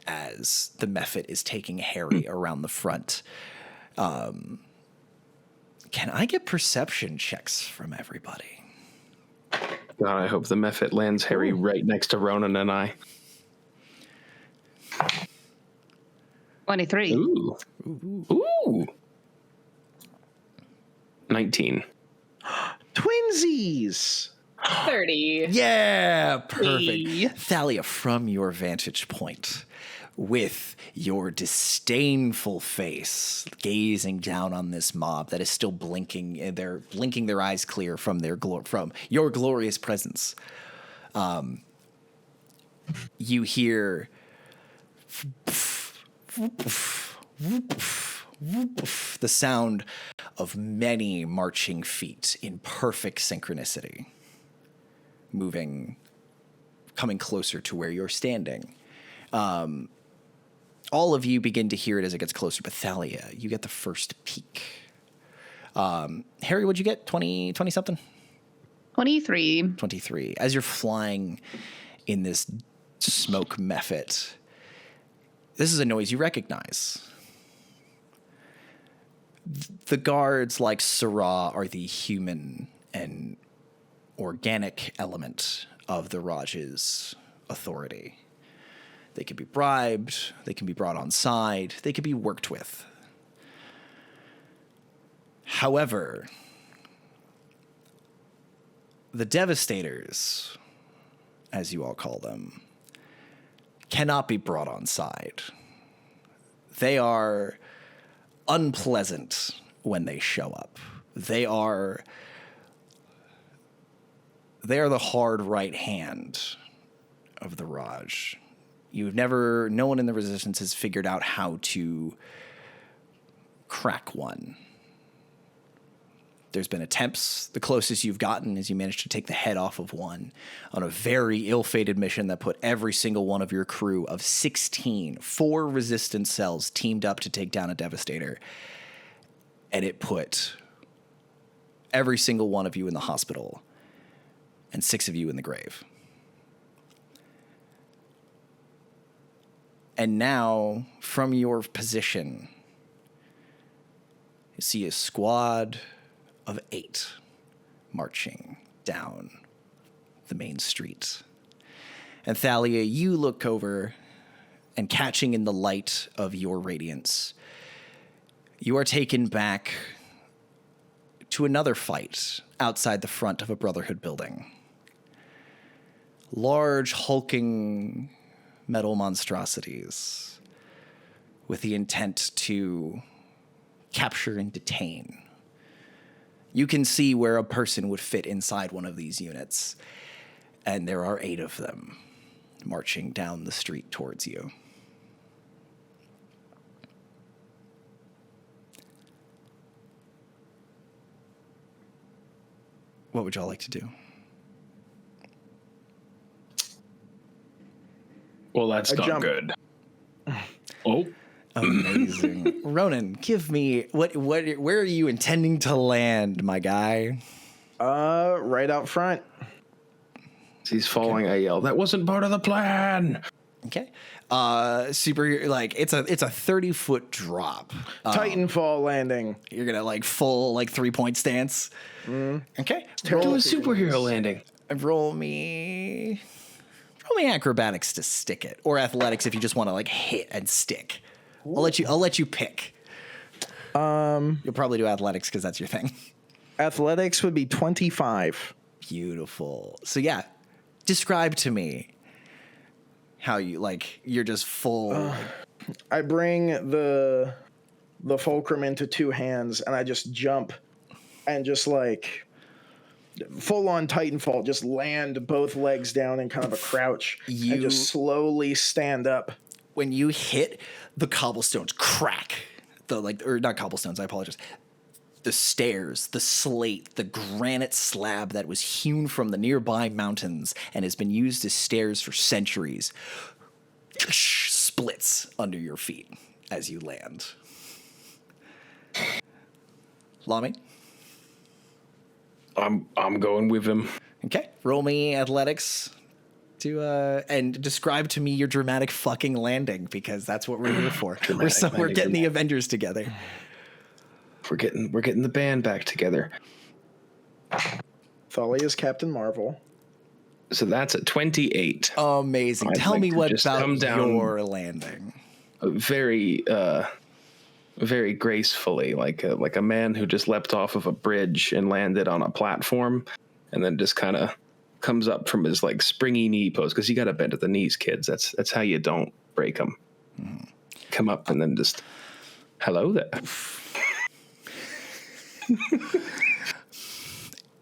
as the mephit is taking Harri around the front. Can I get perception checks from everybody? God, I hope the mephit lands Harri right next to Ronan and I. 23. Ooh. 19. Twinsies. 30. Yeah, perfect. Hey. Thalia, from your vantage point, with your disdainful face, gazing down on this mob that is still blinking, and they're blinking their eyes clear from from your glorious presence. You hear the sound of many marching feet in perfect synchronicity, coming closer to where you're standing. All of you begin to hear it as it gets closer, but Thalia, you get the first peek. Harri, what'd you get? 20 something? 23. 23. As you're flying in this smoke mephit, this is a noise you recognize. The guards, like Syrah, are the human and organic element of the Rajh's authority. They can be bribed, they can be brought on side, they can be worked with. However, the Devastators, as you all call them, cannot be brought on side. They are unpleasant when they show up. They are the hard right hand of the Rajh. No one in the Resistance has figured out how to crack one. There's been attempts. The closest you've gotten is you managed to take the head off of one on a very ill-fated mission that put every single one of your crew of 16, 4 resistance cells teamed up to take down a Devastator. And it put every single one of you in the hospital and 6 of you in the grave. And now, from your position, you see a squad of 8 marching down the main street. And Thalia, you look over, and catching in the light of your radiance, you are taken back to another fight outside the front of a Brotherhood building. Large, hulking metal monstrosities with the intent to capture and detain. You can see where a person would fit inside one of these units, and there are 8 of them marching down the street towards you. What would y'all like to do? Well, that's not jump. good. Oh, Amazing. Ronon, give me where are you intending to land, my guy? Right out front. he's following. I yell, "That wasn't part of the plan." Okay. Super, like it's a 30-foot drop. Titanfall landing. You're gonna like full like 3-point stance. Okay. Do a superhero landing. Roll me acrobatics to stick it, or athletics if you just want to like hit and stick. I'll let you pick. You'll probably do athletics because that's your thing. Athletics would be 25. Beautiful. So yeah, describe to me how you're just full. I bring the fulcrum into 2 hands and I just jump and just like full on Titanfall, just land both legs down in kind of a crouch and just slowly stand up. When you hit, the cobblestones crack. Or not cobblestones, I apologize. The stairs, the slate, the granite slab that was hewn from the nearby mountains and has been used as stairs for centuries splits under your feet as you land. Lomey? I'm going with him. Okay. Roll me athletics to and describe to me your dramatic fucking landing, because that's what we're here for. We're getting the Avengers together. We're getting the band back together. Thalia is Captain Marvel. So that's a 28. Amazing. I'd Tell like me to what just about come down your landing. very very gracefully, like a man who just leapt off of a bridge and landed on a platform, and then just kind of comes up from his like springy knee pose, because you got to bend at the knees, kids. That's how you don't break them. Come up and then just hello there.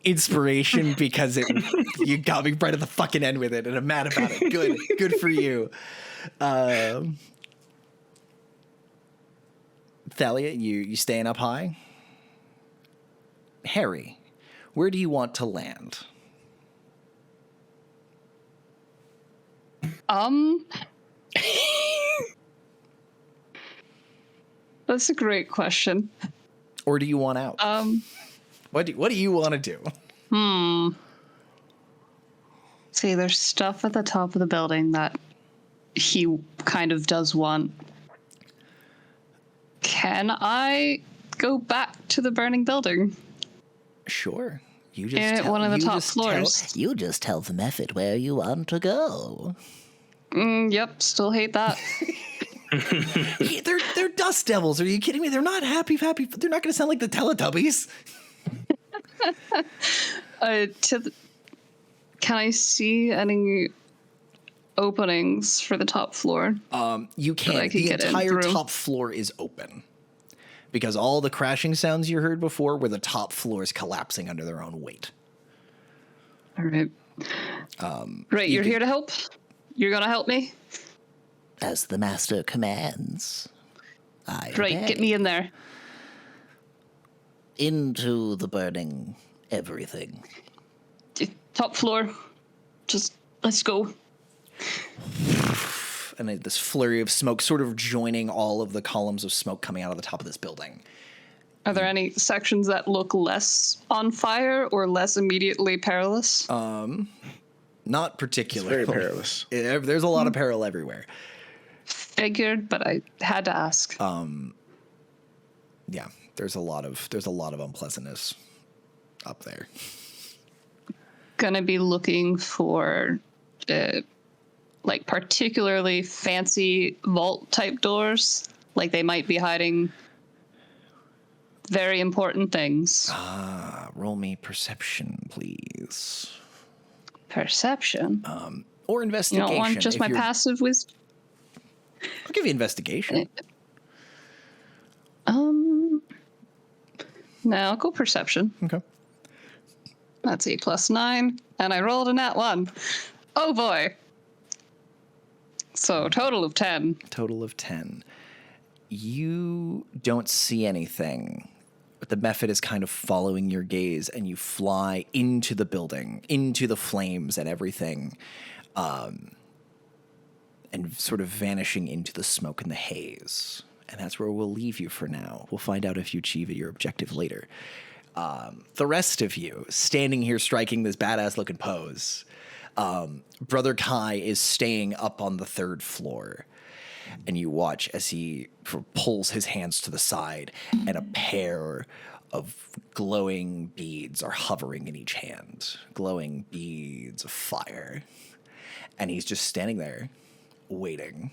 Inspiration, because you got me right at the fucking end with it, and I'm mad about it. Good for you. Thalia, you staying up high? Harri, where do you want to land? That's a great question. Or do you want out? What do you want to do? See, there's stuff at the top of the building that he kind of does want. Can I go back to the burning building? Sure. You One of the top floors. You just tell the method where you want to go. Yep, still hate that. They're dust devils. Are you kidding me? They're not happy. They're not going to sound like the Teletubbies. Can I see any openings for the top floor? You can. The entire top floor is open, because all the crashing sounds you heard before were the top floors collapsing under their own weight. All right. Right, you're here to help? You're going to help me? As the master commands. Right, get me in there. Into the burning everything. Top floor. Just, let's go. And this flurry of smoke sort of joining all of the columns of smoke coming out of the top of this building. Are there any sections that look less on fire or less immediately perilous? Not particularly. It's very perilous. There's a lot of peril everywhere. Figured, but I had to ask. Yeah, there's a lot of unpleasantness up there. Gonna be looking for like particularly fancy vault type doors. Like they might be hiding very important things. Roll me perception, please. Perception? Or investigation. You don't want just my passive wisdom? I'll give you investigation. No, I'll go perception. Okay. That's a +9, and I rolled a nat 1. Oh boy. So total of 10. Total of 10. You don't see anything, but the method is kind of following your gaze, and you fly into the building, into the flames and everything, and sort of vanishing into the smoke and the haze. And that's where we'll leave you for now. We'll find out if you achieve your objective later. The rest of you, standing here striking this badass-looking pose, Brother Kai is staying up on the 3rd floor. And you watch as he pulls his hands to the side, and a pair of glowing beads are hovering in each hand. Glowing beads of fire. And he's just standing there, waiting.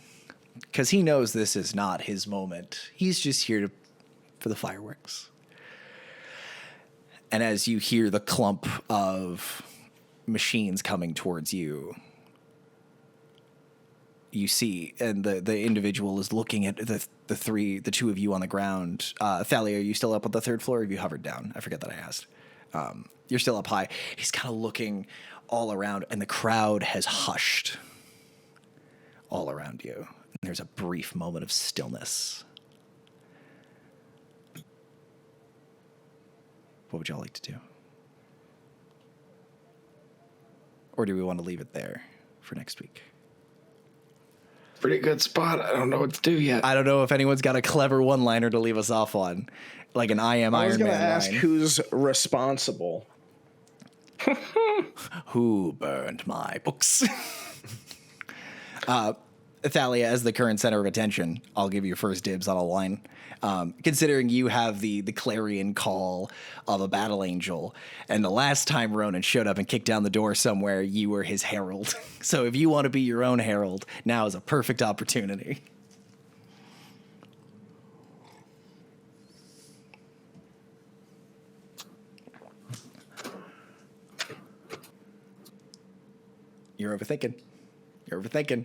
Because he knows this is not his moment. He's just here for the fireworks. And as you hear the clump of machines coming towards you, you see, and the individual is looking at the two of you on the ground. Thalia, are you still up on the 3rd floor, or have you hovered down? I forget that I asked. You're still up high. He's kind of looking all around, and the crowd has hushed all around you. And there's a brief moment of stillness. What would y'all like to do? Or do we want to leave it there for next week? Pretty good spot. I don't know what to do yet. I don't know if anyone's got a clever one-liner to leave us off on. Like an I am Iron Man. I was going to ask line. who's responsible. Who burned my books? Thalia, as the current center of attention, I'll give you first dibs on a line. Considering you have the clarion call of a battle angel, and the last time Ronon showed up and kicked down the door somewhere, you were his herald. So if you want to be your own herald, now is a perfect opportunity. You're overthinking. You're overthinking.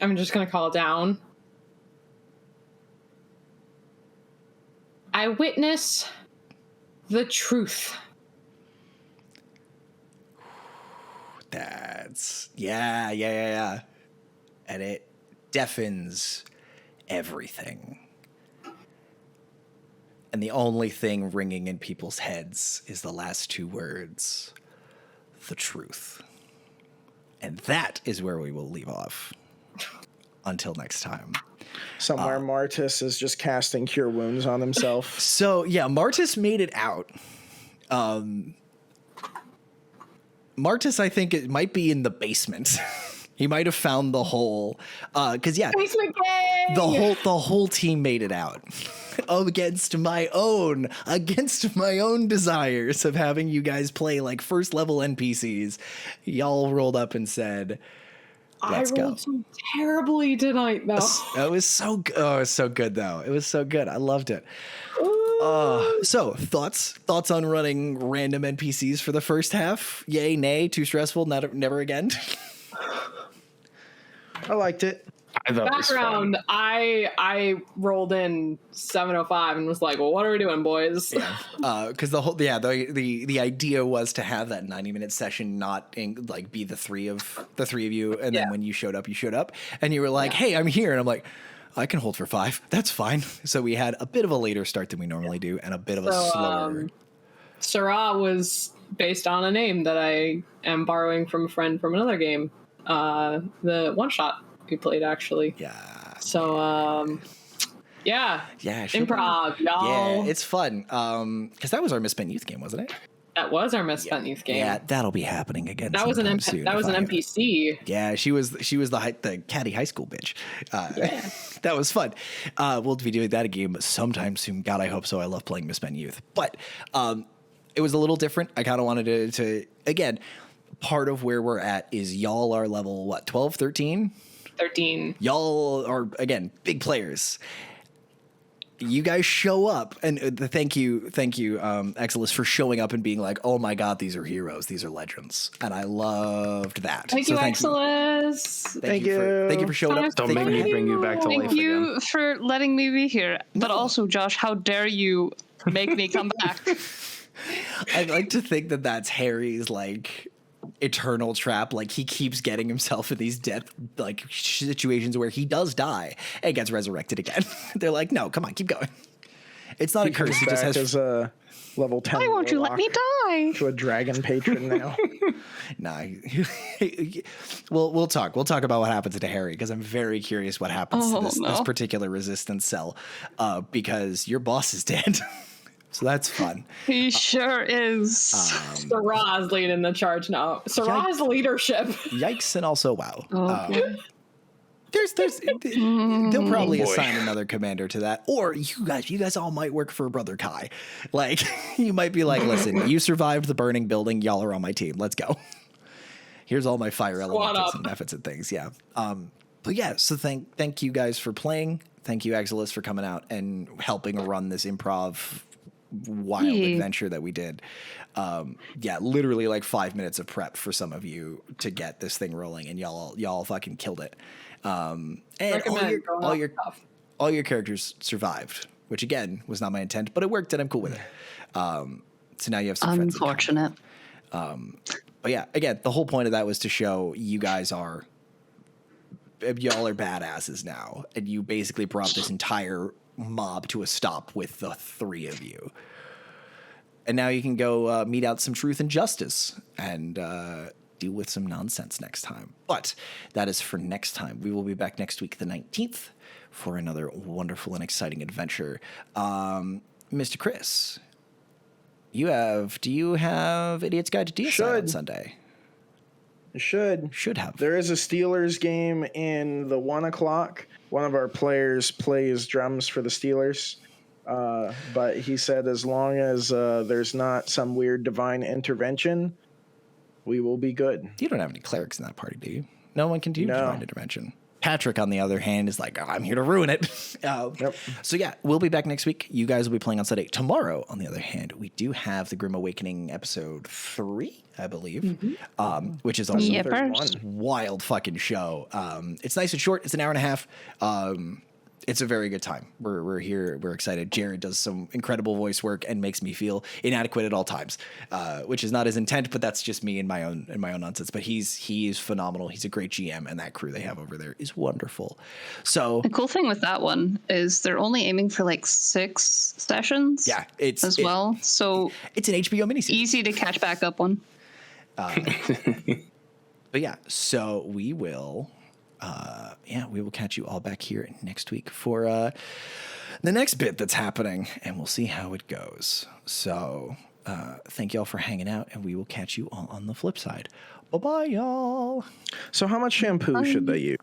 I'm just gonna call down. I witness the truth. That's yeah. And it deafens everything. And the only thing ringing in people's heads is the last two words, the truth. And that is where we will leave off. Until next time. Somewhere Martis is just casting Cure Wounds on himself. So yeah, Martis made it out. Martis, I think it might be in the basement. He might have found the hole. Because yeah, Basement gang! the whole team made it out. Against my own desires of having you guys play like first level NPCs. Y'all rolled up and said, let's I rolled so terribly tonight, though. It was so good. Oh, it was so good, though. It was so good. I loved it. So thoughts on running random NPCs for the first half? Yay, nay, too stressful, never again. I liked it. I thought it was fun. Background, I rolled in 7:05 and was like, well, what are we doing, boys? Because the idea was to have that 90-minute session not be the three of you, and then when you showed up, and you were like, hey, I'm here, and I'm like, I can hold for 5. That's fine. So we had a bit of a later start than we normally do, and a bit of a slower. Sarah was based on a name that I am borrowing from a friend from another game. The one shot we played, actually. Yeah. So, yeah, improv, y'all. Yeah, it's fun. Because that was our Misspent Youth game, wasn't it? That was our Misspent Youth game. Yeah, that'll be happening again. That was an soon that was an NPC. Yeah, she was the catty high school bitch. That was fun. We'll be doing that again sometime soon. God, I hope so. I love playing Misspent Youth, but it was a little different. I kind of wanted to again. Part of where we're at is y'all are level 12, 13? 13. Y'all are, again, big players. You guys show up, and thank you, Xilus, for showing up and being like, oh my god, these are heroes, these are legends. And I loved that. Thank you, Xilus. Thank you for showing up. Don't make me bring you back to life Thank you again. for letting me be here. But also, Josh, how dare you make me come back? I'd like to think that that's Harry's, eternal trap. He keeps getting himself in these death situations where he does die and gets resurrected again. They're like, no, come on, keep going. It's not a curse. He just has as a level 10. Why won't you let me die? To a dragon patron now. Nah. We'll talk about what happens to Harry, because I'm very curious what happens to this particular resistance cell, because your boss is dead. So that's fun. He sure is. Sarah's leading the charge now. Sarah's leadership. Yikes, and also wow. Okay. They'll probably assign another commander to that, or you guys all might work for Brother Kai. You might be like, listen, you survived the burning building, y'all are on my team. Let's go. Here's all my fire elementals and methods and things. Yeah. But yeah, so thank you guys for playing. Thank you, Xilus, for coming out and helping run this improv wild adventure that we did. Literally 5 minutes of prep for some of you to get this thing rolling, and y'all fucking killed it. And all your characters survived, which again was not my intent, but it worked and I'm cool with it. So now you have some friends. Unfortunate. But yeah, again, the whole point of that was to show y'all are badasses now, and you basically brought this entire mob to a stop with the 3 of you. And now you can go mete out some truth and justice and deal with some nonsense next time. But that is for next time. We will be back next week, the 19th, for another wonderful and exciting adventure. Mr. Chris, do you have Idiot's Guide to Deicide on Sunday? Should have. There is a Steelers game in the 1 o'clock. One of our players plays drums for the Steelers. But he said as long as there's not some weird divine intervention, we will be good. You don't have any clerics in that party, do you? No one can do divine intervention. Patrick, on the other hand, is like, I'm here to ruin it. So yeah, we'll be back next week. You guys will be playing on Sunday. Tomorrow, on the other hand, we do have the Grim Awakening episode 3, I believe, which is also Yepers. wild fucking show. It's nice and short. It's an hour and a half. It's a very good time. We're here. We're excited. Jared does some incredible voice work and makes me feel inadequate at all times, which is not his intent, but that's just me in my own nonsense. But he's phenomenal. He's a great GM, and that crew they have over there is wonderful. So The cool thing with that one is they're only aiming for like 6 sessions. yeah, it's well. So it's an HBO miniseries. easy to catch back up on. But yeah, so we will catch you all back here next week for the next bit that's happening, and we'll see how it goes. So thank y'all for hanging out, and we will catch you all on the flip side. Bye-bye, y'all. So how much shampoo should they use?